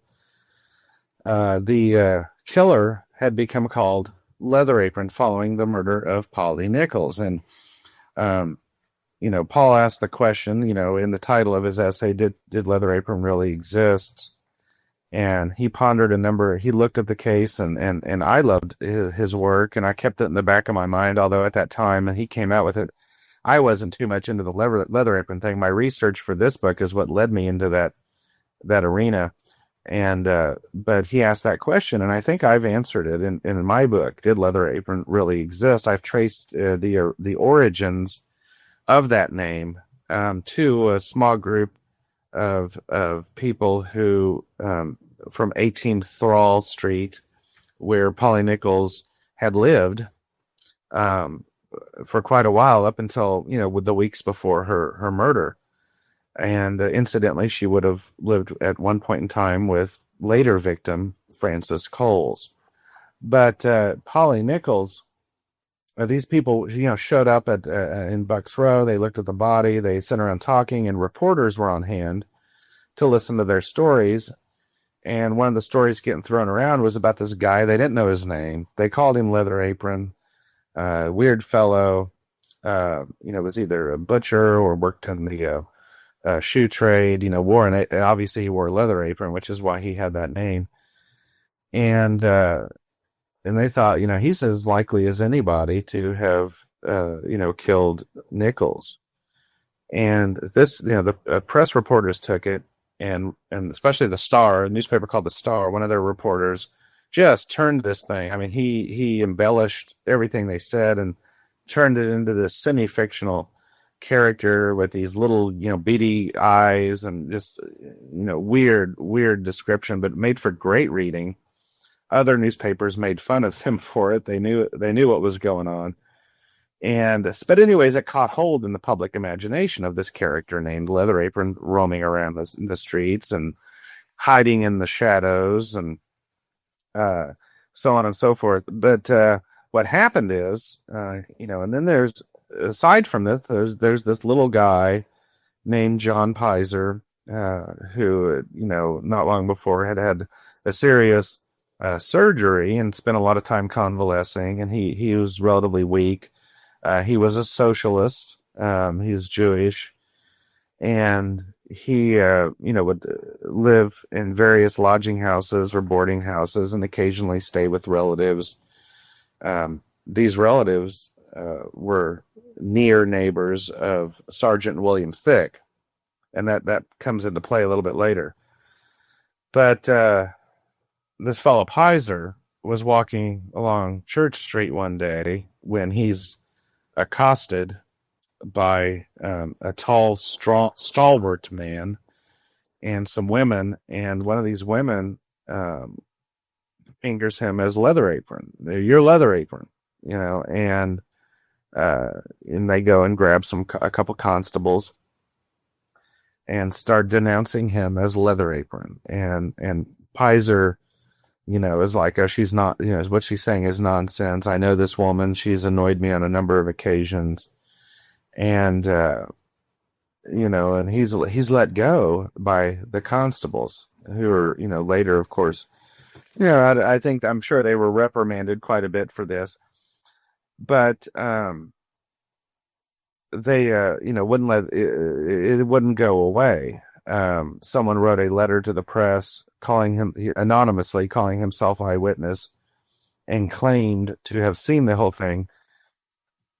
the killer had become called Leather Apron following the murder of Polly Nichols. And, Paul asked the question, in the title of his essay, did Leather Apron really exist? And he pondered he looked at the case, and I loved his work, and I kept it in the back of my mind, although at that time, and he came out with it, I wasn't too much into the leather apron thing. My research for this book is what led me into that arena. And but he asked that question, and I think I've answered it in my book. Did Leather Apron really exist? I've traced the origins of that name to a small group of people who from 18 Thrall Street, where Polly Nichols had lived for quite a while, up until with the weeks before her murder. And incidentally, she would have lived at one point in time with later victim Frances Coles. But Polly Nichols, these people, showed up in Bucks Row. They looked at the body. They sat around talking, and reporters were on hand to listen to their stories. And one of the stories getting thrown around was about this guy. They didn't know his name. They called him Leather Apron. Weird fellow. Was either a butcher or worked in the shoe trade. Obviously he wore a leather apron, which is why he had that name. And they thought, he's as likely as anybody to have killed Nichols. And this, the press reporters took it, and especially the Star, a newspaper called the Star, one of their reporters just turned this thing. I mean, he embellished everything they said and turned it into this semi-fictional character with these little, beady eyes and just, weird description, but made for great reading. Other newspapers made fun of him for it. They knew what was going on. But anyways, it caught hold in the public imagination of this character named Leather Apron roaming around the streets and hiding in the shadows and so on and so forth. But what happened is, and then aside from this, there's this little guy named John Pizer, who, not long before had a serious surgery and spent a lot of time convalescing, and he was relatively weak. He was a socialist. He was Jewish, and he, would live in various lodging houses or boarding houses, and occasionally stay with relatives. These relatives were near neighbors of Sergeant William Thicke, and that comes into play a little bit later. But this fellow Pizer was walking along Church Street one day when he's accosted by a tall, strong, stalwart man and some women, and one of these women fingers him as Leather Apron. You're Leather Apron, and they go and grab a couple constables and start denouncing him as Leather Apron, and Pizer, is like, oh, she's not, what she's saying is nonsense. I know this woman. She's annoyed me on a number of occasions. And, and he's let go by the constables who are, later, of course, I'm sure they were reprimanded quite a bit for this, but, they, wouldn't let it wouldn't go away. Someone wrote a letter to the press anonymously calling himself eyewitness and claimed to have seen the whole thing.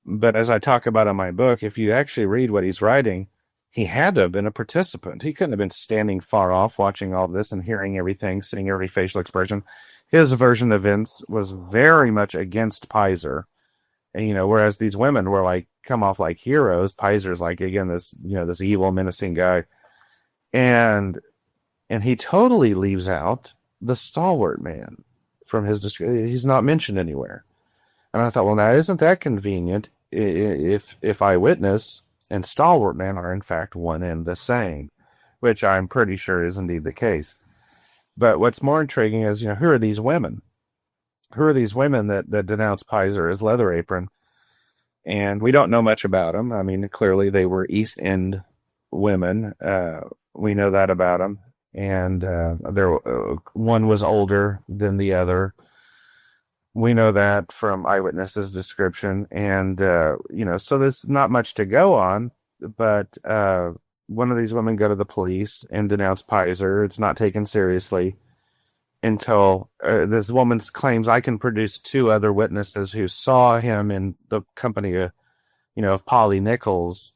But as I talk about in my book, if you actually read what he's writing, he had to have been a participant. He couldn't have been standing far off watching all this and hearing everything, seeing every facial expression. His version of events was very much against Pizer. And, whereas these women were come off like heroes, Pizer's again, this evil, menacing guy. And he totally leaves out the stalwart man from his description. He's not mentioned anywhere. And I thought, well, now isn't that convenient if eyewitness and stalwart man are in fact one and the same, which I'm pretty sure is indeed the case. But what's more intriguing is, who are these women? Who are these women that denounce Pizer as Leather Apron? And we don't know much about them. I mean, clearly they were East End women. We know that about them. And one was older than the other. We know that from eyewitnesses' description. And, so there's not much to go on. But one of these women go to the police and denounce Pizer. It's not taken seriously until this woman claims, I can produce two other witnesses who saw him in the company of Polly Nichols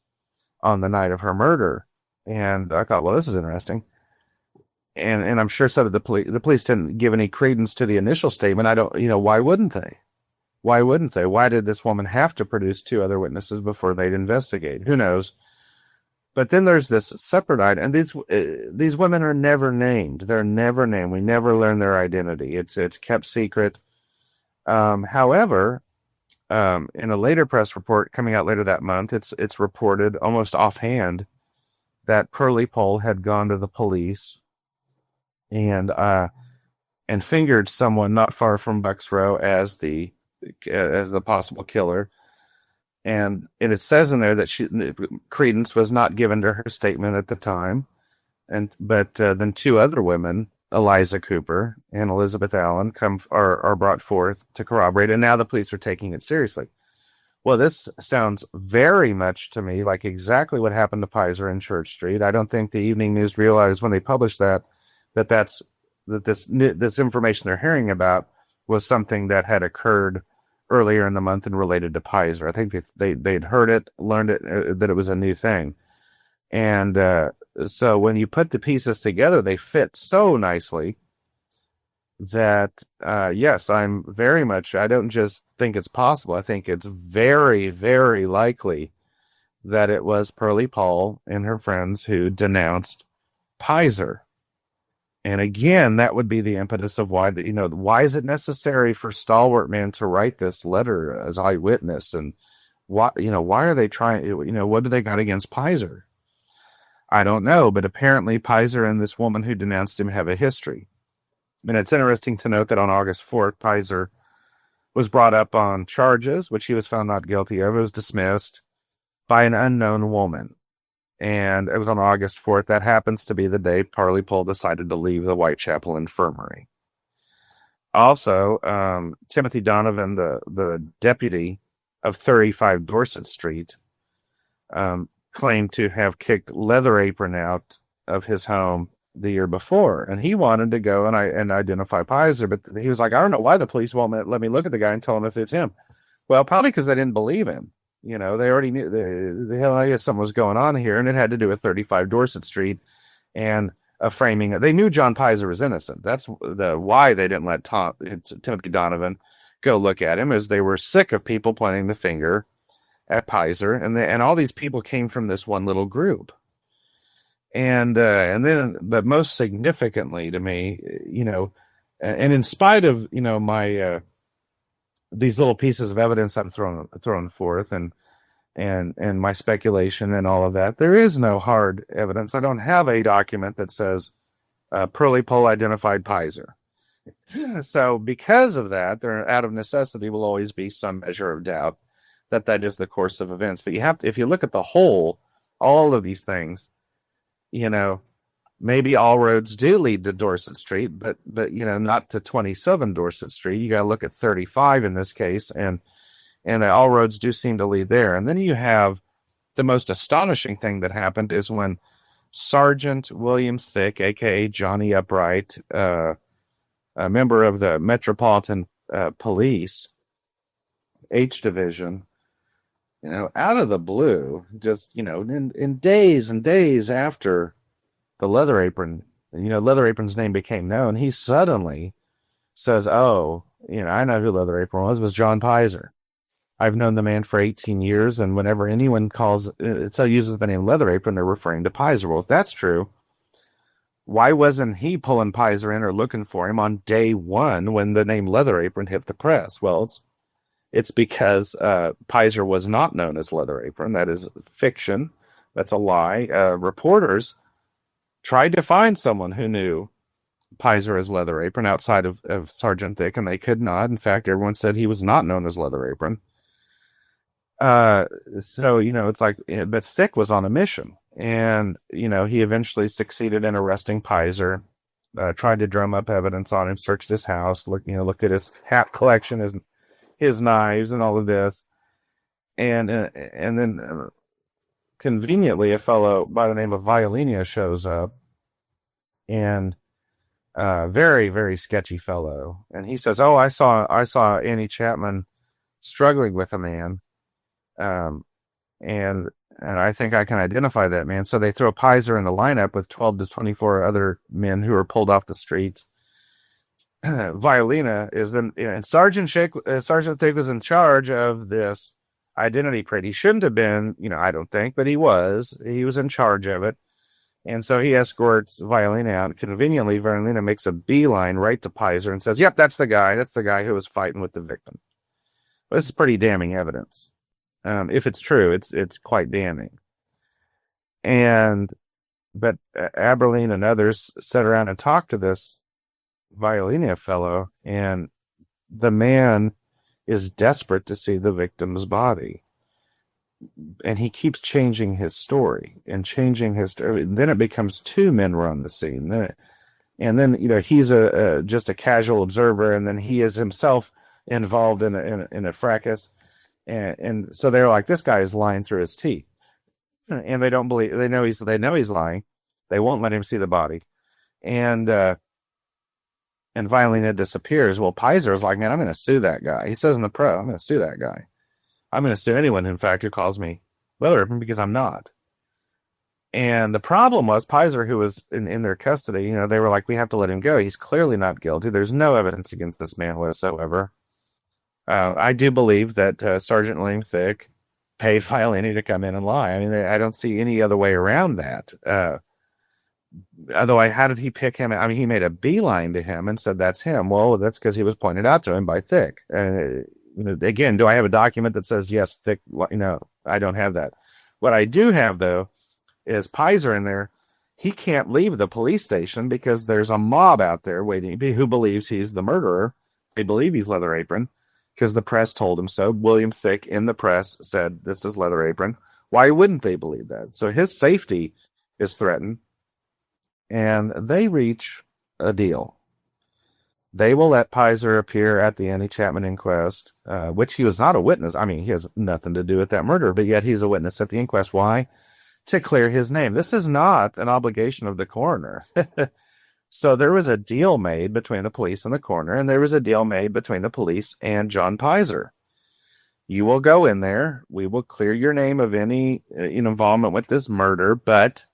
on the night of her murder. And I thought, well, this is interesting. And I'm sure so did the police. The police didn't give any credence to the initial statement. I don't, why wouldn't they? Why wouldn't they? Why did this woman have to produce two other witnesses before they'd investigate? Who knows? But then there's this separate item, and these women are never named. They're never named. We never learn their identity. It's kept secret. However, in a later press report coming out later that month, it's reported almost offhand that Pearlie Pohl had gone to the police and fingered someone not far from Bucks Row as the possible killer. And it says in there that credence was not given to her statement at the time, but then two other women, Eliza Cooper and Elizabeth Allen, are brought forth to corroborate, and now the police are taking it seriously. Well, this sounds very much to me like exactly what happened to Pizer in Church Street. I don't think the Evening News realized when they published that this information they're hearing about was something that had occurred earlier in the month and related to Pizer. I think they'd heard it, learned it, that it was a new thing. And so when you put the pieces together, they fit so nicely that, yes, I'm very much, I don't just think it's possible. I think it's very, very likely that it was Pearlie Paul and her friends who denounced Pizer. And again, that would be the impetus of why, why is it necessary for Stalwart Man to write this letter as eyewitness? And why are they trying, what do they got against Pizer? I don't know, but apparently Pizer and this woman who denounced him have a history. And it's interesting to note that on August 4th, Pizer was brought up on charges, which he was found not guilty of. It was dismissed by an unknown woman. And it was on August 4th. That happens to be the day Pearlie Paul decided to leave the Whitechapel Infirmary. Also, Timothy Donovan, the deputy of 35 Dorset Street, claimed to have kicked Leather Apron out of his home the year before, and he wanted to go and identify Pizer, but he was like, I don't know why the police won't let me look at the guy and tell him if it's him. Well, probably because they didn't believe him. They already knew the hell I guess something was going on here, and it had to do with 35 Dorset Street and a framing. They knew John Pizer was innocent. That's why they didn't let Timothy Donovan go look at him, is they were sick of people pointing the finger at Pizer, and all these people came from this one little group. And then, but most significantly to me, and in spite of my these little pieces of evidence I'm throwing forth, and my speculation and all of that, there is no hard evidence. I don't have a document that says Pearlie Paul identified Pizer. So because of that, there out of necessity will always be some measure of doubt that is the course of events. But if you look at the whole, all of these things, maybe all roads do lead to Dorset Street, but not to 27 Dorset Street. You got to look at 35 in this case, and all roads do seem to lead there. And then you have the most astonishing thing that happened is when Sergeant William Thick, aka Johnny Upright, a member of the Metropolitan Police H Division, out of the blue, just, in days and days after the Leather Apron, Leather Apron's name became known, he suddenly says, oh, I know who Leather Apron was John Pizer. I've known the man for 18 years, and whenever anyone uses the name Leather Apron, they're referring to Pizer. Well, if that's true, why wasn't he pulling Pizer in or looking for him on day one when the name Leather Apron hit the press? Well, it's because Pizer was not known as Leather Apron. That is fiction. That's a lie. Reporters tried to find someone who knew Pizer as Leather Apron outside of Sergeant Thick, and they could not. In fact, everyone said he was not known as Leather Apron. So, it's like, but Thick was on a mission, and, he eventually succeeded in arresting Pizer, tried to drum up evidence on him, searched his house, looked at his hat collection, his knives and all of this. And then conveniently, a fellow by the name of Violina shows up, and very, very sketchy fellow. And he says, oh, I saw Annie Chapman struggling with a man. And I think I can identify that man. So they throw Pizer in the lineup with 12 to 24 other men who are pulled off the streets. Violina is then, and Sergeant Thick was in charge of this identity parade. He shouldn't have been, I don't think, but he was in charge of it. And so he escorts Violina out. Conveniently, Violina makes a beeline right to Pizer and says, yep, that's the guy who was fighting with the victim. Well, this is pretty damning evidence. If it's true, it's quite damning. But Aberline and others sat around and talked to this Violina fellow, and the man is desperate to see the victim's body, and he keeps changing his story. And then it becomes two men were on the scene, and then he's just a casual observer, and then he is himself involved in a fracas, and so they're like, this guy is lying through his teeth, and they don't believe. They know he's lying. They won't let him see the body, and and Violina disappears. Well, Pizer is like, man, I'm going to sue that guy. He says in the pro, I'm going to sue that guy. I'm going to sue anyone, in fact, who calls me Leather Apron, because I'm not. And the problem was Pizer, who was in their custody, they were like, we have to let him go. He's clearly not guilty. There's no evidence against this man whatsoever. I do believe that Sergeant William Thicke paid Violini to come in and lie. I mean, I don't see any other way around that. Although, how did he pick him? I mean, he made a beeline to him and said, that's him. Well, that's because he was pointed out to him by Thicke. Again, do I have a document that says, yes, Thicke? I don't have that. What I do have, though, is Pizer in there. He can't leave the police station because there's a mob out there waiting who believes he's the murderer. They believe he's Leather Apron because the press told him so. William Thicke in the press said, this is Leather Apron. Why wouldn't they believe that? So his safety is threatened, and they reach a deal. They will let Pizer appear at the Annie Chapman inquest, which he was not a witness. I mean, he has nothing to do with that murder, but yet he's a witness at the inquest. Why? To clear his name. This is not an obligation of the coroner. So there was a deal made between the police and the coroner, and there was a deal made between the police and John Pizer. You will go in there. We will clear your name of any involvement with this murder, but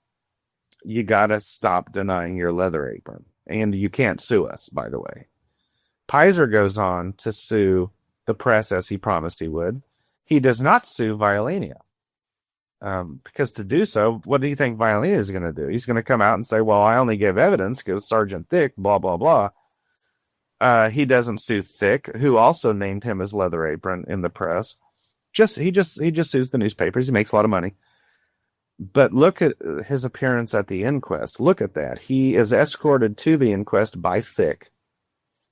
you got to stop denying your Leather Apron. And you can't sue us, by the way. Pizer goes on to sue the press as he promised he would. He does not sue Violina. Because to do so, what do you think Violina is going to do? He's going to come out and say, well, I only give evidence because Sergeant Thicke, blah, blah, blah. He doesn't sue Thicke, who also named him as Leather Apron in the press. He just sues the newspapers. He makes a lot of money. But look at his appearance at the inquest. Look at that. He is escorted to the inquest by Thicke.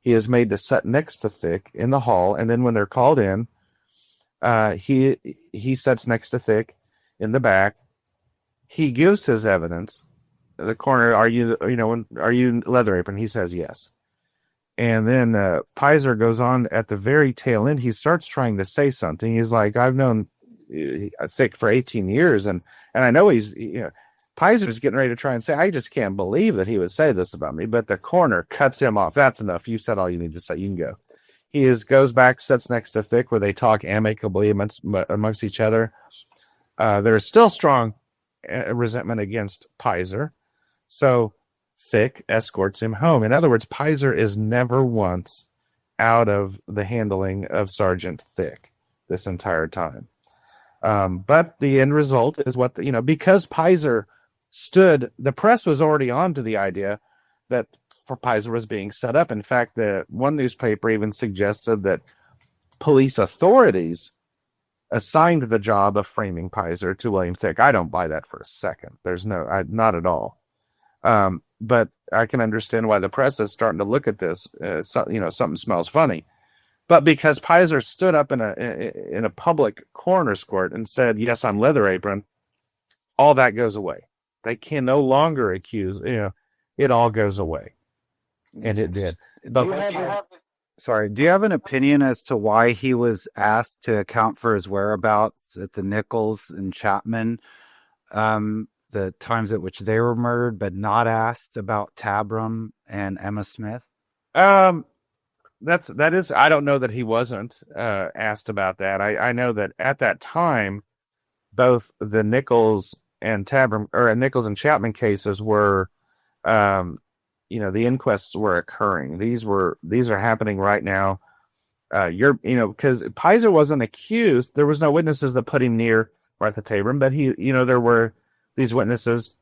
He is made to sit next to Thicke in the hall, and then when they're called in, he sits next to Thicke in the back. He gives his evidence. The coroner, are you Leather Apron? He says yes. And then Pizer goes on at the very tail end. He starts trying to say something. He's like, I've known Thicke for 18 years, and I know he's, Pizer's getting ready to try and say, I just can't believe that he would say this about me. But the coroner cuts him off. That's enough. You said all you need to say. You can go. He goes back, sits next to Thicke, where they talk amicably amongst each other. There is still strong resentment against Pizer. So Thicke escorts him home. In other words, Pizer is never once out of the handling of Sergeant Thicke this entire time. But the end result is because Pizer stood, the press was already on to the idea that Pizer was being set up. In fact, one newspaper even suggested that police authorities assigned the job of framing Pizer to William Thicke. I don't buy that for a second. There's not at all. But I can understand why the press is starting to look at this. Something smells funny. But because Pizer stood up in a public coroner's court and said, yes, I'm Leather Apron, all that goes away. They can no longer accuse, it all goes away. And it did. But do you have an opinion as to why he was asked to account for his whereabouts at the Nichols and Chapman, the times at which they were murdered, but not asked about Tabram and Emma Smith? That is, I don't know that he wasn't asked about that. I know that at that time, both the Nichols and Nichols and Chapman cases were, the inquests were occurring. These are happening right now. Because Pizer wasn't accused. There was no witnesses that put him near Martha Tabram, but there were these witnesses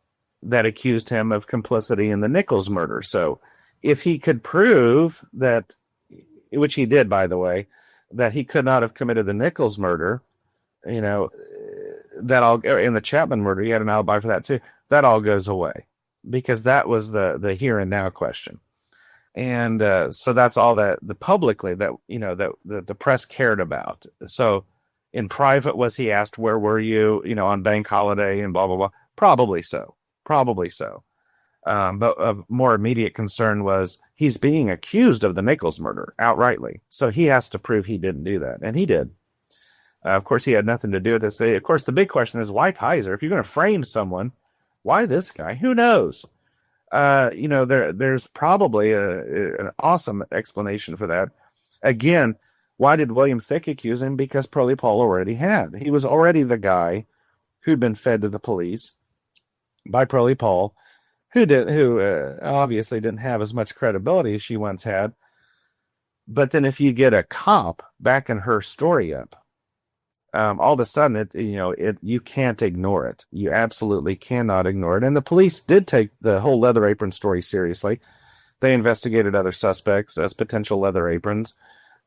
that accused him of complicity in the Nichols murder. So if he could prove that, which he did, by the way, that he could not have committed the Nichols murder, that all in the Chapman murder, he had an alibi for that too. That all goes away because that was the here and now question. And so that's all that publicly that the press cared about. So in private, was he asked, where were you, on bank holiday and blah, blah, blah? Probably so. But of more immediate concern was he's being accused of the Nichols murder outrightly. So he has to prove he didn't do that. And he did. Of course, he had nothing to do with this. Of course, the big question is, why Pizer? If you're going to frame someone, why this guy? Who knows? There's probably an awesome explanation for that. Again, why did William Thicke accuse him? Because Pearlie Paul already had. He was already the guy who'd been fed to the police by Pearlie Paul, who obviously didn't have as much credibility as she once had. But then if you get a cop backing her story up, all of a sudden you can't ignore it. You absolutely cannot ignore it. And the police did take the whole leather apron story seriously. They investigated other suspects as potential leather aprons.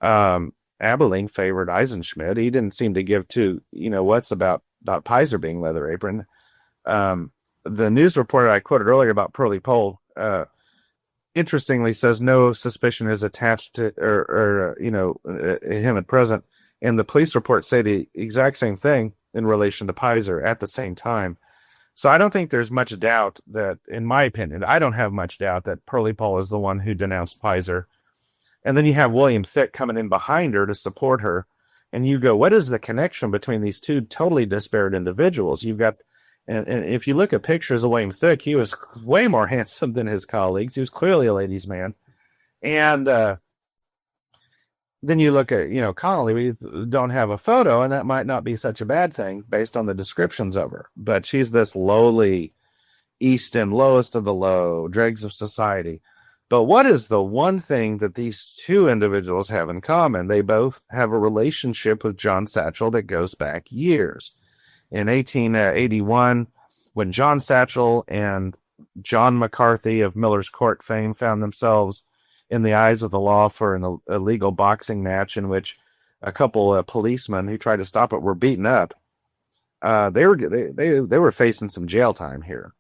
Abeling favored Eisenschmidt. He didn't seem to give two what's about Pizer being leather apron. The news reporter I quoted earlier about Pearlie Paul, interestingly says no suspicion is attached to him at present. And the police reports say the exact same thing in relation to Pizer at the same time. So I don't think there's much doubt that, in my opinion, I don't have much doubt that Pearlie Paul is the one who denounced Pizer. And then you have William Thicke coming in behind her to support her. And you go, what is the connection between these two totally disparate individuals? You've got, and if you look at pictures of William Thicke, he was way more handsome than his colleagues. He was clearly a ladies' man. And then you look at, Connolly, we don't have a photo, and that might not be such a bad thing based on the descriptions of her. But she's this lowly, East End, lowest of the low, dregs of society. But what is the one thing that these two individuals have in common? They both have a relationship with John Satchel that goes back years. In 1881, when John Satchel and John McCarthy of Miller's Court fame found themselves in the eyes of the law for an illegal boxing match in which a couple of policemen who tried to stop it were beaten up, they were facing some jail time here.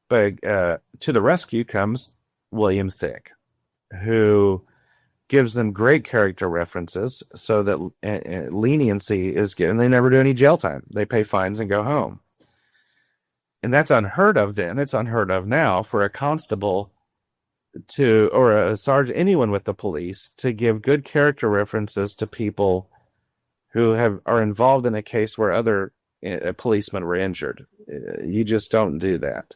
But to the rescue comes William Thicke, who gives them great character references so that leniency is given. They never do any jail time. They pay fines and go home. And that's unheard of then. It's unheard of now for a constable or a sergeant, anyone with the police, to give good character references to people who are involved in a case where other policemen were injured. You just don't do that.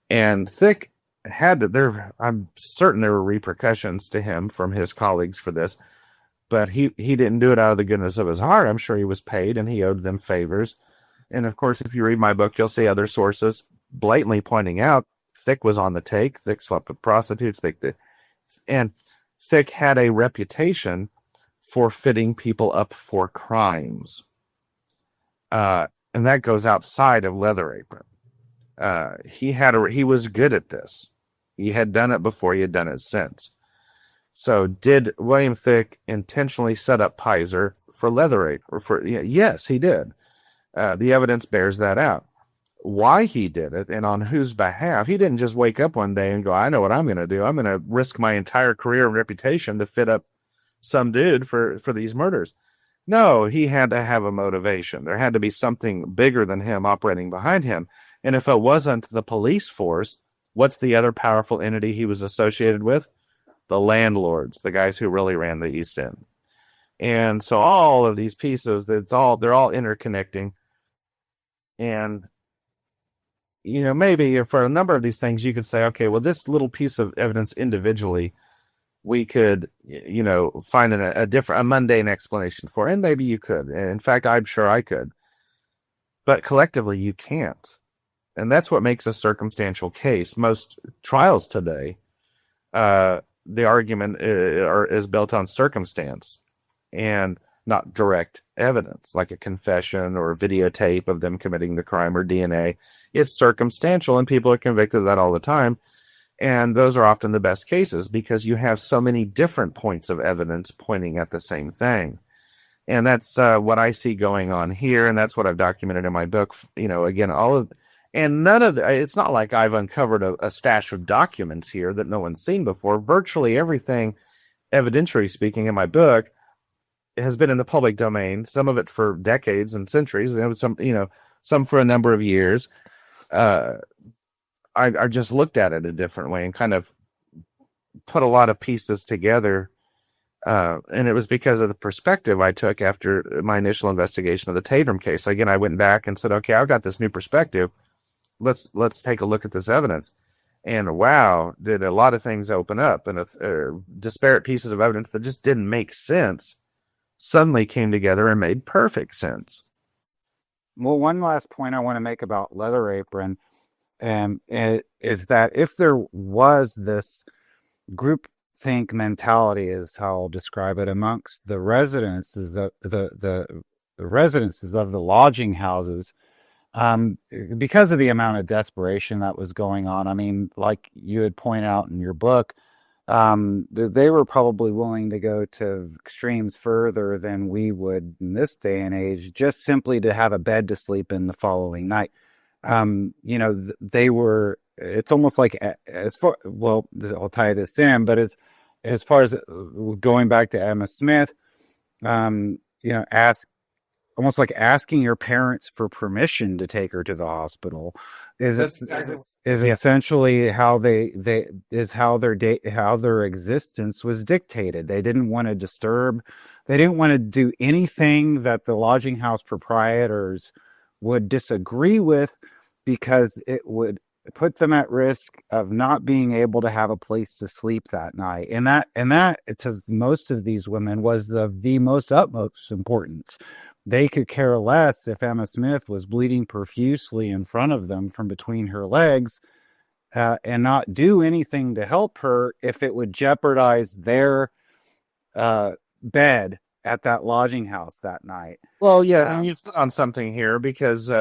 And Thicke I'm certain there were repercussions to him from his colleagues for this, but he didn't do it out of the goodness of his heart. I'm sure he was paid and he owed them favors. And of course, if you read my book, you'll see other sources blatantly pointing out Thicke was on the take. Thicke slept with prostitutes. And Thicke had a reputation for fitting people up for crimes. And that goes outside of leather apron. He was good at this. He had done it before. He had done it since. So did William Thicke intentionally set up Pizer for leather apron? Yes, he did. The evidence bears that out. Why he did it and on whose behalf, he didn't just wake up one day and go, I know what I'm going to do. I'm going to risk my entire career and reputation to fit up some dude for these murders. No, he had to have a motivation. There had to be something bigger than him operating behind him. And if it wasn't the police force, what's the other powerful entity he was associated with? The landlords, the guys who really ran the East End. And so all of these pieces, they're all interconnecting. And maybe for a number of these things, you could say, okay, well, this little piece of evidence individually, we could, find a mundane explanation for, and maybe you could. In fact, I'm sure I could. But collectively, you can't. And that's what makes a circumstantial case. Most trials today, the argument is built on circumstance and not direct evidence, like a confession or a videotape of them committing the crime or DNA. It's circumstantial, and people are convicted of that all the time. And those are often the best cases because you have so many different points of evidence pointing at the same thing. And that's what I see going on here, and that's what I've documented in my book. Again, it's not like I've uncovered a stash of documents here that no one's seen before. Virtually everything, evidentiary speaking, in my book has been in the public domain, some of it for decades and centuries, and some for a number of years. I just looked at it a different way and kind of put a lot of pieces together. And it was because of the perspective I took after my initial investigation of the Tatum case. Again, I went back and said, okay, I've got this new perspective. Let's take a look at this evidence. And wow, did a lot of things open up, and disparate pieces of evidence that just didn't make sense suddenly came together and made perfect sense. Well, one last point I want to make about Leather Apron is that if there was this group think mentality, is how I'll describe it, amongst the residences of the residences of the lodging houses, um, because of the amount of desperation that was going on. I mean, like you had pointed out in your book, they were probably willing to go to extremes further than we would in this day and age, just simply to have a bed to sleep in the following night. They were, it's almost like, as far, well, I'll tie this in, but as far as going back to Emma Smith, ask almost like asking your parents for permission to take her to the hospital is is essentially how they is how how their existence was dictated. They didn't want to disturb, they didn't want to do anything that the lodging house proprietors would disagree with, because it would put them at risk of not being able to have a place to sleep that night. And that to most of these women was of the most utmost importance. They could care less if Emma Smith was bleeding profusely in front of them from between her legs, and not do anything to help her if it would jeopardize their bed at that lodging house that night. Well, yeah, and you've hit on something here, because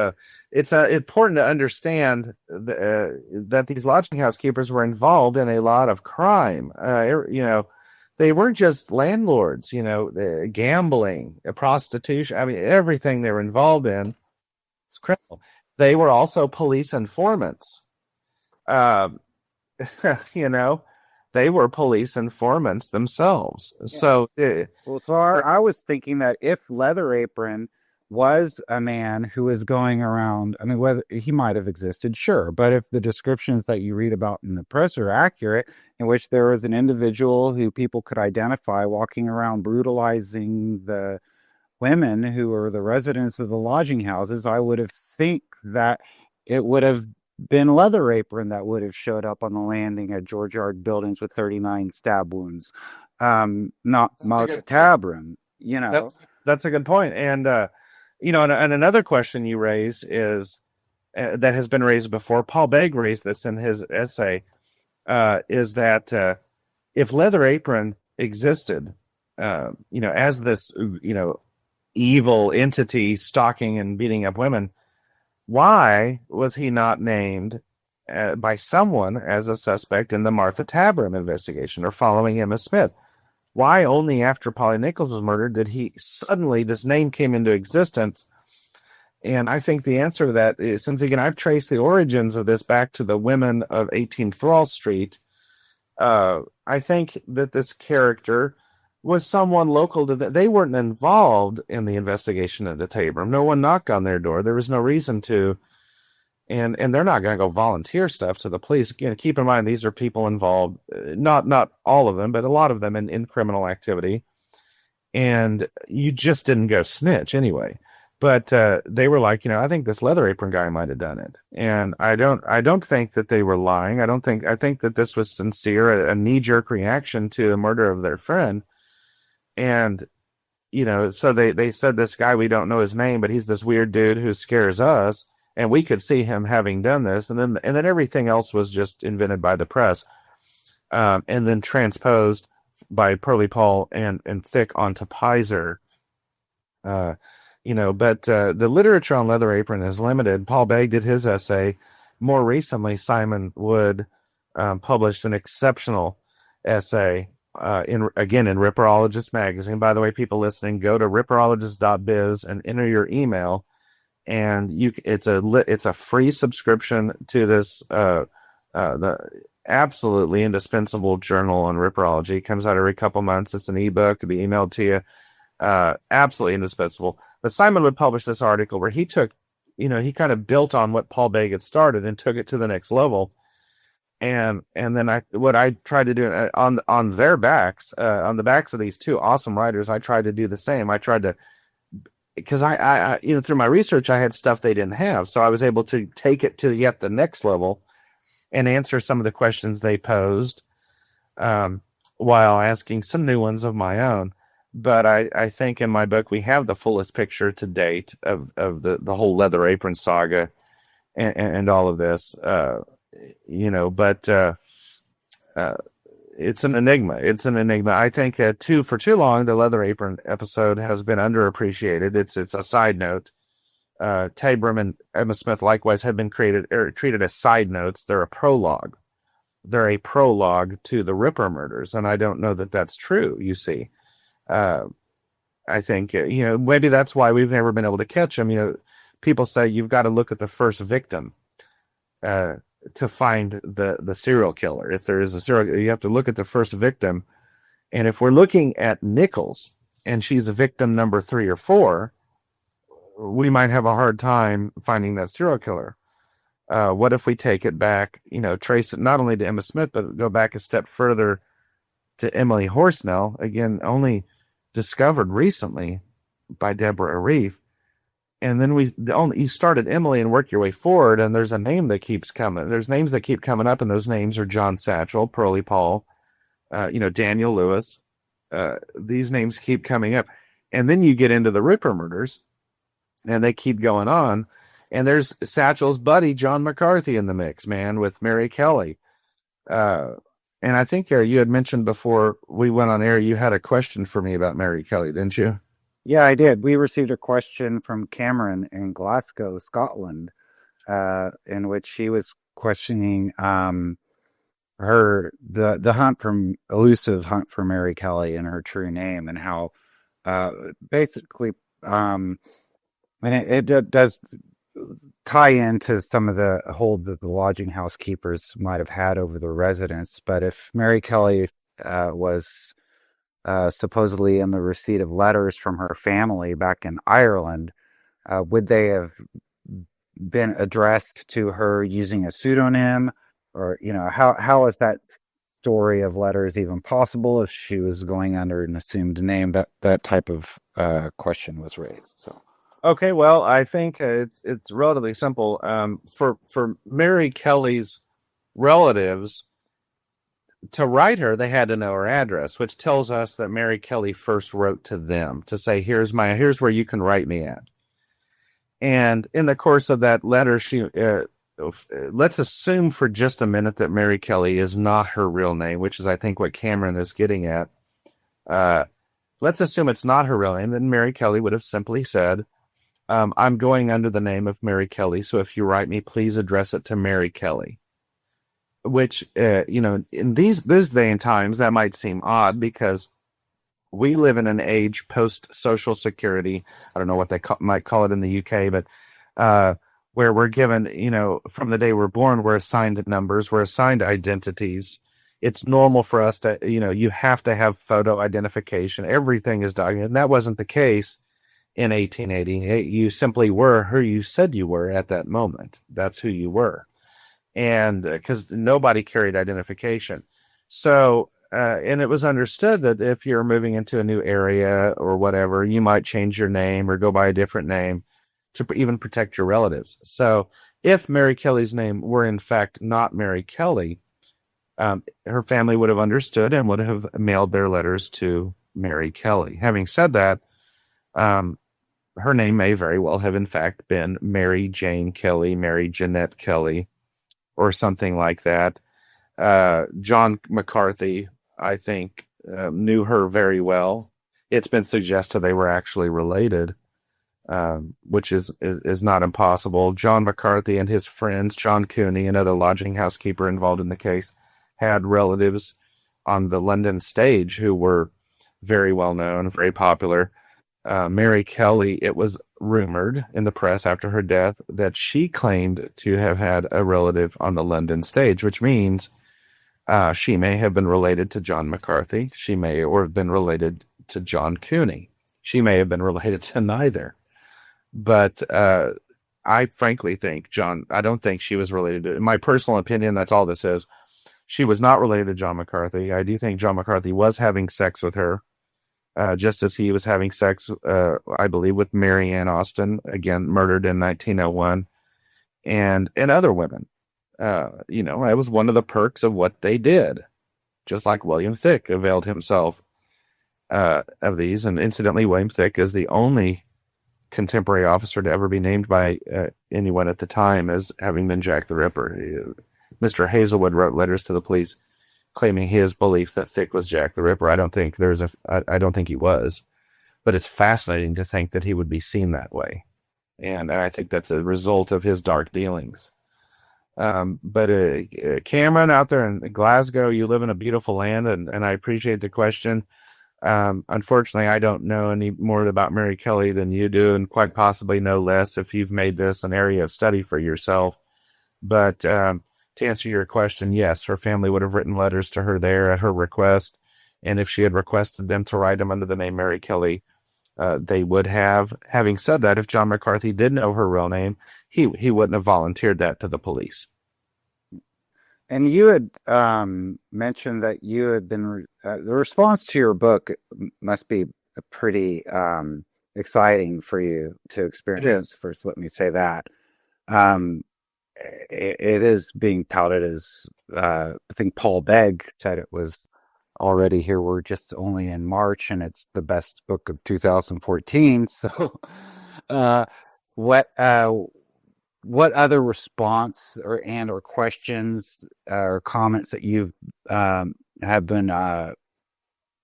it's important to understand that these lodging house keepers were involved in a lot of crime. They weren't just landlords, gambling, prostitution. I mean, everything they were involved in is criminal. They were also police informants. Um, you know, they were police informants themselves. Yeah. So, Well, so I was thinking that if Leather Apron was a man who was going around, I mean, whether he might have existed, sure, but if the descriptions that you read about in the press are accurate, in which there was an individual who people could identify walking around brutalizing the women who were the residents of the lodging houses, I would have think that it would have been Leather Apron that would have showed up on the landing at George Yard Buildings with 39 stab wounds. Not Mark Tabram, that's a good point. And and another question you raise is that has been raised before. Paul Begg raised this in his essay. Is that if Leather Apron existed, as this, evil entity stalking and beating up women, why was he not named by someone as a suspect in the Martha Tabram investigation or following Emma Smith? Why only after Polly Nichols was murdered did he suddenly, this name came into existence? And I think the answer to that is, since again, I've traced the origins of this back to the women of 18 Thrall Street, I think that this character was someone local to that. They weren't involved in the investigation of the Tabram. No one knocked on their door. There was no reason to. And they're not going to go volunteer stuff to the police. Again, keep in mind, these are people involved, not all of them, but a lot of them in criminal activity. And you just didn't go snitch anyway. But they were like, I think this Leather Apron guy might have done it. And I don't think that they were lying. I think that this was sincere, a knee-jerk reaction to the murder of their friend. And, so they said, this guy, we don't know his name, but he's this weird dude who scares us. And we could see him having done this. And then everything else was just invented by the press, and then transposed by Pearlie Paul and Thick onto Pizer. But the literature on Leather Apron is limited. Paul Begg did his essay. More recently, Simon Wood published an exceptional essay in Ripperologist magazine. By the way, people listening, go to ripperologist.biz and enter your email, and it's a free subscription to this the absolutely indispensable journal on Ripperology. It comes out every couple months. It's an ebook. It'll be emailed to you. Absolutely indispensable. But Simon Wood published this article where he took, he kind of built on what Paul Begg had started and took it to the next level. And then what I tried to do on their backs, on the backs of these two awesome writers, I tried to do the same. I tried to, because I through my research, I had stuff they didn't have. So I was able to take it to yet the next level. and answer some of the questions they posed, while asking some new ones of my own. But I think in my book we have the fullest picture to date of the whole Leather Apron saga and all of this. But it's an enigma. It's an enigma. I think for too long the Leather Apron episode has been underappreciated. It's a side note. Tabram and Emma Smith likewise have been treated as side notes. They're a prologue. They're a prologue to the Ripper murders, and I don't know that that's true. You see, I think maybe that's why we've never been able to catch them. People say you've got to look at the first victim to find the serial killer. If there is a serial, you have to look at the first victim. And if we're looking at Nichols and she's a victim number 3 or 4, we might have a hard time finding that serial killer. What if we take it back, trace it not only to Emma Smith, but go back a step further to Emily Horsnell, again, only discovered recently by Deborah Arif. And then you start at Emily and work your way forward, and there's a name that keeps coming. There's names that keep coming up, and those names are John Satchel, Pearlie Paul, Daniel Lewis. These names keep coming up. And then you get into the Ripper murders, and they keep going on. And there's Satchel's buddy, John McCarthy, in the mix, man, with Mary Kelly. And I think you had mentioned before we went on air, you had a question for me about Mary Kelly, didn't you? Yeah, I did. We received a question from Cameron in Glasgow, Scotland, in which she was questioning the elusive hunt for Mary Kelly and her true name, and how basically, and it does tie into some of the hold that the lodging house keepers might have had over the residents. But if Mary Kelly was supposedly in the receipt of letters from her family back in Ireland, would they have been addressed to her using a pseudonym? Or, how is that story of letters even possible if she was going under an assumed name? That type of question was raised. So, okay, well, I think it's relatively simple. For Mary Kelly's relatives to write her, they had to know her address, which tells us that Mary Kelly first wrote to them to say, here's where you can write me at. And in the course of that letter, let's assume for just a minute that Mary Kelly is not her real name, which is, I think, what Cameron is getting at. Let's assume it's not her real name. Then Mary Kelly would have simply said, I'm going under the name of Mary Kelly, so if you write me, please address it to Mary Kelly. Which, in this day and times, that might seem odd because we live in an age post-Social Security. I don't know what they might call it in the UK, but where we're given, from the day we're born, we're assigned numbers, we're assigned identities. It's normal for us to, you have to have photo identification. Everything is documented. And that wasn't the case in 1888. You simply were who you said you were at that moment. That's who you were. And because nobody carried identification. So, and it was understood that if you're moving into a new area or whatever, you might change your name or go by a different name to even protect your relatives. So if Mary Kelly's name were in fact not Mary Kelly, her family would have understood and would have mailed their letters to Mary Kelly. Having said that, her name may very well have in fact been Mary Jane Kelly, Mary Jeanette Kelly, or something like that. John McCarthy, I think, knew her very well. It's been suggested they were actually related, which is not impossible. John McCarthy and his friends, John Cooney, another lodging housekeeper involved in the case, had relatives on the London stage who were very well known, very popular. Mary Kelly, it was rumored in the press after her death that she claimed to have had a relative on the London stage, which means she may have been related to John McCarthy. She may or have been related to John Cooney. She may have been related to neither. But I frankly think I don't think she was related to, in my personal opinion, that's all this is. She was not related to John McCarthy. I do think John McCarthy was having sex with her. Just as he was having sex, I believe, with Mary Ann Austin, again, murdered in 1901, and other women. It was one of the perks of what they did, just like William Thicke availed himself of these. And incidentally, William Thicke is the only contemporary officer to ever be named by anyone at the time as having been Jack the Ripper. Mr. Hazelwood wrote letters to the police claiming his belief that Thicke was Jack the Ripper. I don't think he was, but it's fascinating to think that he would be seen that way. And I think that's a result of his dark dealings. But Cameron out there in Glasgow, you live in a beautiful land, and I appreciate the question. Unfortunately, I don't know any more about Mary Kelly than you do, and quite possibly no less if you've made this an area of study for yourself. But to answer your question, yes, her family would have written letters to her there at her request. And if she had requested them to write them under the name Mary Kelly, they would have. Having said that, if John McCarthy did know her real name, he wouldn't have volunteered that to the police. And you had mentioned that you had been the response to your book must be pretty exciting for you to experience. First, let me say that it is being touted as I think Paul Begg said it was already here. We're just only in March, and it's the best book of 2014. So, what other response or questions or comments that you've have been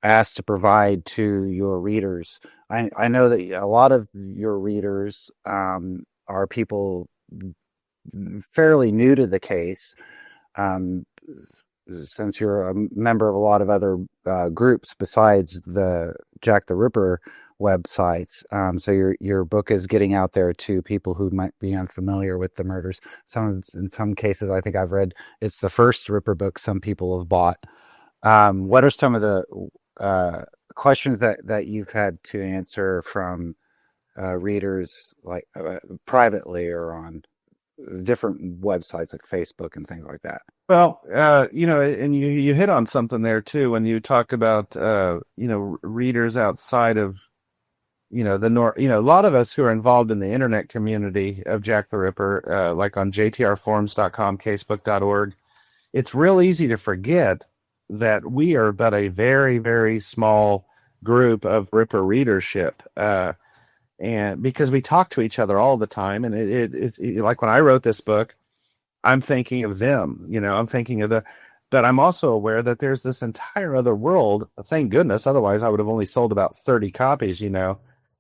asked to provide to your readers? I know that a lot of your readers are people fairly new to the case, since you're a member of a lot of other groups besides the Jack the Ripper websites. So your book is getting out there to people who might be unfamiliar with the murders. In some cases, I think I've read it's the first Ripper book some people have bought. What are some of the questions that you've had to answer from readers, like privately or on different websites like Facebook and things like that? Well, and you hit on something there too when you talk about readers outside of a lot of us who are involved in the internet community of Jack the Ripper, like on jtrforums.com, casebook.org. It's real easy to forget that we are but a very, very small group of Ripper readership. And because we talk to each other all the time, and it's like when I wrote this book, I'm thinking of them, I'm thinking of but I'm also aware that there's this entire other world. Thank goodness. Otherwise I would have only sold about 30 copies,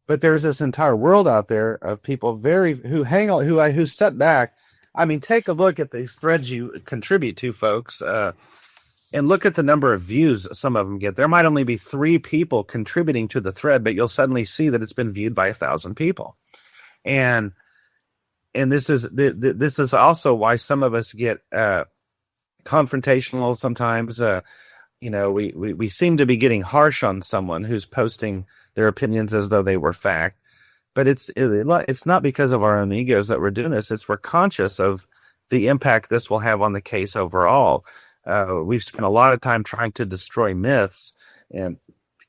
but there's this entire world out there of people who hang out, who sit back. I mean, take a look at these threads you contribute to, folks, and look at the number of views some of them get. There might only be 3 people contributing to the thread, but you'll suddenly see that it's been viewed by 1,000 people. And this is also why some of us get confrontational sometimes. We seem to be getting harsh on someone who's posting their opinions as though they were fact. But it's not because of our own egos that we're doing this. We're conscious of the impact this will have on the case overall. We've spent a lot of time trying to destroy myths and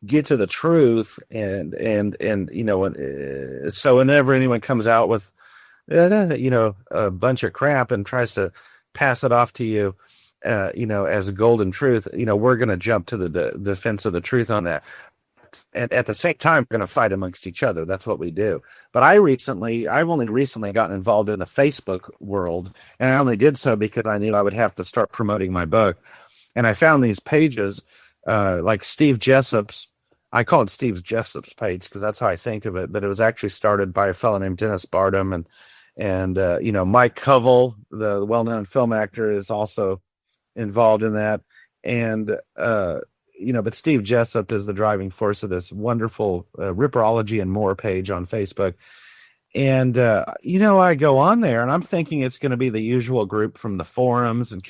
get to the truth, and so whenever anyone comes out with a bunch of crap and tries to pass it off to you, as a golden truth, we're going to jump to the defense of the truth on that. And at the same time, we're going to fight amongst each other. That's what we do. But I've only recently gotten involved in the Facebook world, and I only did so because I knew I would have to start promoting my book. And I found these pages, like Steve Jessup's. I call it Steve Jessup's page because that's how I think of it. But it was actually started by a fellow named Dennis Bardem, and Mike Covell, the well-known film actor, is also involved in that. And but Steve Jessup is the driving force of this wonderful Ripperology and More page on Facebook. And, I go on there and I'm thinking it's going to be the usual group from the forums. And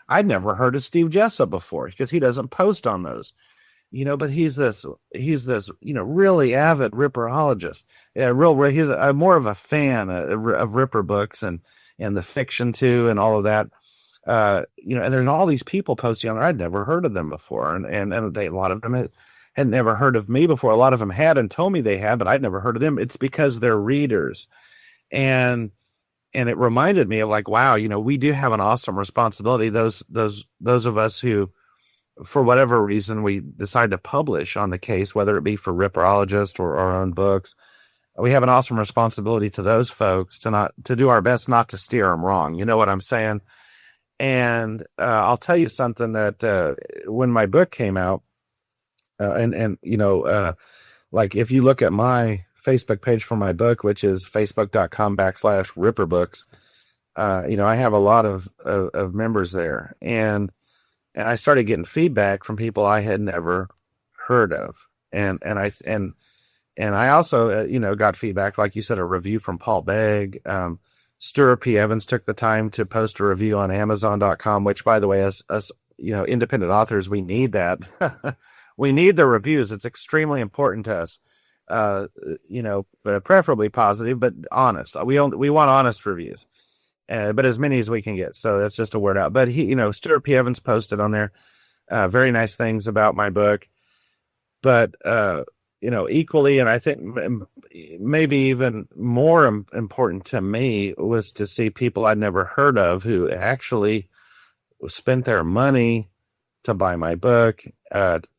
I'd never heard of Steve Jessup before because he doesn't post on those, but he's this, really avid Ripperologist. He's more of a fan of Ripper books and the fiction too, and all of that. And there's all these people posting on there. I'd never heard of them before. And a lot of them had never heard of me before. A lot of them had and told me they had, but I'd never heard of them. It's because they're readers. And And it reminded me of like, wow, we do have an awesome responsibility. Those of us who, for whatever reason, we decide to publish on the case, whether it be for Ripperologist or our own books, we have an awesome responsibility to those folks to do our best not to steer them wrong. You know what I'm saying? And I'll tell you something that when my book came out, like if you look at my Facebook page for my book, which is facebook.com/RipperBooks, I have a lot of members there, and I started getting feedback from people I had never heard of, and I also got feedback, like you said, a review from Paul Begg. Stuart P. Evans took the time to post a review on Amazon.com, which, by the way, as independent authors, we need that. We need the reviews. It's extremely important to us. But preferably positive, but honest. We want honest reviews, but as many as we can get. So that's just a word out. But Stuart P. Evans posted on there very nice things about my book. But equally, and I think maybe even more important to me was to see people I'd never heard of who actually spent their money to buy my book,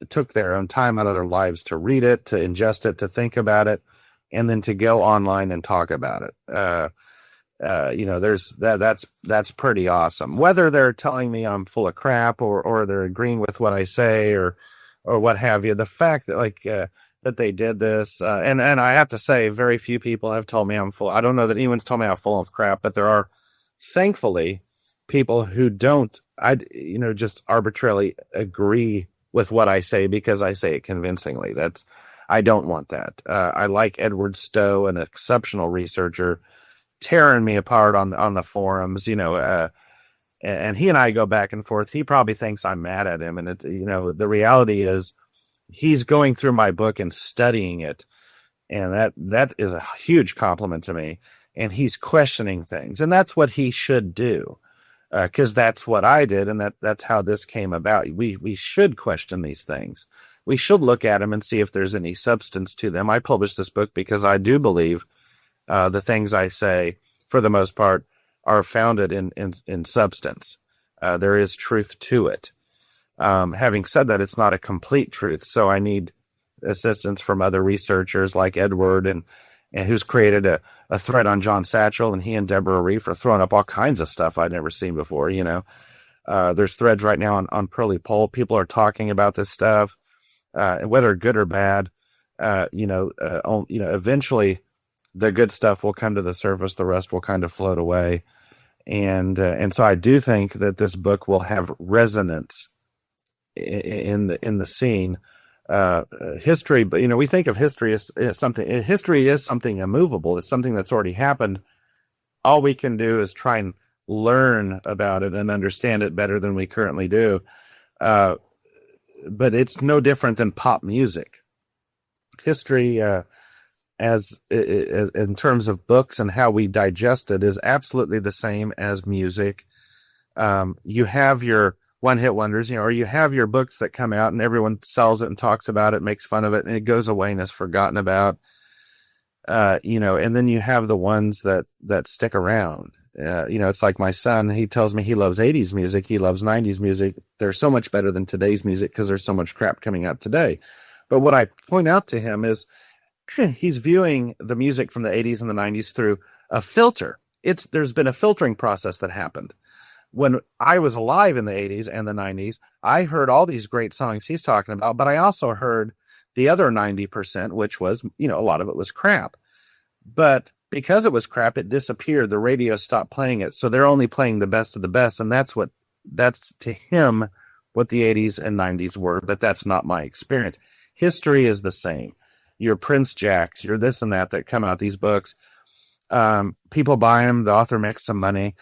took their own time out of their lives to read it, to ingest it, to think about it, and then to go online and talk about it. That's pretty awesome. Whether they're telling me I'm full of crap or they're agreeing with what I say or what have you, the fact that that they did this, and I have to say, very few people have told me I'm full. I don't know that anyone's told me I'm full of crap, but there are, thankfully, people who don't, just arbitrarily agree with what I say because I say it convincingly. I don't want that. I like Edward Stowe, an exceptional researcher, tearing me apart on the forums, and he and I go back and forth. He probably thinks I'm mad at him. And the reality is he's going through my book and studying it. And that is a huge compliment to me. And he's questioning things, and that's what he should do. Because that's what I did, and that's how this came about. We should question these things. We should look at them and see if there's any substance to them. I published this book because I do believe the things I say, for the most part, are founded in substance. There is truth to it. Having said that, it's not a complete truth, so I need assistance from other researchers like Edward and who's created a thread on John Satchel, and he and Deborah Reef are throwing up all kinds of stuff I'd never seen before. There's threads right now on Pearly Pole. People are talking about this stuff, whether good or bad. Eventually the good stuff will come to the surface. The rest will kind of float away. And so I do think that this book will have resonance in the scene. History, but we think of history as something. History is something immovable. It's something that's already happened. All we can do is try and learn about it and understand it better than we currently do. But it's no different than pop music. History, as in terms of books and how we digest it, is absolutely the same as music. You have your one-hit wonders, or you have your books that come out and everyone sells it and talks about it, makes fun of it, and it goes away and is forgotten about. And then you have the ones that stick around. It's like my son, he tells me he loves 80s music, he loves 90s music. They're so much better than today's music because there's so much crap coming out today. But what I point out to him is he's viewing the music from the 80s and the 90s through a filter. There's been a filtering process that happened. When I was alive in the 80s and the 90s, I heard all these great songs he's talking about, but I also heard the other 90%, which was, a lot of it was crap. But because it was crap, it disappeared. The radio stopped playing it. So they're only playing the best of the best. And that's to him what the 80s and 90s were, but that's not my experience. History is the same. Your Prince Jacks, your this and that come out, these books. People buy them, the author makes some money.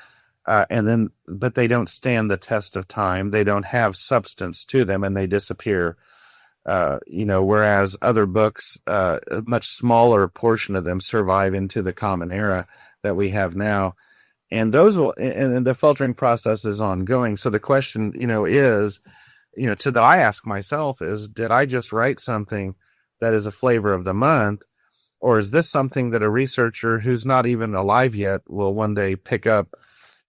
But they don't stand the test of time. They don't have substance to them, and they disappear. Whereas other books, a much smaller portion of them survive into the common era that we have now. And those and the filtering process is ongoing. So the question, is, I ask myself is, did I just write something that is a flavor of the month, Or is this something that a researcher who's not even alive yet will one day pick up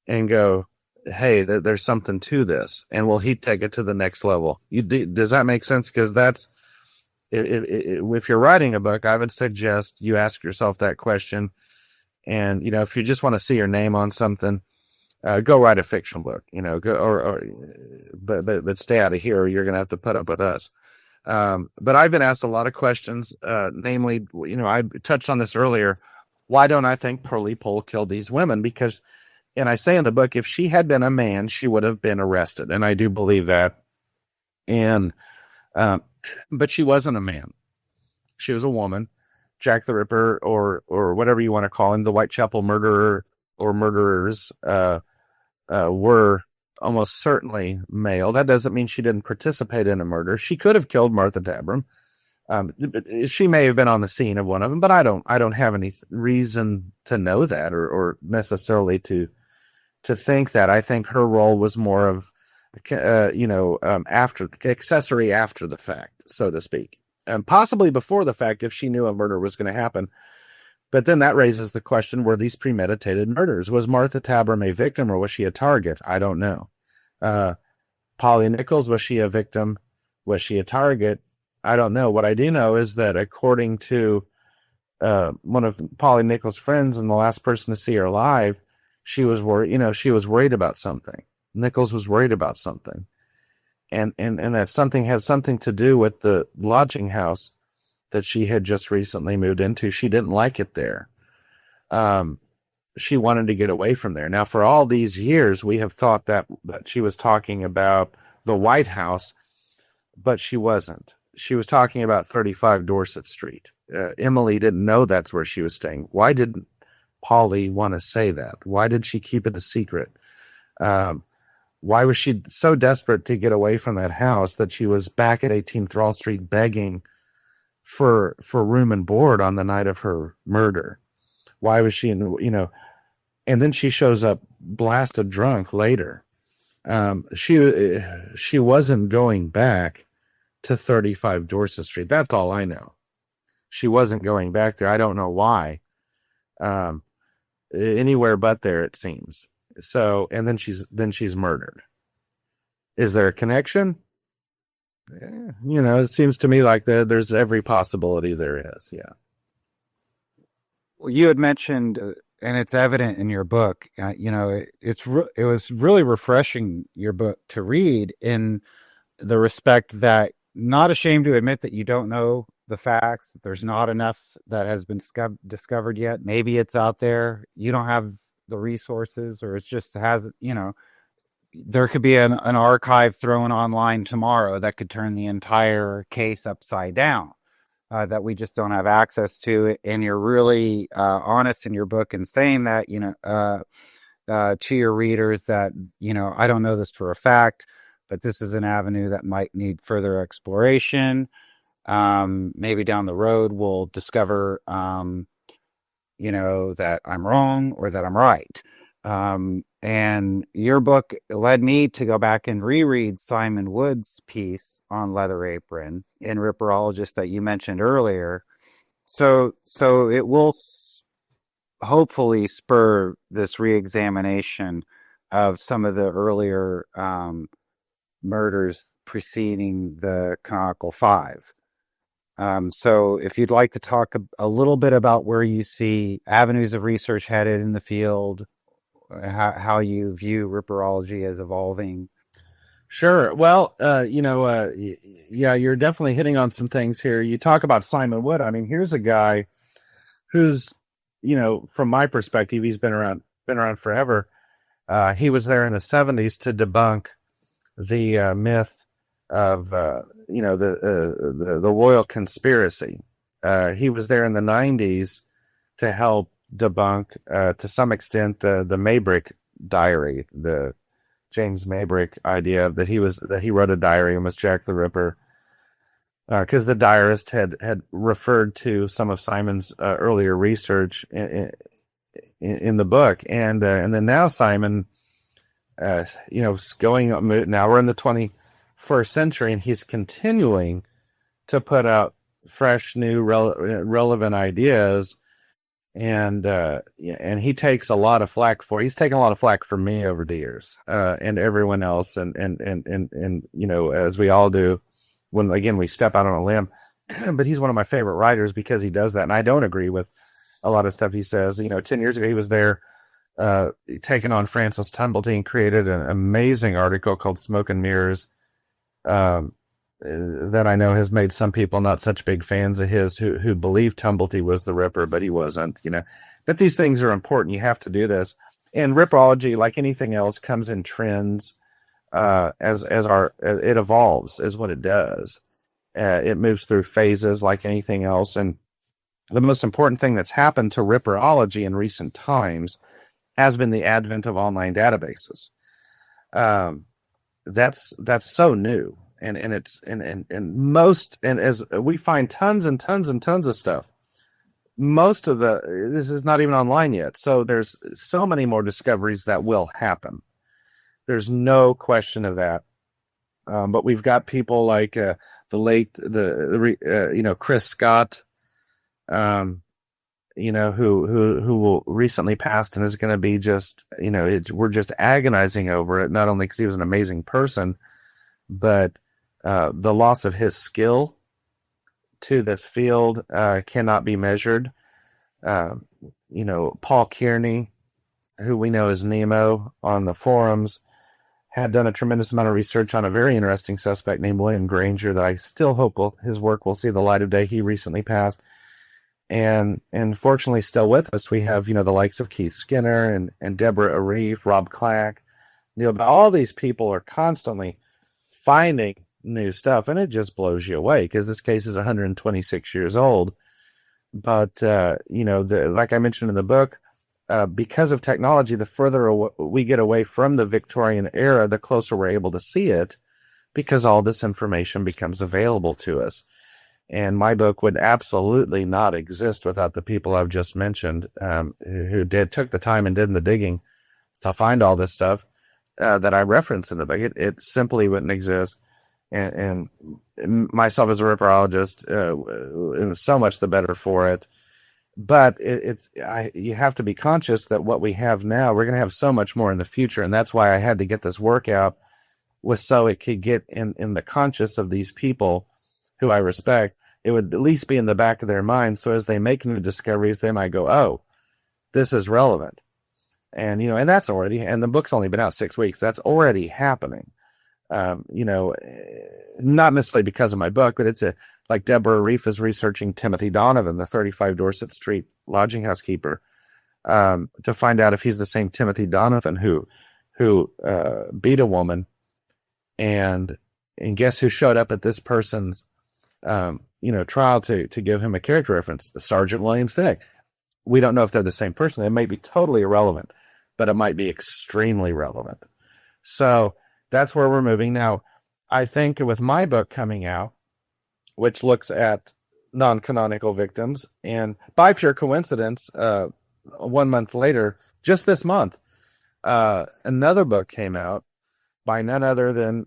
and go, hey, there's something to this, and will he take it to the next level? Does that make sense? Because that's, if you're writing a book, I would suggest you ask yourself that question. And, you know, if you just want to see your name on something, go write a fiction book, you know, but stay out of here, or you're going to have to put up with us. But I've been asked a lot of questions, namely, you know, I touched on this earlier. Why don't I think Pearlie Pohl killed these women? Because, and I say in the book, if she had been a man, she would have been arrested. And I do believe that. And, but she wasn't a man. She was a woman. Jack the Ripper, or whatever you want to call him, the Whitechapel murderer or murderers, were almost certainly male. That doesn't mean she didn't participate in a murder. She could have killed Martha Tabram. She may have been on the scene of one of them, but I don't have any reason to know that, or necessarily to think that. I think her role was more of, after accessory after the fact, so to speak, and possibly before the fact if she knew a murder was going to happen. But then that raises the question, were these premeditated murders? Was Martha Tabram a victim, or was she a target? I don't know. Polly Nichols, was she a victim? Was she a target? I don't know. What I do know is that according to one of Polly Nichols' friends and the last person to see her alive, she was worried. She was worried about something. Nichols was worried about something, and that something had something to do with the lodging house that she had just recently moved into. She didn't like it there. She wanted to get away from there. Now, for all these years, we have thought that she was talking about the White House, but she wasn't. She was talking about 35 Dorset Street. Emily didn't know that's where she was staying. Why didn't Polly want to say that? Why did she keep it a secret? Why was she so desperate to get away from that house that she was back at 18 Thrall Street begging for room and board on the night of her murder? Why was she and then she shows up blasted drunk later. She wasn't going back to 35 Dorset Street. That's all I know. She wasn't going back there. I don't know why. Anywhere but there, it seems. So, and then she's murdered. Is there a connection? It seems to me like there's every possibility there is. Yeah. Well, you had mentioned, and it's evident in your book, it was really refreshing, your book, to read, in the respect that, not ashamed to admit that you don't know the facts. There's not enough that has been discovered yet. Maybe it's out there. You don't have the resources, or it just has, there could be an archive thrown online tomorrow that could turn the entire case upside down, that we just don't have access to. And you're really honest in your book in saying that, to your readers, that, I don't know this for a fact, but this is an avenue that might need further exploration. Maybe down the road we'll discover, that I'm wrong or that I'm right. And your book led me to go back and reread Simon Wood's piece on Leather Apron in Ripperologist that you mentioned earlier. So it will hopefully spur this reexamination of some of the earlier murders preceding the Canonical Five. So if you'd like to talk a little bit about where you see avenues of research headed in the field, how you view Ripperology as evolving. Sure. Well, you're definitely hitting on some things here. You talk about Simon Wood. I mean, here's a guy who's, from my perspective, he's been around forever. He was there in the 70s to debunk the myth of the royal conspiracy. He was there in the 90s to help debunk, to some extent, the Maybrick diary, the James Maybrick idea that he wrote a diary and was Jack the Ripper, because the diarist had referred to some of Simon's earlier research in the book, and then now Simon, going, now we're in the 21st century, and he's continuing to put out fresh, new, relevant ideas. And he takes a lot of flack for. He's taken a lot of flack for me over the years, and everyone else, and as we all do, when again we step out on a limb. But he's one of my favorite writers because he does that, and I don't agree with a lot of stuff he says. 10 years ago he was there, taking on Francis Tumbleton, created an amazing article called "Smoke and Mirrors." That I know has made some people not such big fans of his who believe Tumblety was the Ripper, but he wasn't, But these things are important. You have to do this. And Ripperology, like anything else, comes in trends as it evolves, is what it does. It moves through phases like anything else. And the most important thing that's happened to Ripperology in recent times has been the advent of online databases. That's so new. And as we find tons and tons and tons of stuff, most of this is not even online yet. So there's so many more discoveries that will happen. There's no question of that. But we've got people like the late Chris Scott, who will recently passed and is going to be just we're just agonizing over it. Not only because he was an amazing person, but the loss of his skill to this field cannot be measured. Paul Kearney, who we know as Nemo on the forums, had done a tremendous amount of research on a very interesting suspect named William Granger that I still hope his work will see the light of day. He recently passed. And fortunately still with us, we have, the likes of Keith Skinner and Deborah Arif, Rob Clack. All these people are constantly finding new stuff, and it just blows you away because this case is 126 years old. But like I mentioned in the book, because of technology, the further we get away from the Victorian era, the closer we're able to see it, because all this information becomes available to us. And my book would absolutely not exist without the people I've just mentioned, who took the time and did the digging to find all this stuff that I reference in the book. It simply wouldn't exist. And myself as a Ripperologist, it was so much the better for it. But you have to be conscious that what we have now, we're going to have so much more in the future. And that's why I had to get this work out, was so it could get in the conscious of these people who I respect. It would at least be in the back of their minds. So as they make new discoveries, they might go, oh, this is relevant. And, and that's already, and the book's only been out 6 weeks. That's already happening. Not necessarily because of my book, but it's like Deborah Reef is researching Timothy Donovan, the 35 Dorset Street lodging house keeper, to find out if he's the same Timothy Donovan who beat a woman. And guess who showed up at this person's, trial to give him a character reference? Sergeant William Fick. We don't know if they're the same person. It may be totally irrelevant, but it might be extremely relevant. So that's where we're moving. Now, I think with my book coming out, which looks at non-canonical victims, and by pure coincidence, 1 month later, just this month, another book came out by none other than,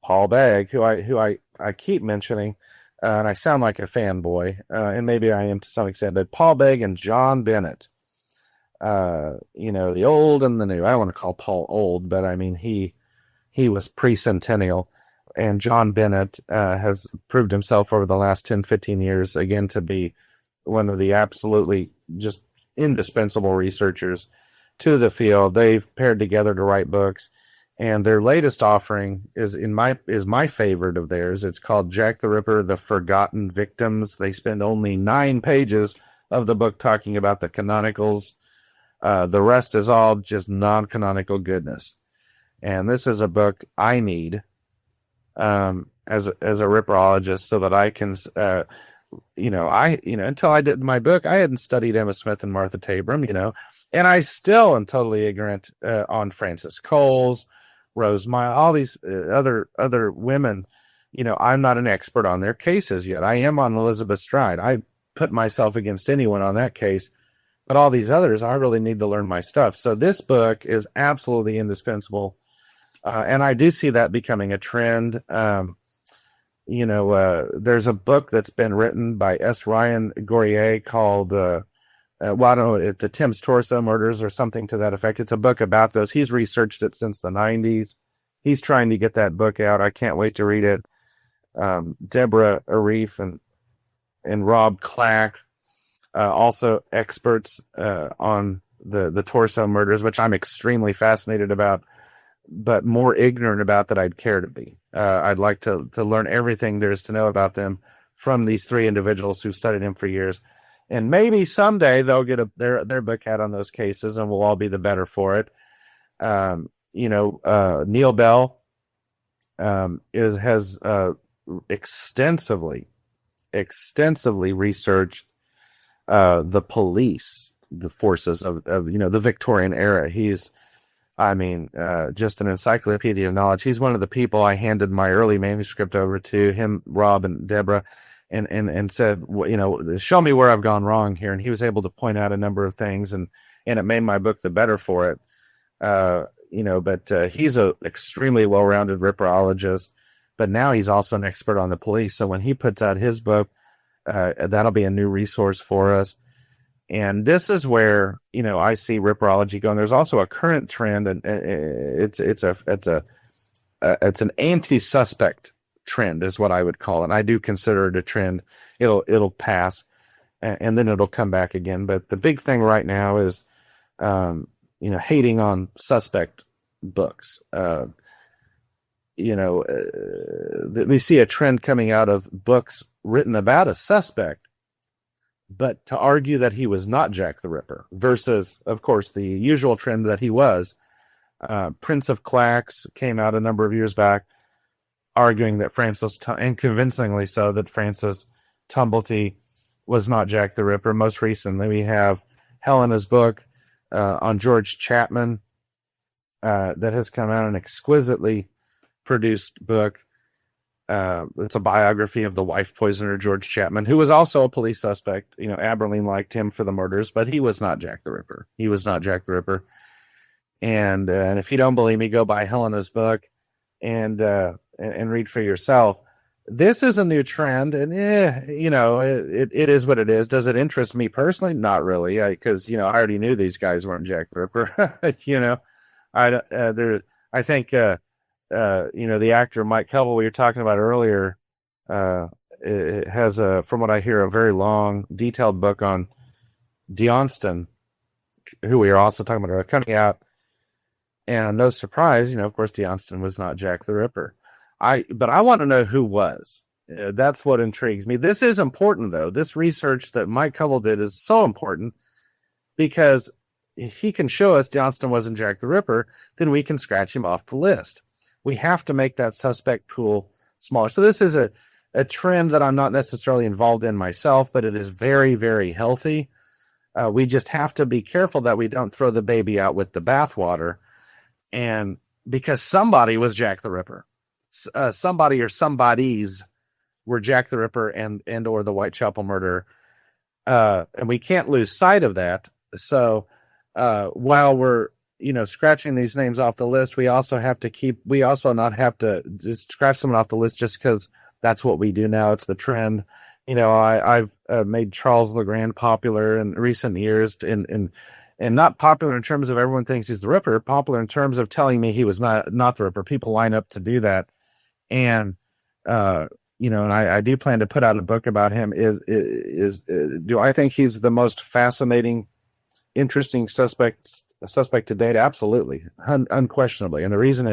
Paul Begg, who I keep mentioning, and I sound like a fanboy, and maybe I am to some extent, but Paul Begg and John Bennett, the old and the new. I don't want to call Paul old, but I mean, he was pre-centennial, and John Bennett has proved himself over the last 10, 15 years, again, to be one of the absolutely just indispensable researchers to the field. They've paired together to write books, and their latest offering is my favorite of theirs. It's called Jack the Ripper, The Forgotten Victims. They spend only 9 pages of the book talking about the canonicals. The rest is all just non-canonical goodness. And this is a book I need as a Ripperologist, so that I can, until I did my book, I hadn't studied Emma Smith and Martha Tabram, and I still am totally ignorant on Frances Coles, Rose Mile, all these other women. I'm not an expert on their cases yet. I am on Elizabeth Stride. I put myself against anyone on that case. But all these others, I really need to learn my stuff. So this book is absolutely indispensable. And I do see that becoming a trend. there's a book that's been written by S. Ryan Gourier called, well, I don't know, the Tim's Torso Murders or something to that effect. It's a book about those. He's researched it since the 90s. He's trying to get that book out. I can't wait to read it. Deborah Arif and Rob Clack, also experts on the torso murders, which I'm extremely fascinated about, but more ignorant about than I'd care to be. I'd like to learn everything there is to know about them from these three individuals who studied him for years. And maybe someday they'll get their book out on those cases, and we'll all be the better for it. Neil Bell has extensively researched the police, the forces of the Victorian era. He's, just an encyclopedia of knowledge. He's one of the people I handed my early manuscript over to, him, Rob, and Deborah, and said, show me where I've gone wrong here. And he was able to point out a number of things, and it made my book the better for it. But he's a extremely well-rounded ripperologist, but now he's also an expert on the police. So when he puts out his book, that'll be a new resource for us. And this is where, I see ripperology going. There's also a current trend, and it's an anti-suspect trend is what I would call it. I do consider it a trend. It'll pass, and then it'll come back again. But the big thing right now is, hating on suspect books. We see a trend coming out of books written about a suspect, but to argue that he was not Jack the Ripper versus, of course, the usual trend that he was. Prince of Quacks came out a number of years back arguing that and convincingly so, that Francis Tumblety was not Jack the Ripper. Most recently, we have Helena's book on George Chapman that has come out, an exquisitely produced book. It's a biography of the wife poisoner George Chapman, who was also a police suspect. Aberline liked him for the murders, but he was not Jack the Ripper. And if you don't believe me, go buy Helena's book and read for yourself. This is a new trend, and it is what it is. Does it interest me personally? Not really, because I already knew these guys weren't Jack the Ripper. I think the actor Mike Kelville we were talking about earlier it has from what I hear, a very long, detailed book on Johnston, who we are also talking about, coming out. And no surprise, of course, Johnston was not Jack the Ripper. But I want to know who was. That's what intrigues me. This is important, though. This research that Mike Covell did is so important, because if he can show us Johnston wasn't Jack the Ripper, then we can scratch him off the list. We have to make that suspect pool smaller. So this is a trend that I'm not necessarily involved in myself, but it is very, very healthy. We just have to be careful that we don't throw the baby out with the bathwater. And because somebody was Jack the Ripper. Somebody or somebodies were Jack the Ripper and or the Whitechapel murder, and we can't lose sight of that. So while we're scratching these names off the list, we also not have to just scratch someone off the list just because that's what we do now. It's the trend. I've made Charles Legrand popular in recent years, and not popular in terms of everyone thinks he's the Ripper, popular in terms of telling me he was not the Ripper. People line up to do that. And, and I do plan to put out a book about him. Do I think he's the most fascinating, interesting suspect to date? Absolutely. Unquestionably. And the reason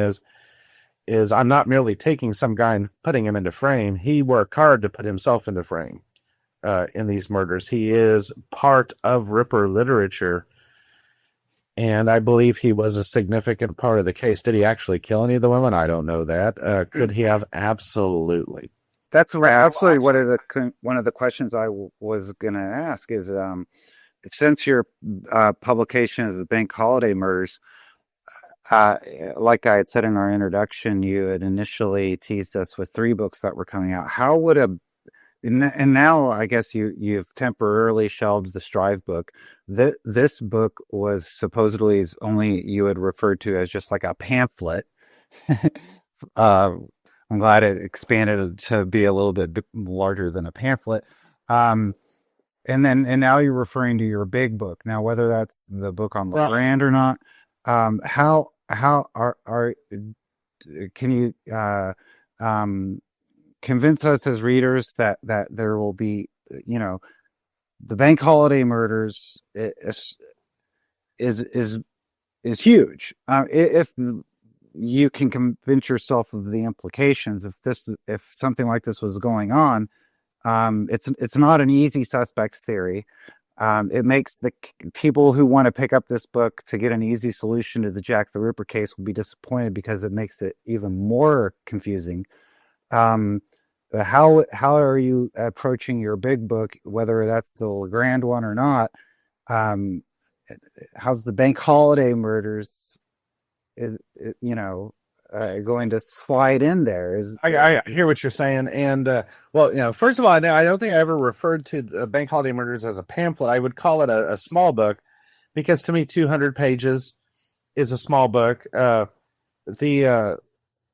is I'm not merely taking some guy and putting him into frame. He worked hard to put himself into frame, in these murders. He is part of Ripper literature. And I believe he was a significant part of the case. Did he actually kill any of the women? I don't know that. Could he have? Absolutely. That's absolutely one of the questions I was going to ask is, since your publication of the Bank Holiday Murders, like I had said in our introduction, you had initially teased us with 3 books that were coming out. How would and now I guess you've temporarily shelved the Strive book. This book was supposedly only you had referred to as just like a pamphlet I'm glad it expanded to be a little bit larger than a pamphlet. Um, and now you're referring to your big book. Now, whether that's the book on Legrand or not, how are can you um, convince us as readers that there will be, you know, the bank holiday murders is is huge. If you can convince yourself of the implications, if something like this was going on, it's not an easy suspect theory. It makes the people who want to pick up this book to get an easy solution to the Jack the Ripper case will be disappointed because it makes it even more confusing. But how are you approaching your big book, whether that's the Legrand one or not? Um, how's the bank holiday murders is you know going to slide in there? Is I hear what you're saying, and well, you know, first of all, I don't think I ever referred to Bank Holiday Murders as a pamphlet. I would call it a small book, because to me, 200 pages is a small book. The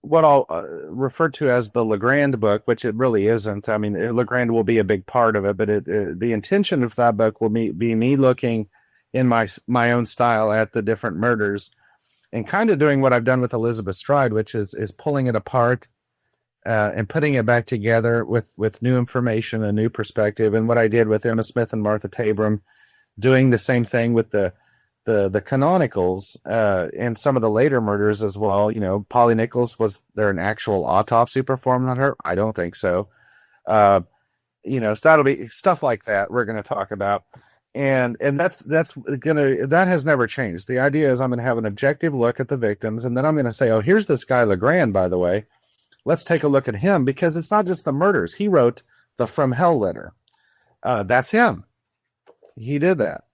what I'll refer to as the Legrand book, which it really isn't. I mean, Legrand will be a big part of it, but the intention of that book will be me looking in my own style at the different murders, and kind of doing what I've done with Elizabeth Stride, which is pulling it apart and putting it back together with new information, a new perspective. And what I did with Emma Smith and Martha Tabram, doing the same thing with the canonicals and some of the later murders as well. You know, Polly Nichols, was there an actual autopsy performed on her? I don't think so. You know, so that'll be stuff like that we're going to talk about. And that has never changed. The idea is I'm going to have an objective look at the victims, and then I'm going to say, oh, here's this guy Legrand, by the way. Let's take a look at him, because it's not just the murders. He wrote the From Hell letter. That's him. He did that.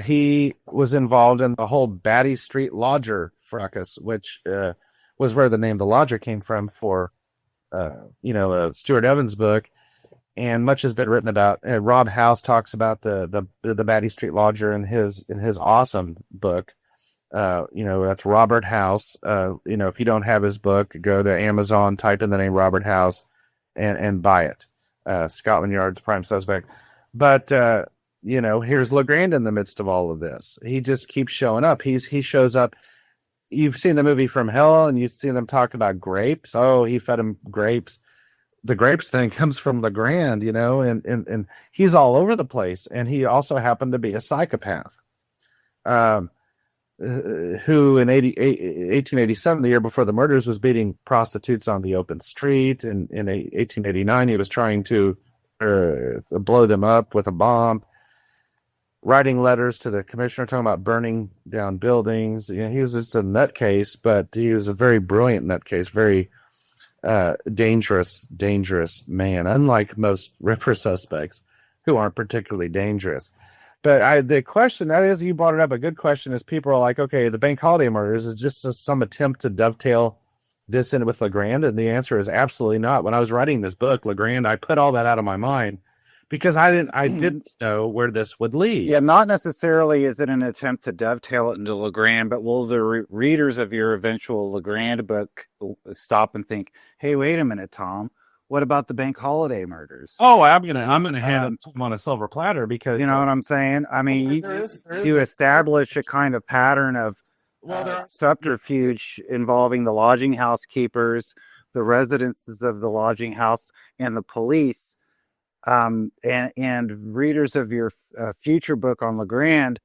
He was involved in the whole Batty Street Lodger fracas, which was where the name The Lodger came from for, Stuart Evans' book. And much has been written about. Rob House talks about the Batty Street Lodger in his awesome book. That's Robert House. If you don't have his book, go to Amazon, type in the name Robert House, and buy it. Scotland Yard's prime suspect. But here's Legrand in the midst of all of this. He just keeps showing up. He shows up. You've seen the movie From Hell, and you've seen them talk about grapes. Oh, he fed him grapes. The grapes thing comes from Legrand, and he's all over the place. And he also happened to be a psychopath, who in 1887, the year before the murders, was beating prostitutes on the open street. And in 1889, he was trying to blow them up with a bomb, writing letters to the commissioner talking about burning down buildings. He was just a nutcase, but he was a very brilliant nutcase, very dangerous man, unlike most Ripper suspects who aren't particularly dangerous. But the question, that is, you brought it up, a good question, is people are like, okay, the bank holiday murders is just some attempt to dovetail this in with Legrand, and the answer is absolutely not. When I was writing this book, Legrand, I put all that out of my mind, because I didn't know where this would lead. Yeah, not necessarily is it an attempt to dovetail it into Legrand, but will the readers of your eventual Legrand book stop and think, "Hey, wait a minute, Tom, what about the bank holiday murders?" Oh, I'm gonna hand it to him on a silver platter, because you know what I'm saying. I mean, you establish a kind of pattern of subterfuge involving the lodging house keepers, the residences of the lodging house, and the police. And readers of your future book on Legrand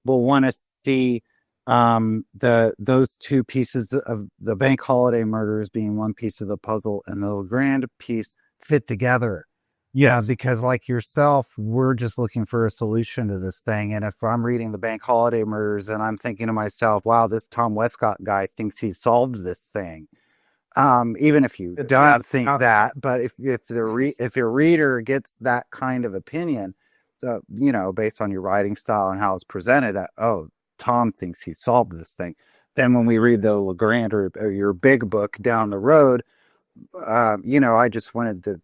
will want to see those two pieces of the bank holiday murders being one piece of the puzzle, and the Legrand piece fit together. Yeah, because like yourself, we're just looking for a solution to this thing. And if I'm reading the bank holiday murders and I'm thinking to myself, wow, this Tom Wescott guy thinks he solved this thing. Even if you don't think that, but if your reader gets that kind of opinion, based on your writing style and how it's presented, that, oh, Tom thinks he solved this thing. Then when we read the Legrand or your big book down the road, I just wanted to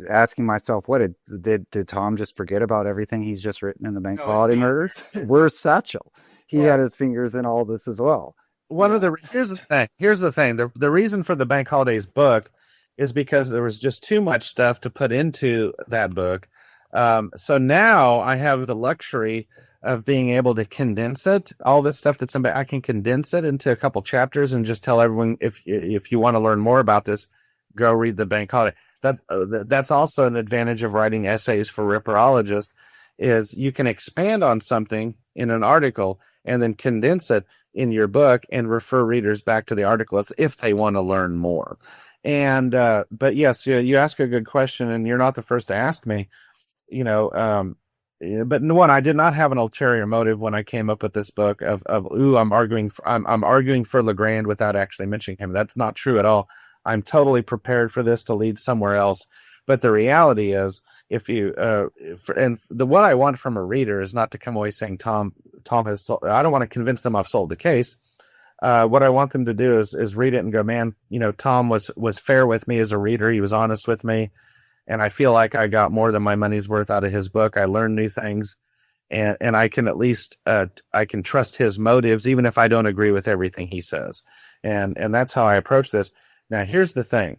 asking myself, what did Tom just forget about everything he's just written in the bank holiday murders? Where's Satchel? He had his fingers in all this as well. one of the here's the thing. The reason for the bank holidays book is because there was just too much stuff to put into that book. So now I have the luxury of being able to condense it. All this stuff I can condense it into a couple chapters and just tell everyone, if you want to learn more about this, go read the bank holiday. That's also an advantage of writing essays for Ripperologists, is you can expand on something in an article and then condense it in your book and refer readers back to the article if they want to learn more. And but yes, you ask a good question, and you're not the first to ask me. You know, but one, I did not have an ulterior motive when I came up with this book of I'm arguing for Legrand without actually mentioning him. That's not true at all. I'm totally prepared for this to lead somewhere else. But the reality is, if you what I want from a reader is not to come away saying Tom has sold, I don't want to convince them I've sold the case. What I want them to do is read it and go, man, Tom was fair with me as a reader. He was honest with me, and I feel like I got more than my money's worth out of his book. I learned new things, and I can at least I can trust his motives, even if I don't agree with everything he says. And that's how I approach this. Now, here's the thing.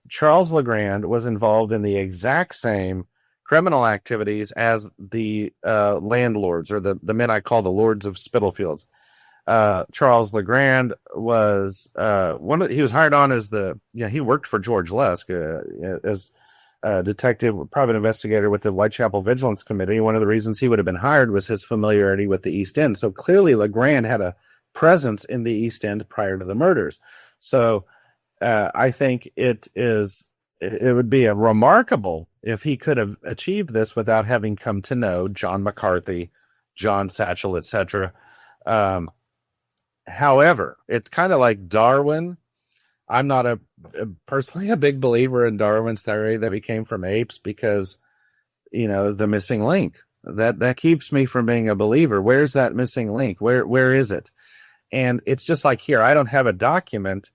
Charles Legrand was involved in the exact same criminal activities as the landlords, or the men I call the Lords of Spitalfields. Charles Legrand was he was hired on as he worked for George Lusk as a detective, private investigator with the Whitechapel Vigilance Committee. One of the reasons he would have been hired was his familiarity with the East End. So clearly Legrand had a presence in the East End prior to the murders. So I think it would be a remarkable if he could have achieved this without having come to know John McCarthy, John Satchel, etc. However, it's kind of like Darwin. I'm not personally a big believer in Darwin's theory that we came from apes, because, the missing link that keeps me from being a believer. Where's that missing link? Where is it? And it's just like here, I don't have a document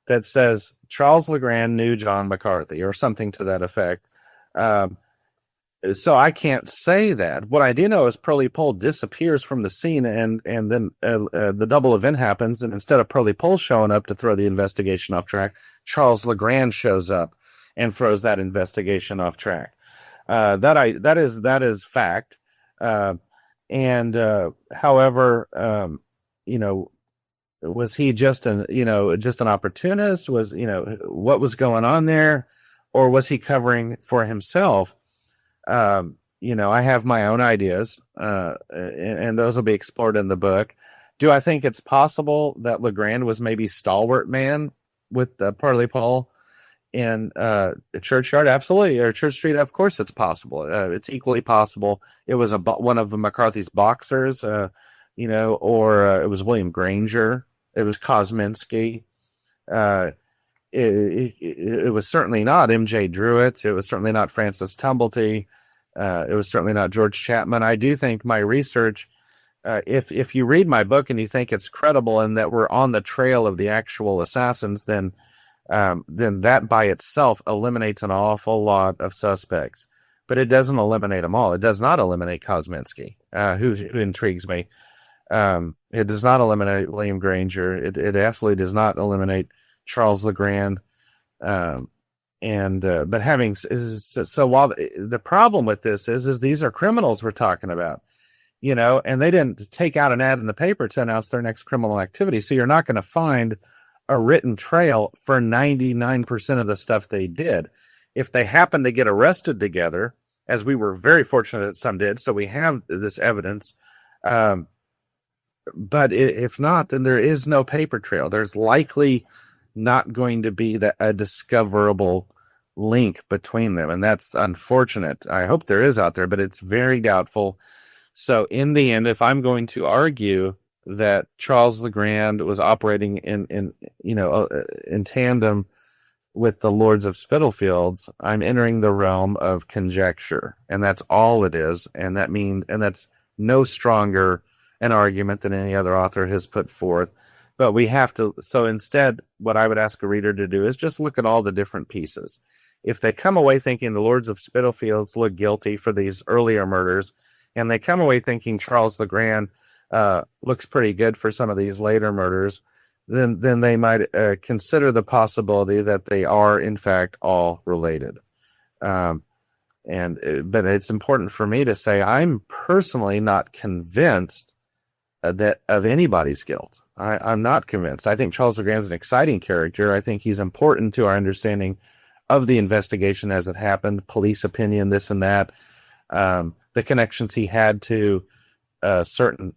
that says Charles Legrand knew John McCarthy or something to that effect. So I can't say that. What I do know is Pearly Poll disappears from the scene, and then the double event happens, and instead of Pearly Poll showing up to throw the investigation off track, Charles Legrand shows up and throws that investigation off track. That is fact. However, was he just an opportunist? Was, what was going on there? Or was he covering for himself? I have my own ideas, and those will be explored in the book. Do I think it's possible that Legrand was maybe stalwart man with Pearly Poll in Churchyard? Absolutely. Or Church Street? Of course it's possible. It's equally possible it was one of McCarthy's boxers, or it was William Granger. It was Kosminski. It was certainly not M.J. Druitt. It was certainly not Francis Tumblety. It was certainly not George Chapman. I do think my research, if you read my book and you think it's credible and that we're on the trail of the actual assassins, then that by itself eliminates an awful lot of suspects. But it doesn't eliminate them all. It does not eliminate Kosminski, who intrigues me. It does not eliminate William Granger. It absolutely does not eliminate Charles Legrand. But while the problem with this is these are criminals we're talking about, and they didn't take out an ad in the paper to announce their next criminal activity. So you're not going to find a written trail for 99% of the stuff they did. If they happen to get arrested together, as we were very fortunate that some did, so we have this evidence. But if not, then there is no paper trail. There's likely not going to be a discoverable link between them, and that's unfortunate. I hope there is out there, but it's very doubtful. So in the end, if I'm going to argue that Charles Legrand was operating in tandem with the Lords of Spitalfields, I'm entering the realm of conjecture, and that's all it is. And that's no stronger an argument than any other author has put forth. But we have to, so instead, what I would ask a reader to do is just look at all the different pieces. If they come away thinking the Lords of Spitalfields look guilty for these earlier murders, and they come away thinking Charles Legrand looks pretty good for some of these later murders, then they might consider the possibility that they are in fact all related. Um, but it's important for me to say I'm personally not convinced that of anybody's guilt. I'm not convinced. I think Charles Legrand's an exciting character. I think he's important to our understanding of the investigation as it happened, police opinion, this and that, the connections he had to certain,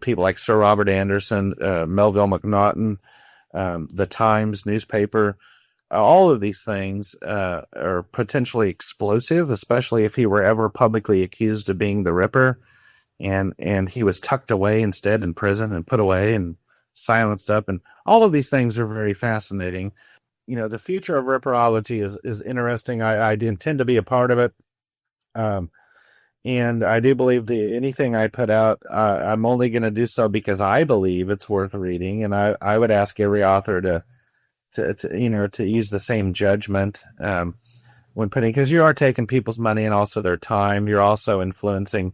people like Sir Robert Anderson, Melville McNaughton, the Times newspaper. All of these things are potentially explosive, especially if he were ever publicly accused of being the Ripper, and he was tucked away instead in prison and put away and silenced up. And all of these things are very fascinating. The future of Ripperology is interesting. I intend to be a part of it. And I do believe anything I put out, I'm only going to do so because I believe it's worth reading. And I would ask every author to use the same judgment when putting, because you are taking people's money and also their time. You're also influencing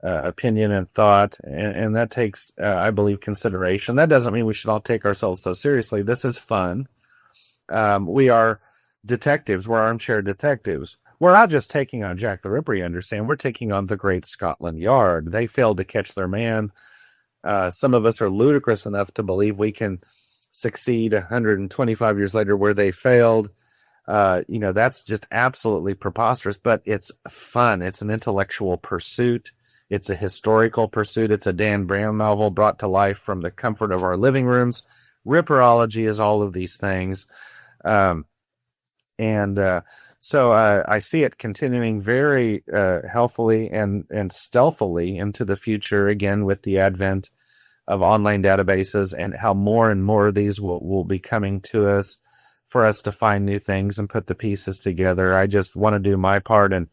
opinion and thought, and that takes, I believe, consideration. That doesn't mean we should all take ourselves so seriously. This is fun. We are detectives. We're armchair detectives. We're not just taking on Jack the Ripper, you understand. We're taking on the great Scotland Yard. They failed to catch their man. Some of us are ludicrous enough to believe we can succeed 125 years later where they failed. That's just absolutely preposterous, but it's fun. It's an intellectual pursuit. It's a historical pursuit. It's a Dan Brown novel brought to life from the comfort of our living rooms. Ripperology is all of these things. So I see it continuing very healthily and stealthily into the future, again, with the advent of online databases and how more and more of these will be coming to us for us to find new things and put the pieces together. I just want to do my part in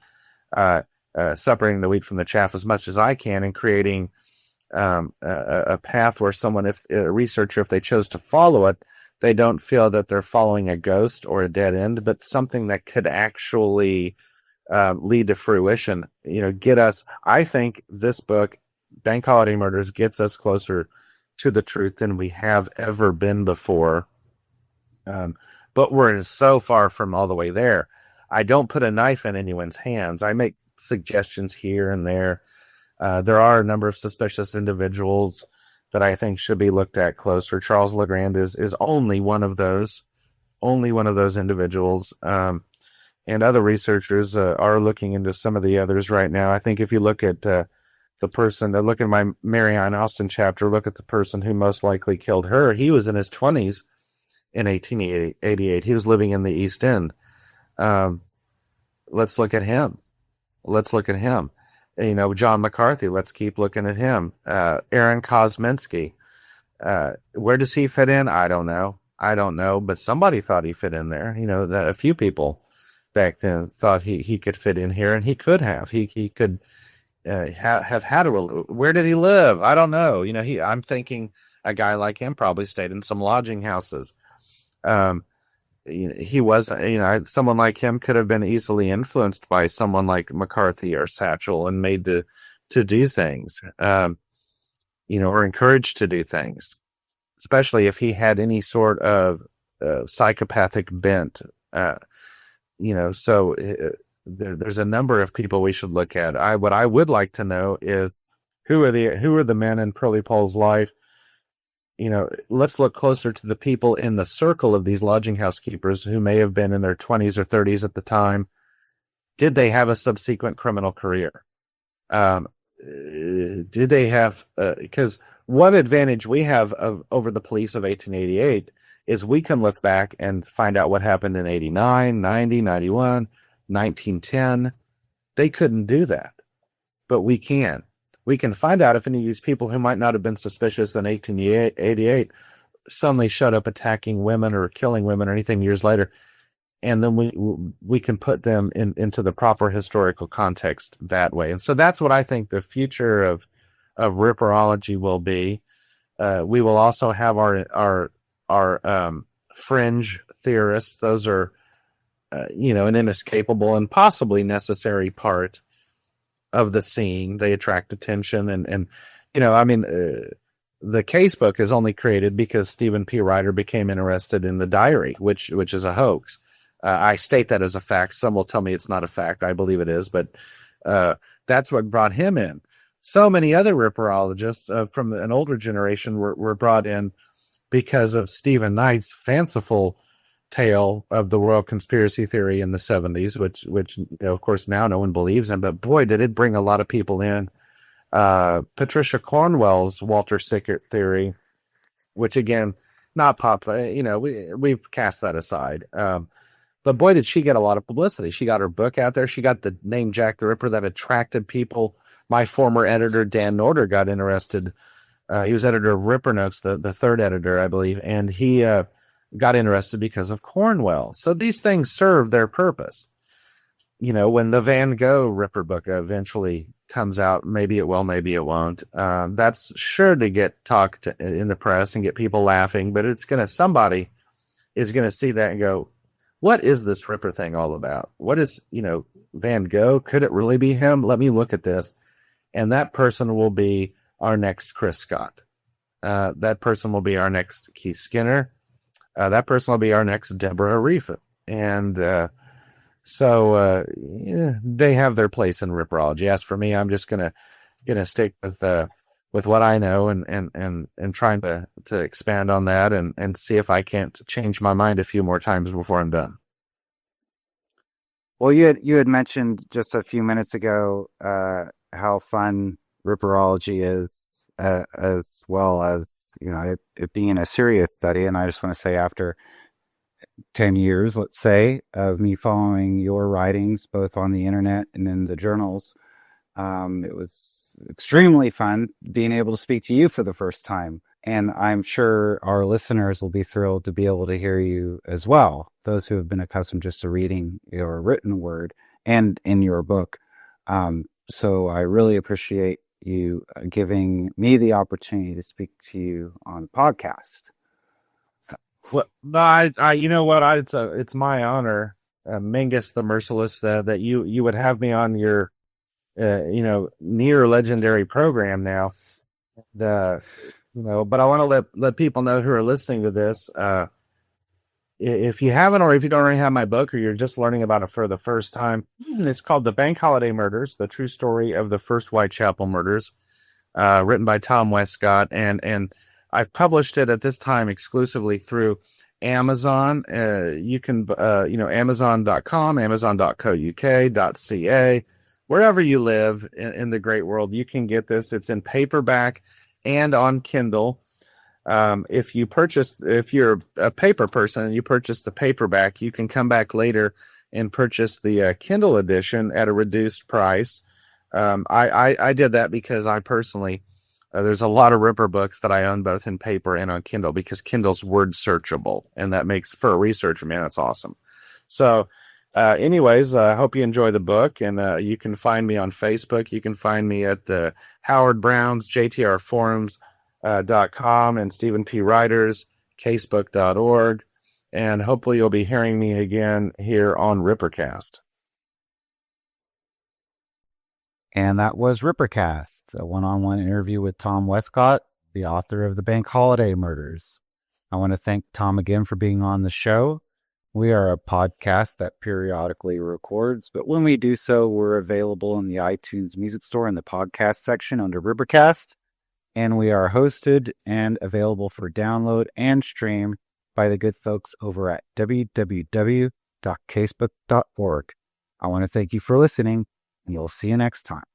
separating the wheat from the chaff as much as I can and creating a path where someone, if a researcher, if they chose to follow it, they don't feel that they're following a ghost or a dead end, but something that could actually lead to fruition. Get us. I think this book, Bank Holiday Murders, gets us closer to the truth than we have ever been before. But we're so far from all the way there. I don't put a knife in anyone's hands. I make suggestions here and there. There are a number of suspicious individuals that I think should be looked at closer. Charles Legrand is only one of those individuals. And other researchers are looking into some of the others right now. I think if you look at the person, look at my Mary Ann Austin chapter, look at the person who most likely killed her. He was in his 20s in 1888. He was living in the East End. Let's look at him. John McCarthy, let's keep looking at him. Aaron Kosminski, where does he fit in? I don't know, but somebody thought he fit in there. That a few people back then thought he could fit in here, and he could have. He could have had where did he live? I don't know. I'm thinking a guy like him probably stayed in some lodging houses. He was, someone like him could have been easily influenced by someone like McCarthy or Satchel and made to do things, or encouraged to do things, especially if he had any sort of psychopathic bent. So there's a number of people we should look at. What I would like to know is who are the men in Pearly Pole's life. Let's look closer to the people in the circle of these lodging house keepers who may have been in their 20s or 30s at the time. Did they have a subsequent criminal career? Did they have, because one advantage we have over the police of 1888 is we can look back and find out what happened in 89, 90, 91, 1910. They couldn't do that, but we can. We can find out if any of these people who might not have been suspicious in 1888 suddenly showed up attacking women or killing women or anything years later. And then we can put them into the proper historical context that way. And so that's what I think the future of Ripperology will be. We will also have our fringe theorists. Those are, an inescapable and possibly necessary part of the scene. They attract attention and the casebook is only created because Stephen P. Ryder became interested in the diary, which is a hoax. I state that as a fact. Some will tell me it's not a fact. I believe it is, but that's what brought him in. So many other Ripperologists from an older generation were brought in because of Stephen Knight's fanciful tale of the Royal Conspiracy Theory in the 70s, which of course now no one believes in, but boy, did it bring a lot of people in. Patricia Cornwell's Walter Sickert theory, which again, not popular, we've cast that aside. But boy, did she get a lot of publicity. She got her book out there. She got the name Jack the Ripper that attracted people. My former editor, Dan Norder, got interested. He was editor of Ripper Notes, the third editor, I believe, and he got interested because of Cornwell. So these things serve their purpose. When the Van Gogh Ripper book eventually comes out, maybe it will, maybe it won't. That's sure to get talked in the press and get people laughing, but somebody is going to see that and go, what is this Ripper thing all about? What is, Van Gogh? Could it really be him? Let me look at this. And that person will be our next Chris Scott. That person will be our next Keith Skinner. That person will be our next Deborah Arifa. And so they have their place in Ripperology. As for me, I'm just gonna stick with what I know and trying to expand on that and see if I can't change my mind a few more times before I'm done. Well, you had mentioned just a few minutes ago how fun Ripperology is, as well as it being a serious study. And I just want to say, after 10 years, let's say, of me following your writings both on the internet and in the journals, it was extremely fun being able to speak to you for the first time. And I'm sure our listeners will be thrilled to be able to hear you as well, those who have been accustomed just to reading your written word and in your book. So I really appreciate you giving me the opportunity to speak to you on the podcast. Well, no, I you know what? It's my honor, Mingus the Merciless, that you would have me on your near legendary program now. But I want to let people know who are listening to this. If you haven't, or if you don't already have my book, or you're just learning about it for the first time, it's called The Bank Holiday Murders: The True Story of the First Whitechapel Murders, written by Tom Wescott, and I've published it at this time exclusively through Amazon. You can, Amazon.com, Amazon.co.uk, .ca, wherever you live in the great world, you can get this. It's in paperback and on Kindle. If you're a paper person and you purchase the paperback, you can come back later and purchase the Kindle edition at a reduced price. I did that because I personally, there's a lot of Ripper books that I own both in paper and on Kindle, because Kindle's word searchable, and that makes, for a researcher, man, that's awesome. So anyways, I hope you enjoy the book, and you can find me on Facebook. You can find me at the Howard Brown's JTRforums.com and Stephen P. Ryder's casebook.org. And hopefully you'll be hearing me again here on Rippercast. And that was Rippercast, a one-on-one interview with Tom Wescott, the author of The Bank Holiday Murders. I want to thank Tom again for being on the show. We are a podcast that periodically records, but when we do so, we're available in the iTunes Music Store in the podcast section under Rippercast, and we are hosted and available for download and stream by the good folks over at www.casebook.org. I want to thank you for listening, and we'll see you next time.